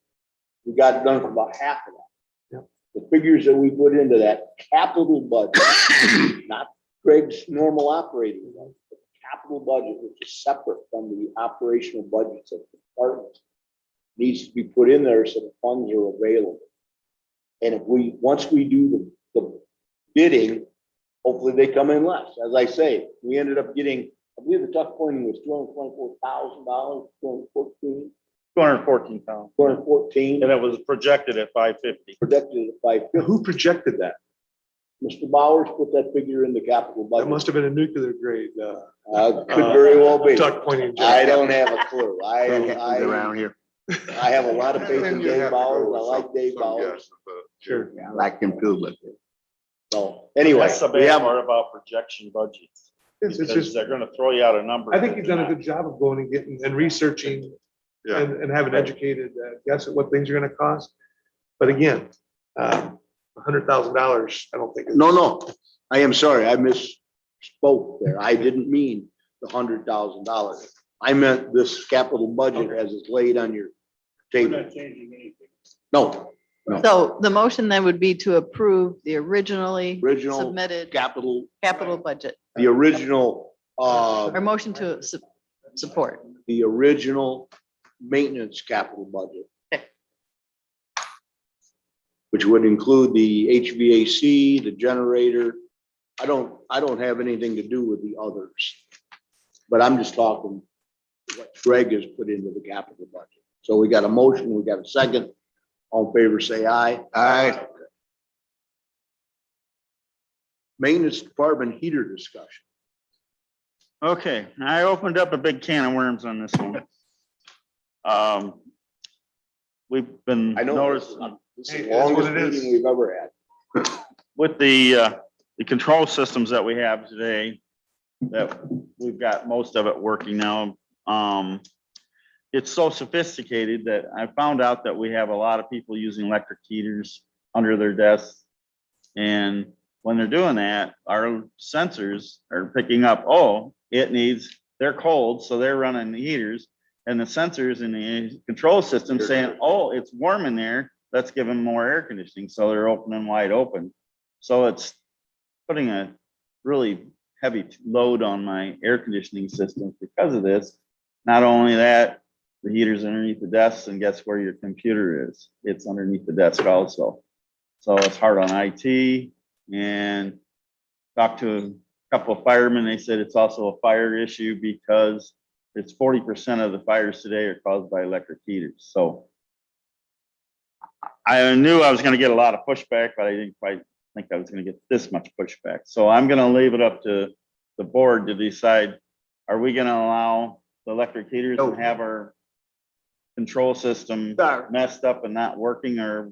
We got it done for about half of that. The figures that we put into that capital budget, not Greg's normal operating budget, the capital budget, which is separate from the operational budgets of the departments, needs to be put in there so the funds are available. And if once we do the bidding, hopefully they come in less. As I say, we ended up getting, I believe the tuck pointing was $224,000, 214, 214,000. 214, And it was projected at 550. projected at 550. who projected that? Mr. Bowers put that figure in the capital That budget. must have been a nuclear grade. Could very well be. Tuck pointing. I don't have a clue. That happens around I here. have a lot of faith in Then you have Dave to go Bowers. I with like some- Dave some Bowers. guess, but- Sure. I like him too, but So anyway, That's the we bad have, part about projection budgets. It's Because just, they're gonna throw you out a number. I think he's done a good job of going and getting and researching Yeah, and having educated guess at what things are gonna cost. But again, $100,000, I don't think. no, I am sorry. I misspoke there. I didn't mean the $100,000. I meant this capital budget as it's laid on your table. No, So the motion then would be to approve the originally original submitted capital, capital budget, the original, or motion to support. the original maintenance capital budget. Okay. Which would include the HVAC, the generator. I don't have anything to do with the others. But I'm just talking what Greg has put into the capital budget. So we got a motion, we got a second. All in favor, say aye. Aye. Maintenance department heater discussion. Okay, I opened up a big can of worms on this one. We've been I know noticing this is Hey, the that's what longest it is. meeting we've ever had. with the the control systems that we have today, that we've got most of it working now. It's so sophisticated that I found out that we have a lot of people using electric heaters under their desks. And when they're doing that, our sensors are picking up, oh, they're cold, so they're running the heaters. And the sensors in the control system saying, oh, it's warm in there, let's give them more air conditioning. So they're opening wide open. So it's putting a really heavy load on my air conditioning systems because of this. Not only that, the heater's underneath the desks, and guess where your computer is? It's underneath the desk also. So it's hard on IT, and talked to a couple of firemen. They said it's also a fire issue because it's 40% of the fires today are caused by electric heaters. So I knew I was going to get a lot of pushback, but I didn't quite think I was going to get this much pushback. So I'm going to leave it up to the board to decide, are we going to allow the electric heaters and have our control system messed up and not working, or,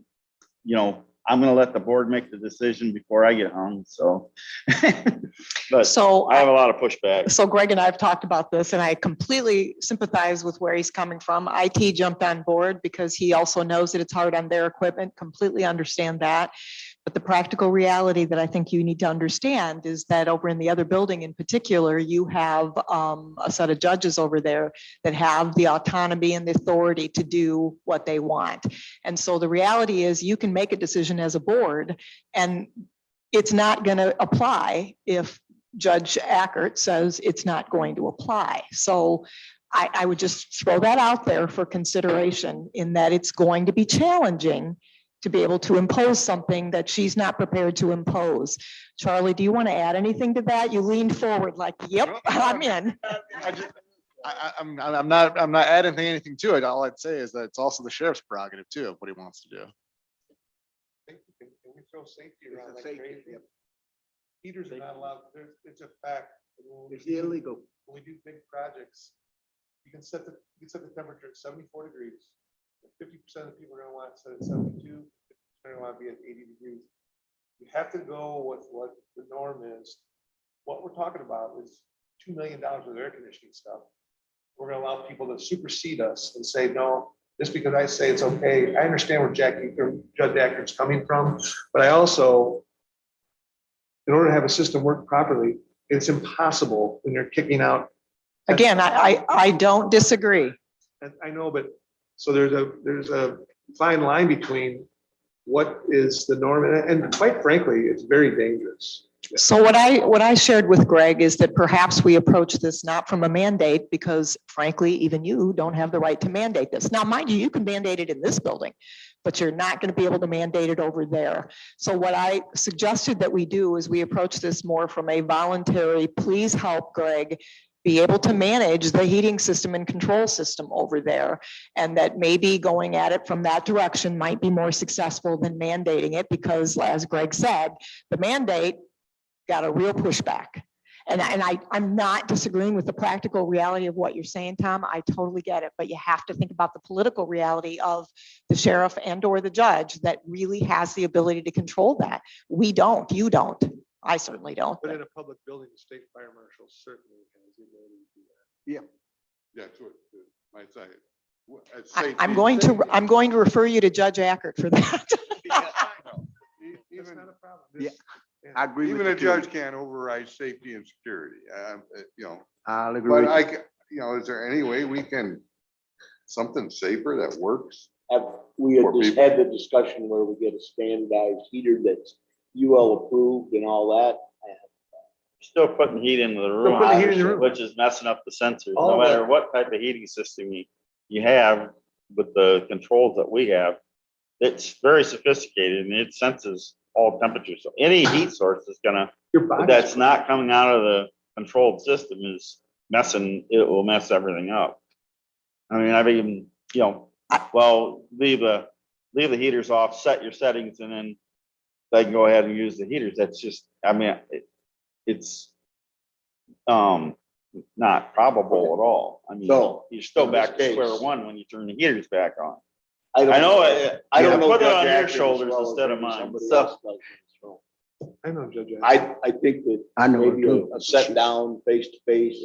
I'm going to let the board make the decision before I get hung. So, but So I have a lot of pushback. So Greg and I have talked about this, and I completely sympathize with where he's coming from. IT jumped on board because he also knows that it's hard on their equipment, completely understand that. But the practical reality that I think you need to understand is that over in the other building in particular, you have a set of judges over there that have the autonomy and the authority to do what they want. And so the reality is you can make a decision as a board, and it's not going to apply if Judge Ackert says it's not going to apply. So I would just throw that out there for consideration, in that it's going to be challenging to be able to impose something that she's not prepared to impose. Charlie, do you want to add anything to that? You leaned forward like, yep, I'm in. I'm not adding anything to it. All I'd say is that it's also the sheriff's prerogative too, of what he wants to do. Can we throw safety around It's a like safety, crazy? yep. Heaters are not allowed, it's a fact. It's illegal. When we do big projects, you can set the temperature at 74 degrees. 50% of the people are gonna want it set at 72, 50% are gonna want to be at 80 degrees. You have to go with what the norm is. What we're talking about is $2 million of air conditioning stuff. We're gonna allow people to supersede us and say, no, just because I say it's okay. I understand where Judge Acker's coming from, but I also, in order to have a system work properly, it's impossible when you're kicking out. Again, I don't disagree. And I know, but so there's a fine line between what is the norm, and quite frankly, it's very dangerous. So what I shared with Greg is that perhaps we approach this not from a mandate, because frankly, even you don't have the right to mandate this. Now, mind you, you can mandate it in this building, but you're not going to be able to mandate it over there. So what I suggested that we do is we approach this more from a voluntary, please help Greg be able to manage the heating system and control system over there. And that maybe going at it from that direction might be more successful than mandating it, because as Greg said, the mandate got a real pushback. And I'm not disagreeing with the practical reality of what you're saying, Tom. I totally get it, but you have to think about the political reality of the sheriff and or the judge that really has the ability to control that. We don't, you don't. I certainly don't. But in a public building, the state fire marshal certainly has the ability to do that. That's what my side. I'm going to refer you to Judge Ackert for that. It's not a problem. Yeah. I agree with Even a you. judge can't override safety and security, I'll agree but with you. is there any way we can, something safer that works? We had For just people. had the discussion where we get a standardized heater that's UL approved and all that. Still putting heat into the room, putting heat in the room. which is messing up the sensors, All no of matter that. what type of heating system you have with the controls that we have. It's very sophisticated and it senses all temperatures. So any heat source is that's not coming out of the controlled system is it will mess everything up. I mean, I've even, leave the heaters off, set your settings, and then they can go ahead and use the heaters. That's just, it's not probable at all. I mean, So, you're still in back this to square case- one when you turn the heaters back on. I I know it. I don't know. Put it on Judge your Ackert as shoulders well as instead of maybe mine. somebody So- else does, so. I know, Judge. I think that I know it maybe too. a set down, face to face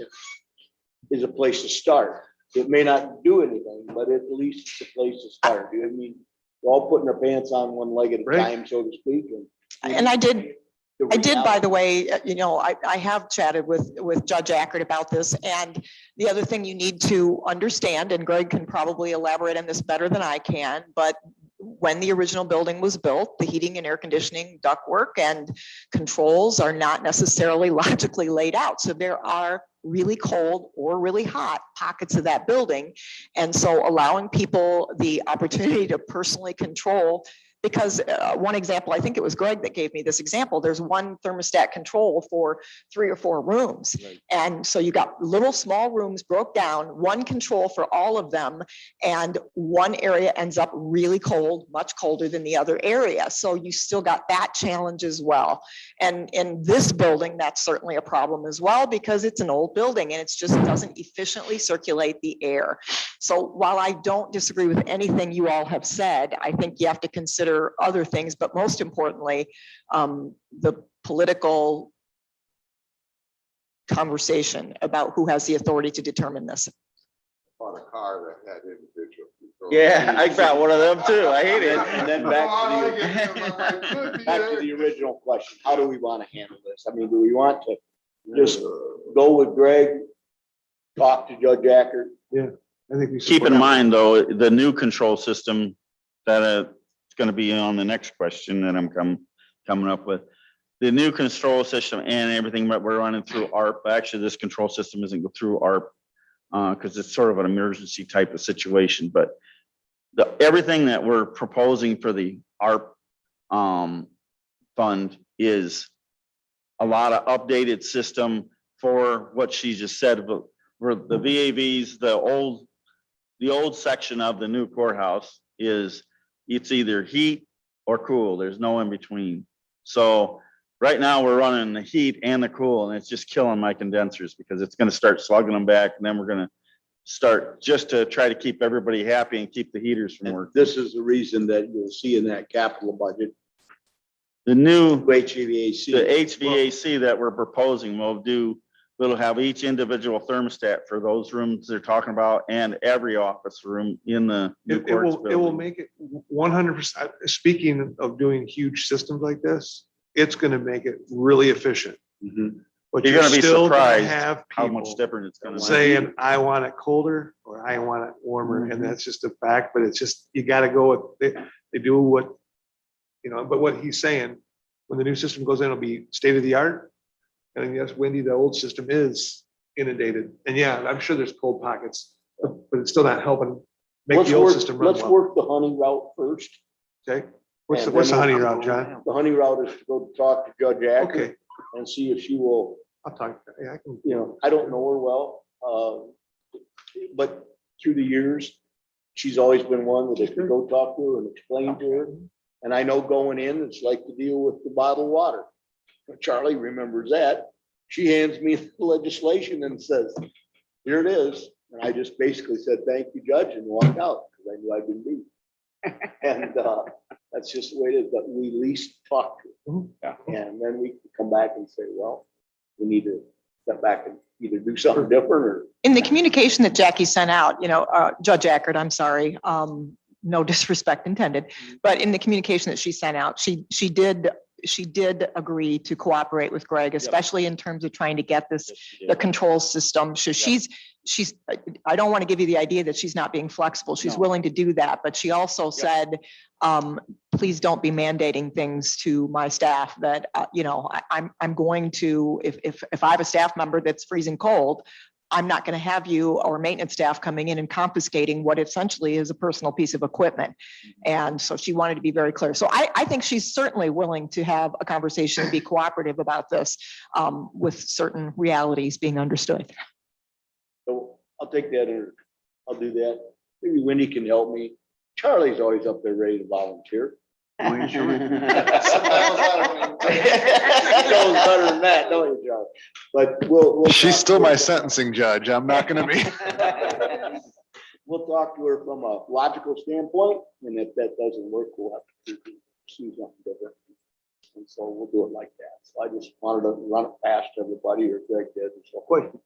is a place to start. It may not do anything, but at least it's a place to start. I mean, we're all putting our pants on one leg at a Right. time, so to speak, And I did, by the way, I have chatted with Judge Ackert about this. And the other thing you need to understand, and Greg can probably elaborate on this better than I can, but when the original building was built, the heating and air conditioning ductwork and controls are not necessarily logically laid out. So there are really cold or really hot pockets of that building. And so allowing people the opportunity to personally control, because one example, I think it was Greg that gave me this example, there's one thermostat control for 3 or 4 rooms. Right. And so you got little small rooms broke down, one control for all of them, and one area ends up really cold, much colder than the other area. So you still got that challenge as well. And in this building, that's certainly a problem as well, because it's an old building and it just doesn't efficiently circulate the air. So while I don't disagree with anything you all have said, I think you have to consider other things, but most importantly, the political conversation about who has the authority to determine this. Bought a car that had individual control. Yeah, I got one of them too. I hate it. And then back to the original question, how do we want to handle this? I mean, do we want to just go with Greg, talk to Judge Ackert? I think we. Keep support in that. mind, though, the new control system that it's gonna be on the next question that I'm coming up with. The new control system and everything that we're running through ARP, actually, this control system isn't go through ARP, because it's sort of an emergency type of situation, but everything that we're proposing for the ARP fund is a lot of updated system for what she just said, but for the VAVs, the old section of the new courthouse is, it's either heat or cool. There's no in between. So right now we're running the heat and the cool, and it's just killing my condensers because it's gonna start slugging them back, and then we're gonna start just to try to keep everybody happy and keep the heaters from And working. this is the reason that you'll see in that capital budget, The new, HVAC. the HVAC that we're proposing we'll have each individual thermostat for those rooms they're talking about and every office room in the new It courts will, it will building. make it 100%. Speaking of doing huge systems like this, it's gonna make it really efficient. Mhm. But You're you're gonna be still gonna surprised have How much people different it's gonna be. saying, I want it colder or I want it warmer. And that's just a fact, but it's just, you gotta go with, they do what, but what he's saying, when the new system goes in, it'll be state of the art. And yes, Wendy, the old system is inundated. And yeah, I'm sure there's cold pockets, but it's still not helping make the old system run Let's well. work the honey route first. Okay? What's And the then honey we'll- route, John? The honey route is to go talk to Judge Ackert Okay, and see if she will, I'll talk, yeah, I can. I don't know her well. But through the years, she's always been one that I could go talk to her and explain to her. And I know going in, it's like to deal with the bottled water. Charlie remembers that. She hands me the legislation and says, here it is. And I just basically said, thank you, Judge, and walked out because I knew I'd been beat. And that's just the way it is, but we at least talk to her. And then we can come back and say, well, we need to step back and either do something different or. In the communication that Jackie sent out, Judge Ackert, I'm sorry, no disrespect intended, but in the communication that she sent out, she did agree to cooperate with Greg, especially in terms of trying to get the control system. So she's, I don't want to give you the idea that she's not being flexible. She's No. willing to do that, but she also said, please don't be mandating things to my staff that, I'm going to, if I have a staff member that's freezing cold, I'm not going to have you or maintenance staff coming in and confiscating what essentially is a personal piece of equipment. And so she wanted to be very clear. So I think she's certainly willing to have a conversation and be cooperative about this, with certain realities being understood. So I'll take that and I'll do that. Maybe Wendy can help me. Charlie's always up there ready to volunteer. Knows better than that, don't you, Charlie? But we'll. She's talk still to my her. sentencing judge. I'm not gonna be. We'll talk to her from a logical standpoint, and if that doesn't work, we'll have to see something different. and so we'll do it like that. So I just wanted to run it past everybody, or Greg did, and so. Question.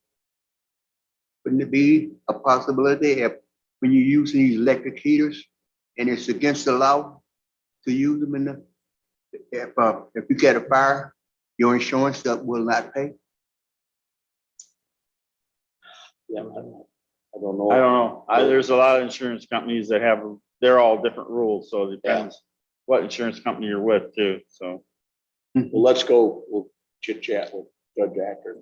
Wouldn't it be a possibility if, when you're using these electric heaters and it's against the law to use them in the, if you get a fire, your insurance that will not pay? Yeah, I don't know. I don't know. There's a lot of insurance companies that have, they're all different rules, so it depends what insurance company you're with too, so. Well, let's go, we'll chit chat with Judge Acker.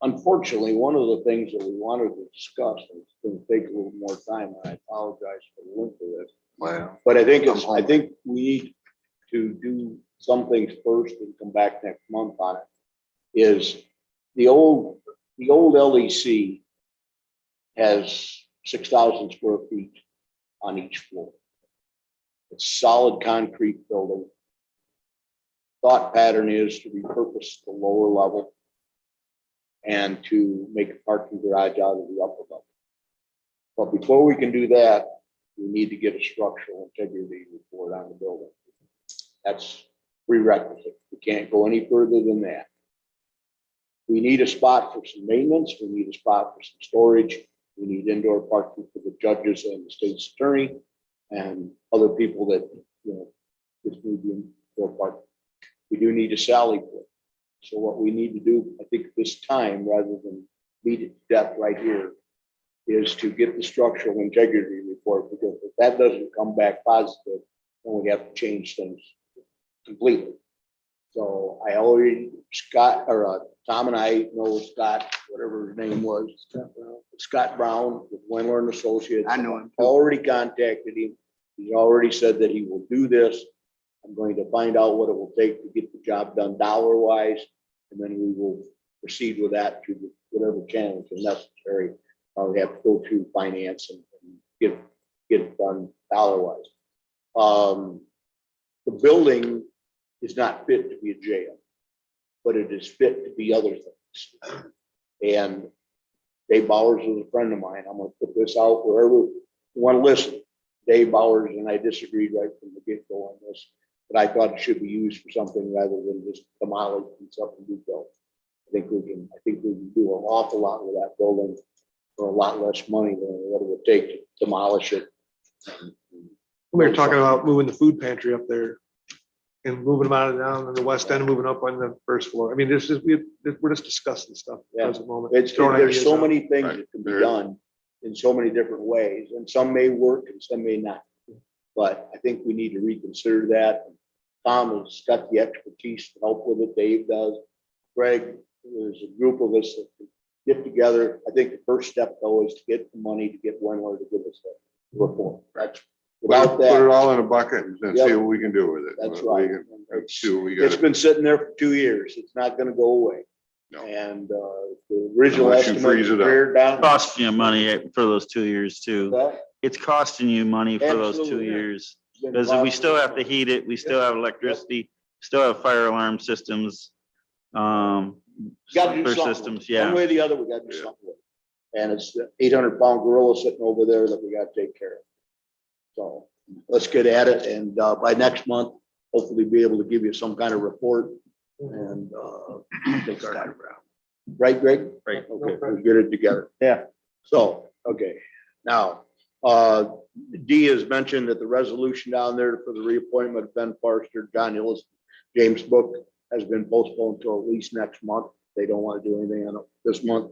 Unfortunately, one of the things that we wanted to discuss, and it's gonna take a little more time, and I apologize for the length of this. Wow. But I think we need to do some things first and come back next month on it. Is the old LEC has 6,000 square feet on each floor. It's solid concrete building. Thought pattern is to repurpose the lower level and to make a parking garage out of the upper level. But before we can do that, we need to get a structural integrity report on the building. That's prerequisite. We can't go any further than that. We need a spot for some maintenance. We need a spot for some storage. We need indoor parking for the judges and the state's attorney and other people that, just need the indoor parking. We do need a sally port. So what we need to do, I think this time, rather than beat it to death right here, is to get the structural integrity report, because if that doesn't come back positive, then we have to change things completely. So I already, Tom and I know Scott, whatever his name was, Scott Brown with Wendler and Associates. I know him. Already contacted him. He's already said that he will do this. I'm going to find out what it will take to get the job done dollar wise, and then we will proceed with that to whatever channels are necessary. We have to go through finance and get it done dollar wise. The building is not fit to be a jail, but it is fit to be other things. And Dave Bowers is a friend of mine. I'm gonna put this out wherever you want to listen. Dave Bowers and I disagreed right from the get-go on this, but I thought it should be used for something rather than just demolish and something be built. I think we can do an awful lot with that building for a lot less money than what it would take to demolish it. We were talking about moving the food pantry up there and moving them out of down in the west end, moving up on the first floor. I mean, we're just discussing stuff at the present moment. There's Throwing so ideas out. many things Right. that can be done in so many different ways, and some may work and some may not. But I think we need to reconsider that. Tom has got the expertise to help with it. Dave does. Greg, there's a group of us that can get together. I think the first step though is to get the money to get Wendler to give us a report. That's without Put it that. all in a bucket and see Yep. what we can do with it. That's We right. can- See what we It's got. been sitting there for 2 years. It's not gonna go away. No. And the original Unless you estimate freeze it up. pared down. Costing you money for those 2 years too. That- It's costing you money for those 2 Absolutely. years. it's been Because we still have to costing us heat it, we still have electricity, still have fire alarm systems. Gotta do Sprinkler something. systems, One yeah. way or the other, we gotta do Yeah. something with it. And it's the 800-pound gorilla sitting over there that we gotta take care of. So let's get at it, and by next month, hopefully be able to give you some kind of report and take our. Right, Greg? Right. Okay, we'll get it together. Yeah. So, okay, now, D has mentioned that the resolution down there for the reappointment of Ben Forster, John Hillis, James Book has been postponed until at least next month. They don't want to do anything on it this month.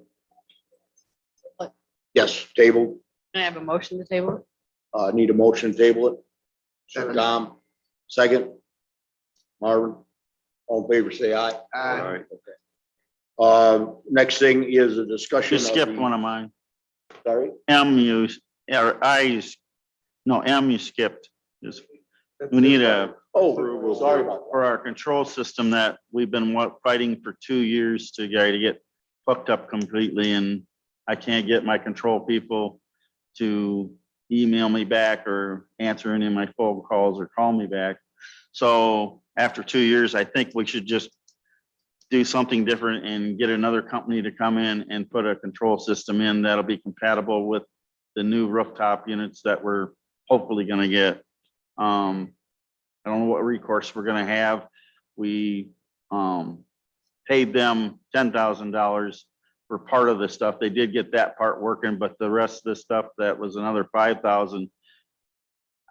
Yes, table, Can I have a motion to table? need a motion to table it. Second. Tom, second. Marvin, all in favor, say aye. All right. Next thing is a discussion. You of skipped the- one of mine. Sorry? M you, or M you skipped. Just- We need a, Oh, sorry about that. for our control system that we've been fighting for 2 years to get hooked up completely, and I can't get my control people to email me back or answer any of my phone calls or call me back. So after 2 years, I think we should just do something different and get another company to come in and put a control system in that'll be compatible with the new rooftop units that we're hopefully gonna get. I don't know what recourse we're gonna have. We, paid them $10,000 for part of the stuff. They did get that part working, but the rest of the stuff, that was another 5,000.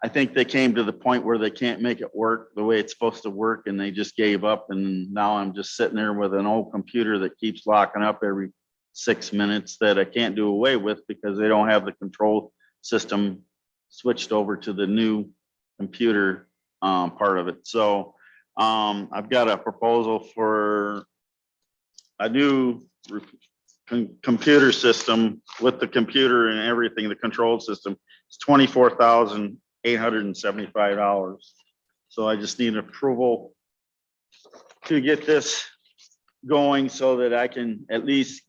I think they came to the point where they can't make it work the way it's supposed to work, and they just gave up, and now I'm just sitting there with an old computer that keeps locking up every 6 minutes that I can't do away with because they don't have the control system switched over to the new computer part of it. So I've got a proposal for a new computer system with the computer and everything, the control system. It's $24,875. So I just need approval to get this going so that I can at least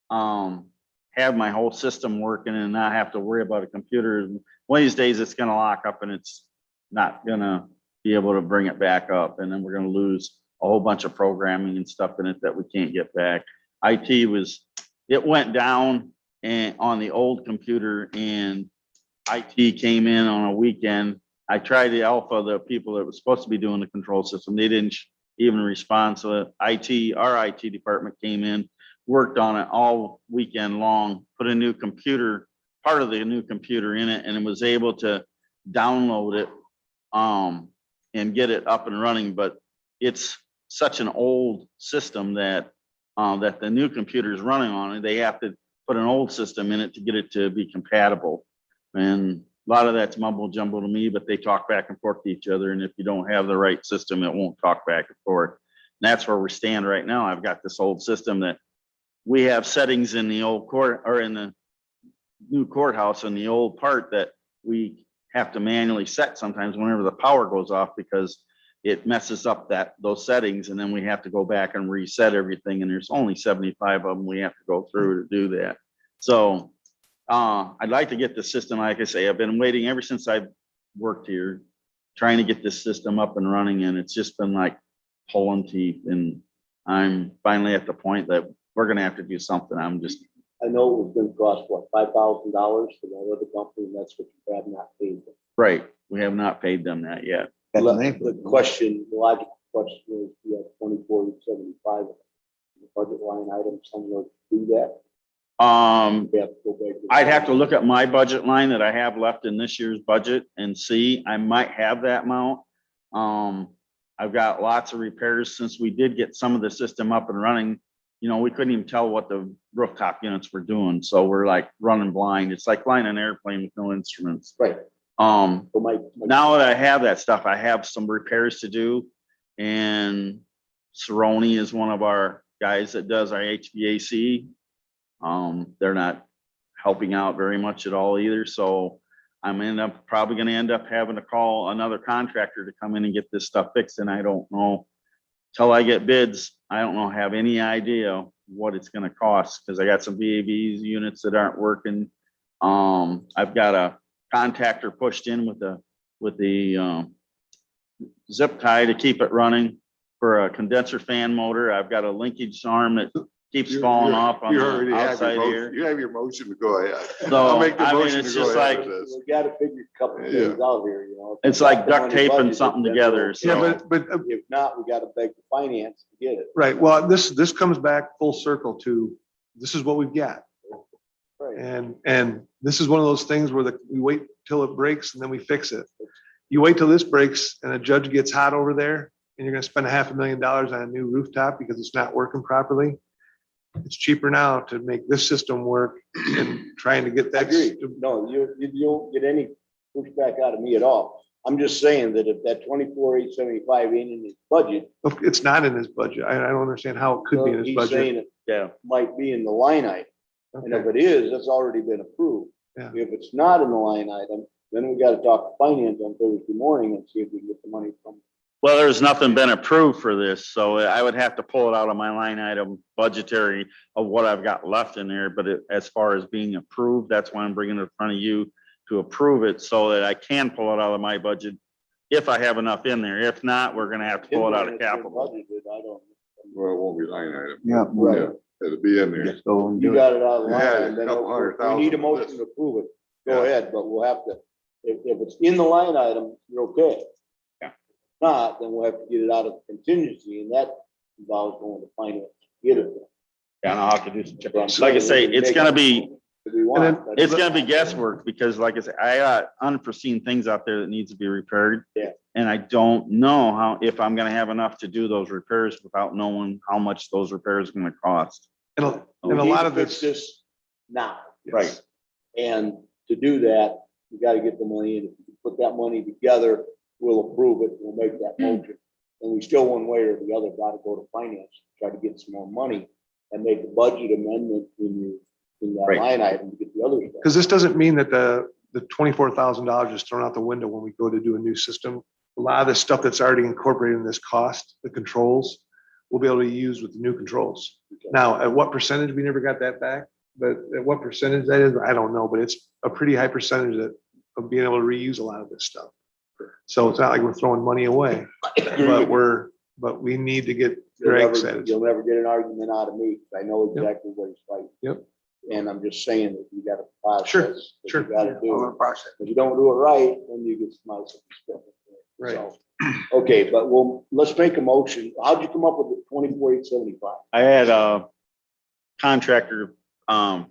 have my whole system working and not have to worry about a computer. One of these days it's gonna lock up and it's not gonna be able to bring it back up. And then we're gonna lose a whole bunch of programming and stuff in it that we can't get back. It went down and on the old computer, and IT came in on a weekend. I tried the Alpha, the people that was supposed to be doing the control system, they didn't even respond. So our IT department came in, worked on it all weekend long, put a new computer, part of the new computer in it, and it was able to download it and get it up and running. But it's such an old system that the new computer is running on, and they have to put an old system in it to get it to be compatible. And a lot of that's mumble jumble to me, but they talk back and forth to each other. And if you don't have the right system, it won't talk back and forth. And that's where we stand right now. I've got this old system that we have settings in the old court or in the new courthouse in the old part that we have to manually set sometimes whenever the power goes off, because it messes up those settings, and then we have to go back and reset everything. And there's only 75 of them we have to go through to do that. So I'd like to get the system. Like I say, I've been waiting ever since I've worked here, trying to get this system up and running, and it's just been like pulling teeth. And I'm finally at the point that we're gonna have to do something. I know it was gonna cost, what, $5,000 for that other company, and that's what you have not paid them. Right, we have not paid them that yet. The question, the logical question is, you have 24,875 the budget line item somewhere to do that. We have to go back to- I'd have to look at my budget line that I have left in this year's budget and see. I might have that amount. I've got lots of repairs since we did get some of the system up and running. You know, we couldn't even tell what the rooftop units were doing, so we're like running blind. It's like flying an airplane with no instruments. Right. Now So my that I have that stuff, I have some repairs to do, and Cerrone is one of our guys that does our HVAC. They're not helping out very much at all either, so I'm probably gonna end up having to call another contractor to come in and get this stuff fixed, and I don't know, till I get bids, I don't know, have any idea what it's gonna cost, because I got some VAVs units that aren't working. I've got a contactor pushed in with the zip tie to keep it running for a condenser fan motor. I've got a linkage arm that keeps falling off on You the already have outside your here. motion. You have your motion to go ahead. So, I'll make the I mean, motion it's to go just ahead like- with this. We gotta figure a couple of things out here, you know. It's like duct taping something together, so. Yeah, but If not, we gotta beg the finance to get it. right, well, this comes back full circle to, this is what we've got. Right. And this is one of those things where we wait till it breaks and then we fix it. You wait till this breaks and a judge gets hot over there and you're gonna spend $500,000 on a new rooftop because it's not working properly. It's cheaper now to make this system work and trying to get I that. agree. No, you don't get any pushback out of me at all. I'm just saying that if that 24,875 ain't in his budget. It's not in his budget. I don't understand how it could be in his he's budget. saying it Yeah, might be in the line item. And if Okay. it is, that's already been approved. Yeah. If it's not in the line item, then we gotta talk to finance on Thursday morning and see if we can get the money from. well, there's nothing been approved for this, so I would have to pull it out of my line item budgetary of what I've got left in there, but as far as being approved, that's why I'm bringing it in front of you to approve it so that I can pull it out of my budget if I have enough in there. If not, we're gonna have to pull it out of capital. Budgeted, I don't. Well, it won't be line item. Yeah. Right. It'll be in there. So You got it out of the line, Yeah, item, then couple hundred we thousand need a for motion this. to approve it. Go Yeah. ahead, but we'll have to, if it's in the line item, you're okay. not, then we'll have to get it out of contingency, and that involves going to finance to get it. And I'll have to do some, like I say, it's gonna be, If we want, but- it's gonna be guesswork, because like I said, I got unforeseen things out there that needs to be repaired. Yeah. And I don't know how, if I'm gonna have enough to do those repairs without knowing how much those repairs are gonna cost. And We a need lot to of fix this. this now. Right. And to do that, we gotta get the money, and if we put that money together, we'll approve it, we'll make that motion. And we still, one way or the other, gotta go to finance, try to get some more money and make a budget amendment in that Right. line item to get the other stuff. Because this doesn't mean that the $24,000 is thrown out the window when we go to do a new system. A lot of the stuff that's already incorporated in this cost, the controls, we'll be able to use with the new controls. Now, at what percentage, we never got that back, but at what percentage that is, I don't know, but it's a pretty high percentage of being able to reuse a lot of this stuff. So it's not like we're throwing money away, but we need to get Greg said. You'll never get an argument out of me, 'cause I know exactly what he's fighting. Yep. And I'm just saying that you got a process. Sure, that sure. You gotta do. If you don't do it right, then you get some else. Right. So, okay, but let's make a motion. How'd you come up with the 24,875? I had a contractor,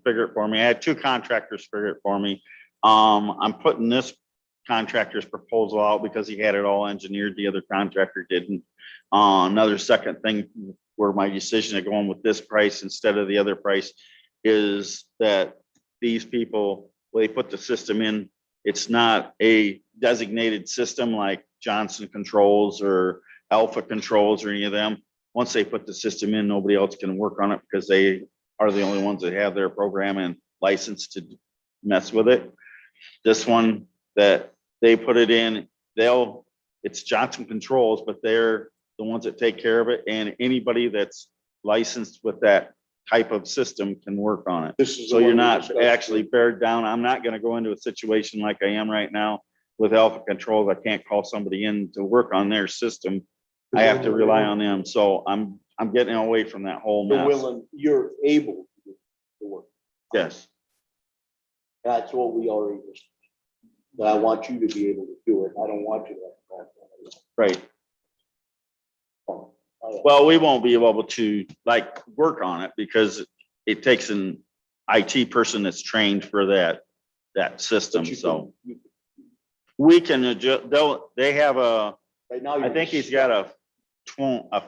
figure it for me. I had two contractors figure it for me. I'm putting this contractor's proposal out because he had it all engineered. The other contractor didn't. Another second thing where my decision of going with this price instead of the other price is that these people, when they put the system in, it's not a designated system like Johnson Controls or Alpha Controls or any of them. Once they put the system in, nobody else can work on it because they are the only ones that have their program and license to mess with it. This one that they put it in, it's Johnson Controls, but they're the ones that take care of it, and anybody that's licensed with that type of system can work on it. This is the So you're one we not discussed. actually bared down. I'm not gonna go into a situation like I am right now with Alpha Controls. I can't call somebody in to work on their system. I have to rely on them. So I'm getting away from that whole mess. You're able to work. Yes, That's what we already discussed. But I want you to be able to do it. I don't want you to. right. Well, we won't be able to like work on it because it takes an IT person that's trained for that system. So we can adjust, they have Right now. I think he's got I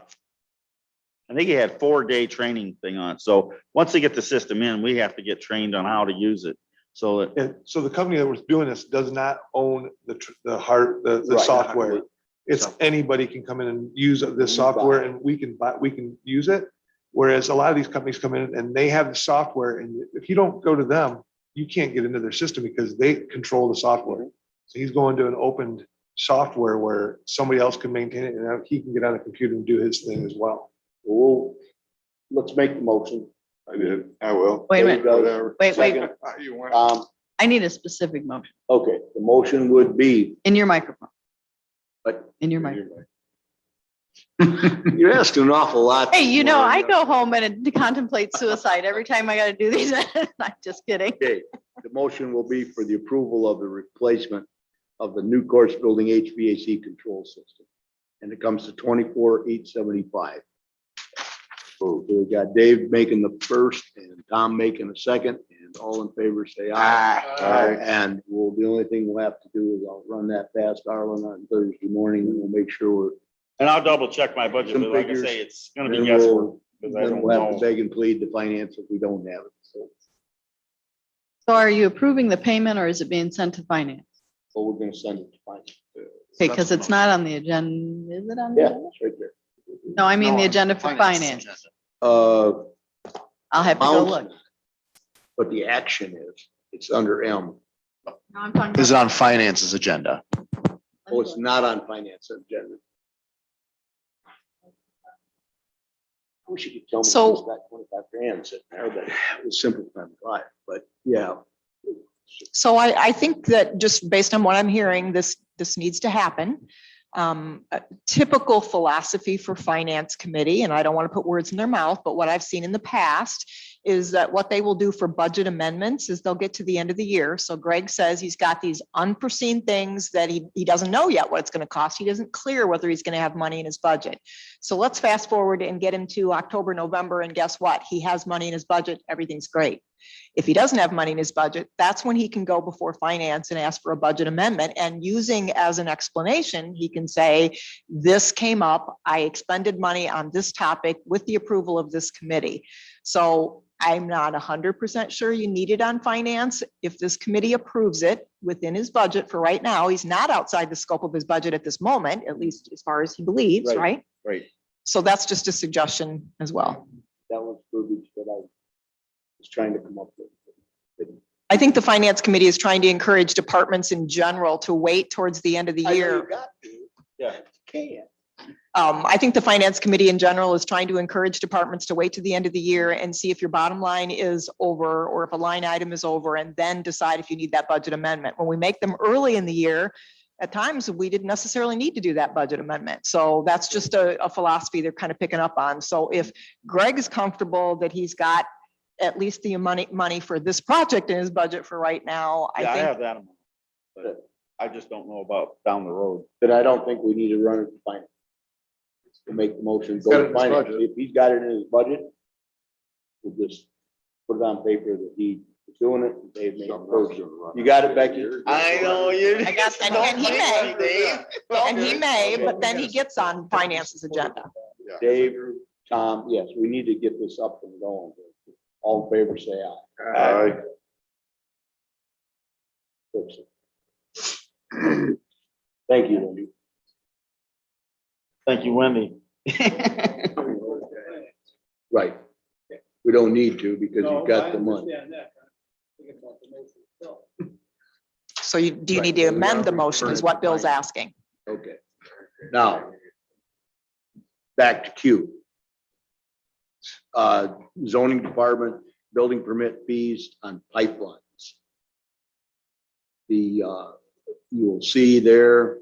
think he had 4-day training thing on it. So once they get the system in, we have to get trained on how to use it. So that, And so the company that was doing this does not own the Right. software. It's anybody can come in and use this software and we can use it. Whereas a lot of these companies come in and they have the software, and if you don't go to them, you can't get into their system because they control the software. So he's going to an open software where somebody else can maintain it and he can get on a computer and do his thing as well. Well, let's make the motion. I did, I will. Wait a minute. Whatever. Wait. Second. You want- I need a specific motion Okay, the motion would be, in your microphone. But- In your microphone. you're asking an awful lot. Hey, I go home and contemplate suicide every time I gotta do these. I'm just kidding. Okay, the motion will be for the approval of the replacement of the new course building HVAC control system. And it comes to 24,875. So we got Dave making the first and Tom making the second, and all in favor say aye. Aye. And the only thing we'll have to do is I'll run that past Arlen on Thursday morning, and we'll make sure and I'll double check my budget, but like I say, it's gonna be Then guesswork. Because I then don't we'll have to know. beg and plead to finance if we don't have it. So, So are you approving the payment or is it being sent to finance? but we're gonna send it to finance. Okay, because it's not on the agenda. Is it on? the Yeah, agenda? it's right there. No, I mean the agenda for finance. Uh, I'll have to go look. Mountain. But the action is, it's under M. No, I'm talking Is about. it on finance's agenda? Oh, it's not on finance agenda. I wish you could tell me. So- it's got 25 grand sitting there, but it was simple time to buy, but yeah. So I think that just based on what I'm hearing, this needs to happen. A typical philosophy for finance committee, and I don't want to put words in their mouth, but what I've seen in the past is that what they will do for budget amendments is they'll get to the end of the year. So Greg says he's got these unforeseen things that he doesn't know yet what it's going to cost. He isn't clear whether he's going to have money in his budget. So let's fast forward and get him to October, November, and guess what? He has money in his budget. Everything's great. If he doesn't have money in his budget, that's when he can go before finance and ask for a budget amendment. And using as an explanation, he can say, this came up, I expended money on this topic with the approval of this committee. So I'm not 100% sure you need it on finance. If this committee approves it within his budget for right now, he's not outside the scope of his budget at this moment, at least as far as he believes, Right. right? Right. So that's just a suggestion as well. That was verbiage that I was trying to come up with. I think the finance committee is trying to encourage departments in general to wait towards the end of the I know year. you got to. Yeah. Can't. I think the finance committee in general is trying to encourage departments to wait to the end of the year and see if your bottom line is over or if a line item is over, and then decide if you need that budget amendment. When we make them early in the year, at times we didn't necessarily need to do that budget amendment. So that's just a philosophy they're kind of picking up on. So if Greg is comfortable that he's got at least the money for this project in his budget for right now, Yeah, I I think. have that amount, but I just don't know about down the road. Then I don't think we need to run it to finance. To make the motion, He's got go it to in his finance. budget. If he's got it in his budget, we'll just put it on paper that he is doing it. and Dave made it first. You got it, Becky? I know you. I got that. And he may. And he may, but then he gets on finance's agenda. Dave, Tom, yes, we need to get this up and going. All in favor, say aye. Aye. Thank you, Wendy. Thank you, Wendy. Right. We don't need to because you've got the money. So do you need to amend the motion is what Bill's asking. Okay. Now, back to Q. Zoning department, building permit fees on pipelines. You will see there's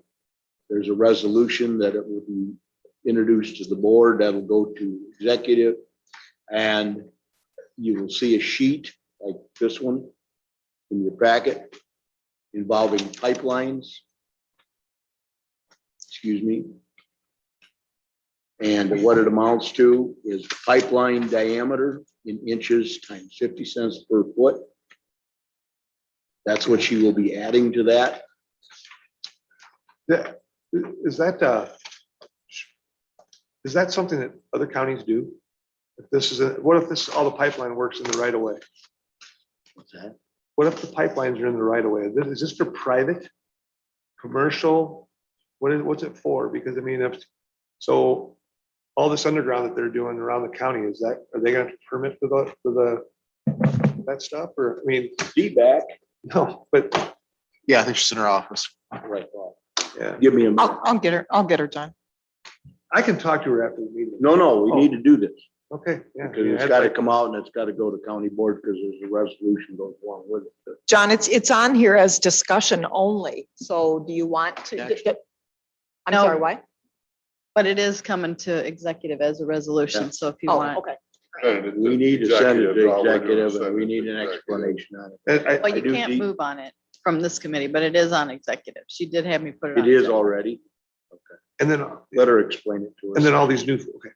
a resolution that it will be introduced to the board that'll go to executive. And you will see a sheet like this one in your packet involving pipelines. Excuse me. And what it amounts to is pipeline diameter in inches times 50 cents per foot. That's what you will be adding to that. Is that something that other counties do? If this is what if this, all the pipeline works in the right of way? What's that? What if the pipelines are in the right of way? Is this for private, commercial? What's it for? Because I mean, so all this underground that they're doing around the county, are they gonna have to permit for that stuff? Or, I mean, Feedback. no, but Yeah, I think she's in her office. Right. yeah, Give me a minute. I'll get her, John. I can talk to her after the meeting. No, we need to do this. Okay, yeah. Because it's gotta come out and it's gotta go to county board because there's a resolution goes along with it. John, it's on here as discussion only. So do you want to? I'm No. sorry, what? But it is coming to executive as a resolution, so if you Oh, want. okay. We need to send it to all we're doing is executive and send we it need to an executive. explanation on it. I Well, you do can't see- move on it from this committee, but it is on executive. She did have me put it on. It is executive. already. And then, Let her explain it to us. and then all these new, okay.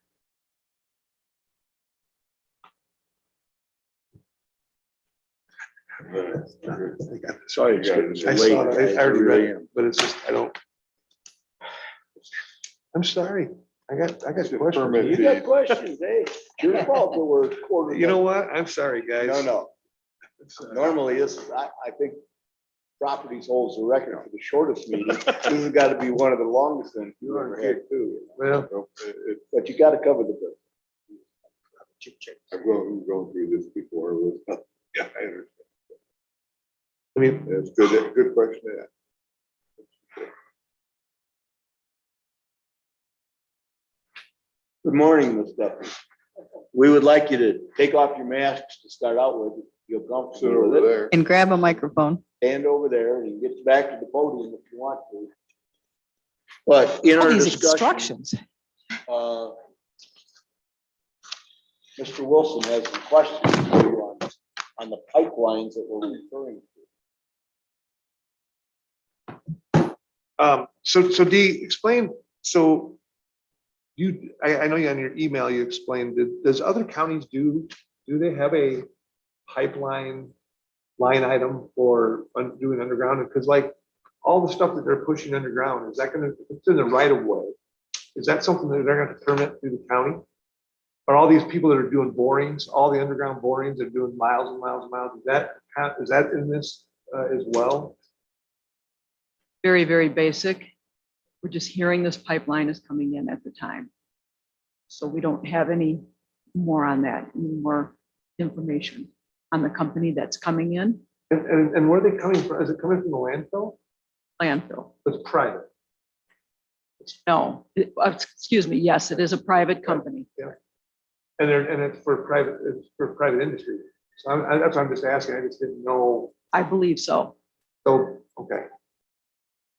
Sorry, Yeah, it's I late, saw it. guys. I already really read it, am. but it's just, I'm sorry. I got questions. Permit You got questions, hey? Your fault that we're quarter. You know what? I'm sorry, guys. No. Normally, I think properties holds the record for the shortest meeting. This has got to be one of the longest ones you ever had too. Well, But you got to cover the bill. I've gone through this before. Yeah, I understand. I mean, That's good question to ask. Good morning, Ms. Duffy. We would like you to take off your masks to start out with. You'll Sit comfortable with over it. there. And grab a microphone. Stand over there and you can get back to the podium if you want to. But in All our these discussion, instructions. Mr. Wilson has some questions. on the pipelines that we're referring to. So Dee, explain, so I know you on your email, you explained, does other counties do they have a pipeline line item for doing underground? Because like all the stuff that they're pushing underground, is that gonna, if it's in the right of way, is that something that they're gonna permit through the county? Are all these people that are doing borings, all the underground borings are doing miles and miles and miles, is that in this as well? Very, very basic. We're just hearing this pipeline is coming in at the time. So we don't have any more on that, any more information on the company that's coming in, And where are they coming from? Is it coming from the landfill? landfill. It's private. No, excuse me, yes, it is a private company. And it's for private industry. So that's what I'm just asking. I just didn't know. I believe so. So, okay.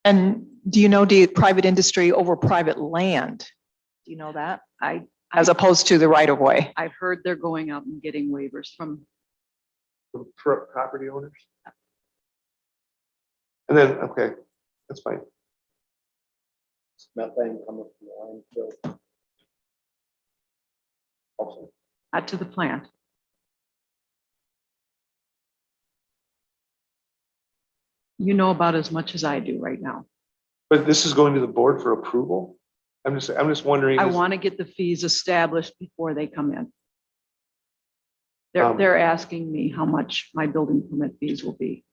And do you know, private industry over private land? Do you know that? As opposed to the right of way? I've heard they're going out and getting waivers from, From property owners. And then, okay, that's fine. Methane coming from the landfill. Also, not to the plant. You know about as much as I do right now. But this is going to the board for approval? I'm just wondering. I want to get the fees established before they come in. They're, Um, they're asking me how much my building permit fees will be.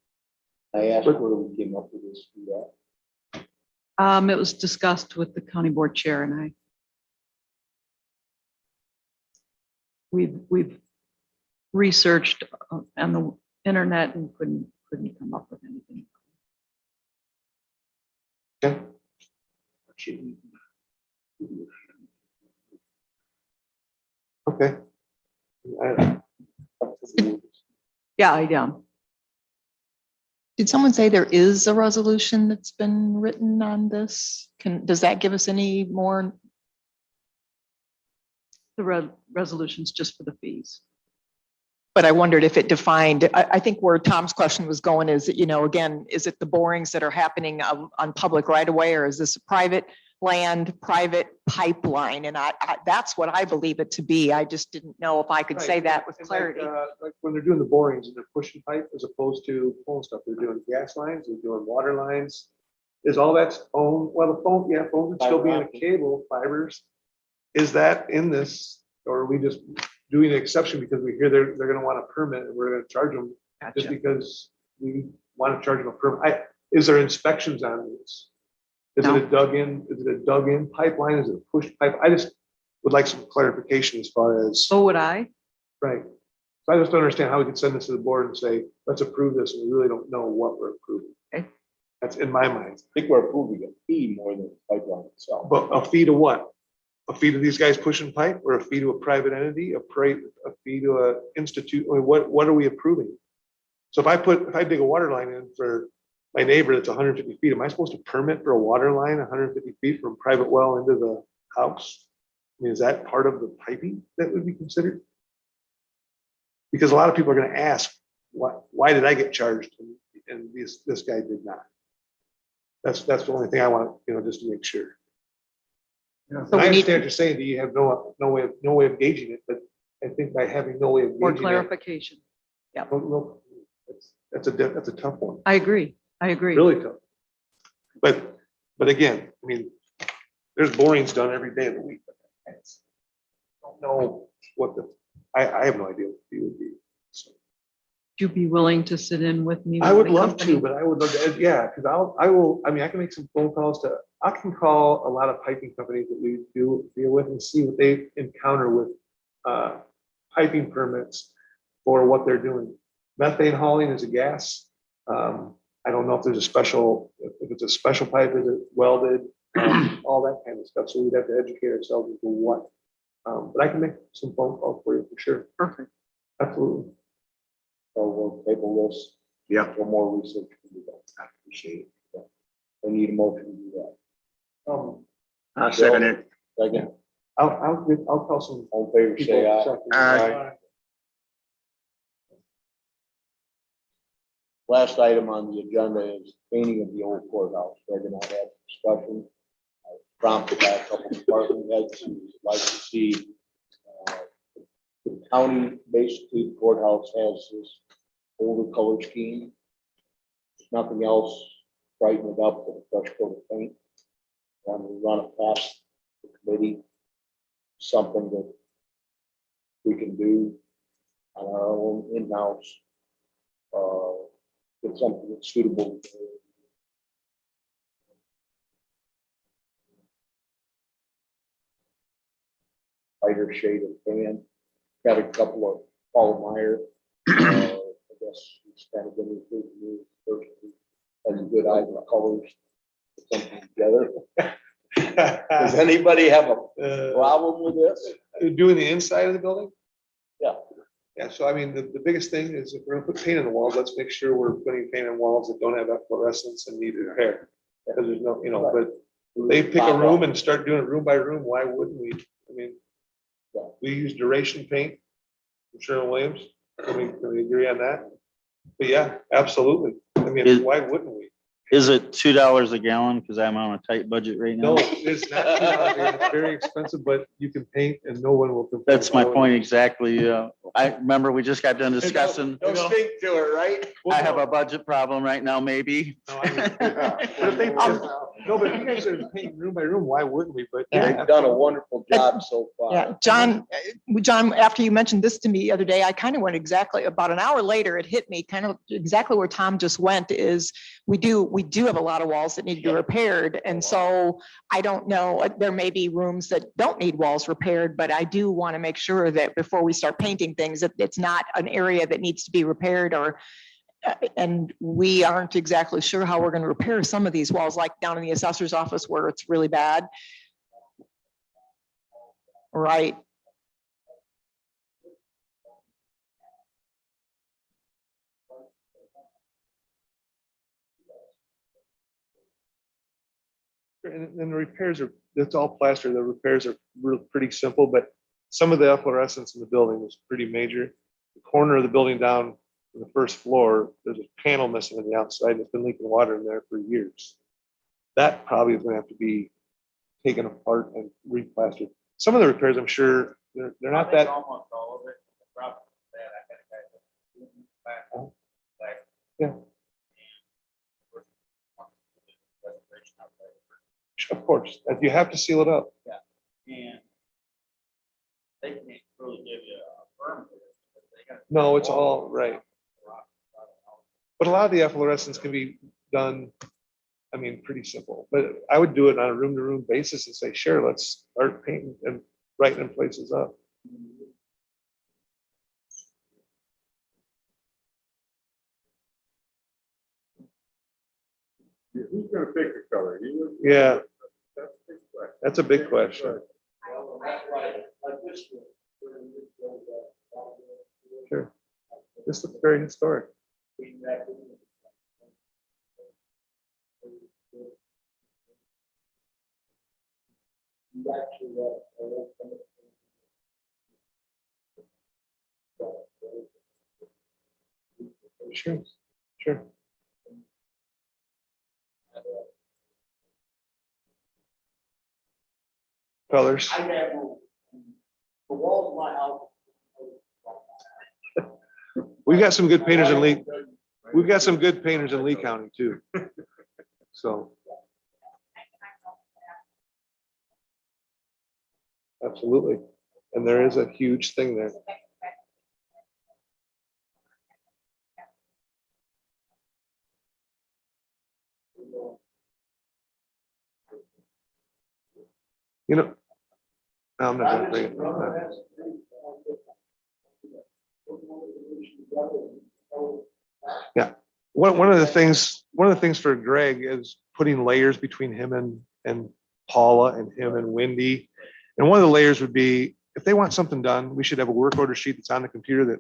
I asked whether we came up with this, do that. It was discussed with the county board chair and I. We've researched on the internet and couldn't come up with anything. Okay. Okay. Yeah, I am. Did someone say there is a resolution that's been written on this? Does that give us any more? The resolution's just for the fees. But I wondered if it defined, I think where Tom's question was going is, that, again, is it the borings that are happening on public right of way, or is this a private land, private pipeline? And that's what I believe it to be. I just didn't know if I could say that with And clarity. Like when they're doing the borings and they're pushing pipe as opposed to pulling stuff, they're doing gas lines, they're doing water lines. Is all that's phone, well, the phone, yeah, phones would still be in a cable, fibers. Is that in this, or are we just doing an exception because we hear they're gonna want a permit and we're gonna charge them just Gotcha. because we want to charge them a permit? Is there inspections on this? Is No. it a dug in pipeline? Is it a push pipe? I just would like some clarification as far as, So would I. right. So I just don't understand how we could send this to the board and say, let's approve this, and we really don't know what we're approving. Okay. That's in my mind. I think we're approving a fee more than the pipeline itself. But a fee to what? A fee to these guys pushing pipe, or a fee to a private entity, a fee to a institute? I mean, what are we approving? So if I dig a water line in for my neighbor that's 150 feet, am I supposed to permit for a water line 150 feet from private well into the house? I mean, is that part of the piping that would be considered? Because a lot of people are gonna ask, why did I get charged and this guy did not? That's the only thing I want, just to make sure. So I we need- understand what you're saying, that you have no way of gauging it, but I think by having no way of For gauging it. clarification. No, that's a tough one, I agree. really tough. But again, I mean, there's borings done every day of the week. I don't know what I have no idea what the fee would be. So Would you be willing to sit in with me? I with would the love company? to, but I would love to, yeah, because I mean, I can make some phone calls I can call a lot of piping companies that we do deal with and see what they encounter with piping permits for what they're doing. Methane hauling is a gas. I don't know if there's if it's a special pipe, is it welded, all that kind of stuff. So we'd have to educate ourselves into what. But I can make some phone calls for you for sure. Perfect. Absolutely. So we'll table this. Yeah. For more research. I appreciate it. I need a motion to do that. I second it. Second, I'll call some all in favor, say people. aye. second. Aye. Last item on the agenda is painting of the old courthouse. We're gonna have discussion. I Prompted by a couple of department heads who would like to see. The county, basically courthouse has this older color scheme. Nothing else, brighten it up with a fresh coat of paint. And we run it past the committee. Something that we can do on our own in-house. Get something that's suitable. Lighter shade of tan. Got a couple of Paul Meyer. I guess he's kind of been recruiting me personally. Has a good eye for colors. Put something together. Does anybody have a problem with this? Doing the inside of the building? Yeah. Yeah, so I mean, the biggest thing is if we're gonna put paint on the walls, let's make sure we're putting paint on walls that don't have fluorescence and need repair. Because there's no, but they pick a room and start doing it room by room, why wouldn't we? I mean, we use duration paint from Sherwin-Williams. Can we agree on that? But yeah, absolutely. I mean, why wouldn't we? Is it $2 a gallon? Because I'm on a tight budget right now. No, it's not. It's very expensive, but you can paint and no one will complain. That's my about it. point exactly. I remember we just got done discussing. Don't speak to her, right? I have a budget problem right now, maybe. No, I mean, but if they, no, but if you guys are painting room by room, why wouldn't we? But yeah, They've done a wonderful job so far. Yeah, John, John, after you mentioned this to me the other day, I kind of went exactly about an hour later, it hit me kind of exactly where Tom just went is we do have a lot of walls that need to be repaired. And so I don't know, there may be rooms that don't need walls repaired, but I do want to make sure that before we start painting things, that it's not an area that needs to be repaired or and we aren't exactly sure how we're going to repair some of these walls, like down in the assessor's office where it's really bad. Right. and the repairs are, it's all plaster. The repairs are pretty simple, but some of the efflorescence in the building is pretty major. The corner of the building down to the first floor, there's a panel missing on the outside. And it's been leaking water in there for years. That probably is going to have to be taken apart and replastered. Some of the repairs, I'm sure, they're not that. Almost all of it. The problem is that I got a guy. Yeah. Of course, if you have to seal it up. And they can't really give you a firm. No, it's all right. But a lot of the efflorescence can be done, I mean, pretty simple, but I would do it on a room to room basis and say, sure, let's start painting and brightening places up. Who's gonna pick the color? You? Yeah, That's a big question. that's a big question. Sure. This looks very historic. Sure, sure. Colors. We've got some good painters in Lee. We've got some good painters in Lee County too. So. Absolutely. And there is a huge thing there. You know, I'm not gonna bring it up. Yeah, one of the things for Greg is putting layers between him and Paula and him and Wendy. And one of the layers would be, if they want something done, we should have a work order sheet that's on the computer that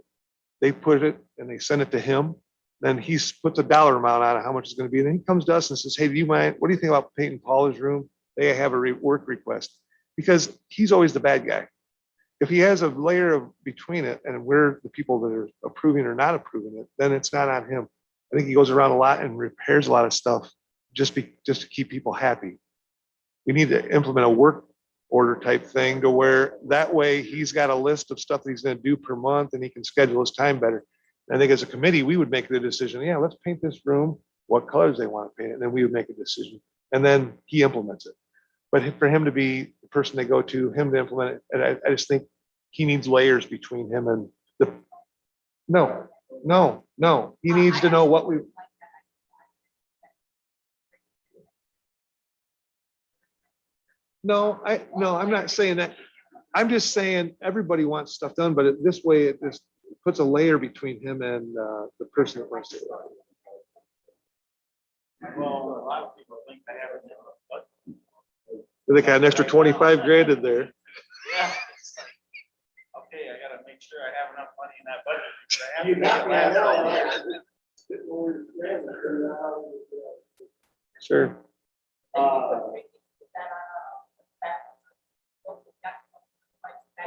they put it and they send it to him. Then he puts a dollar amount on it, how much it's gonna be. And then he comes to us and says, hey, do you mind, what do you think about painting Paula's room? They have a work request, because he's always the bad guy. If he has a layer of between it and we're the people that are approving or not approving it, then it's not on him. I think he goes around a lot and repairs a lot of stuff just to keep people happy. We need to implement a work order type thing to where that way he's got a list of stuff that he's gonna do per month and he can schedule his time better. I think as a committee, we would make the decision, yeah, let's paint this room, what colors they want to paint it, and then we would make a decision. And then he implements it. But for him to be the person they go to, him to implement it, and I just think he needs layers between him and the, no, he needs to know what we. No, I'm not saying that. I'm just saying everybody wants stuff done, but this way it just puts a layer between him and the person that wants it. Well, a lot of people think they have it. They got an extra 25 grand in there. Yeah. Okay, I gotta make sure I have enough money in that budget. because I have to make it last all year. Sure.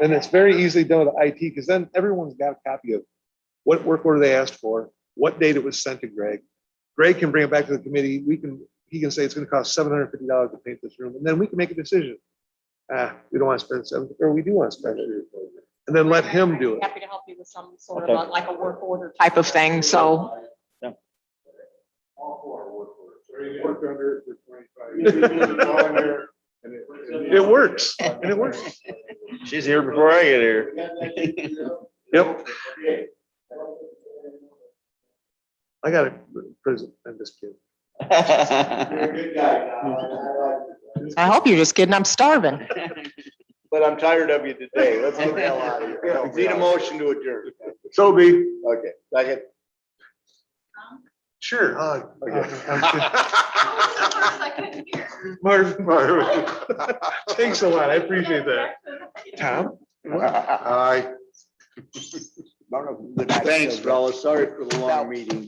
And it's very easily done with IT, because then everyone's got a copy of what work order they asked for, what date it was sent to Greg. Greg can bring it back to the committee. He can say it's gonna cost $750 to paint this room, and then we can make a decision. We don't want to spend seven, or we do want to spend it. And then let him do it. Happy to help you with some sort Okay. of like a work order type of thing, so. It works, and it works. She's here before I get here. Yep. I got a present, I'm just kidding. I hope you're just kidding. I'm starving. But I'm tired of you today. Let's get the hell out of here. Need a motion to adjourn. So be. Okay, second. Sure. Marvin. Thanks a lot. I appreciate that. Tom? Aye. Thanks, fellas. Sorry for the long meeting.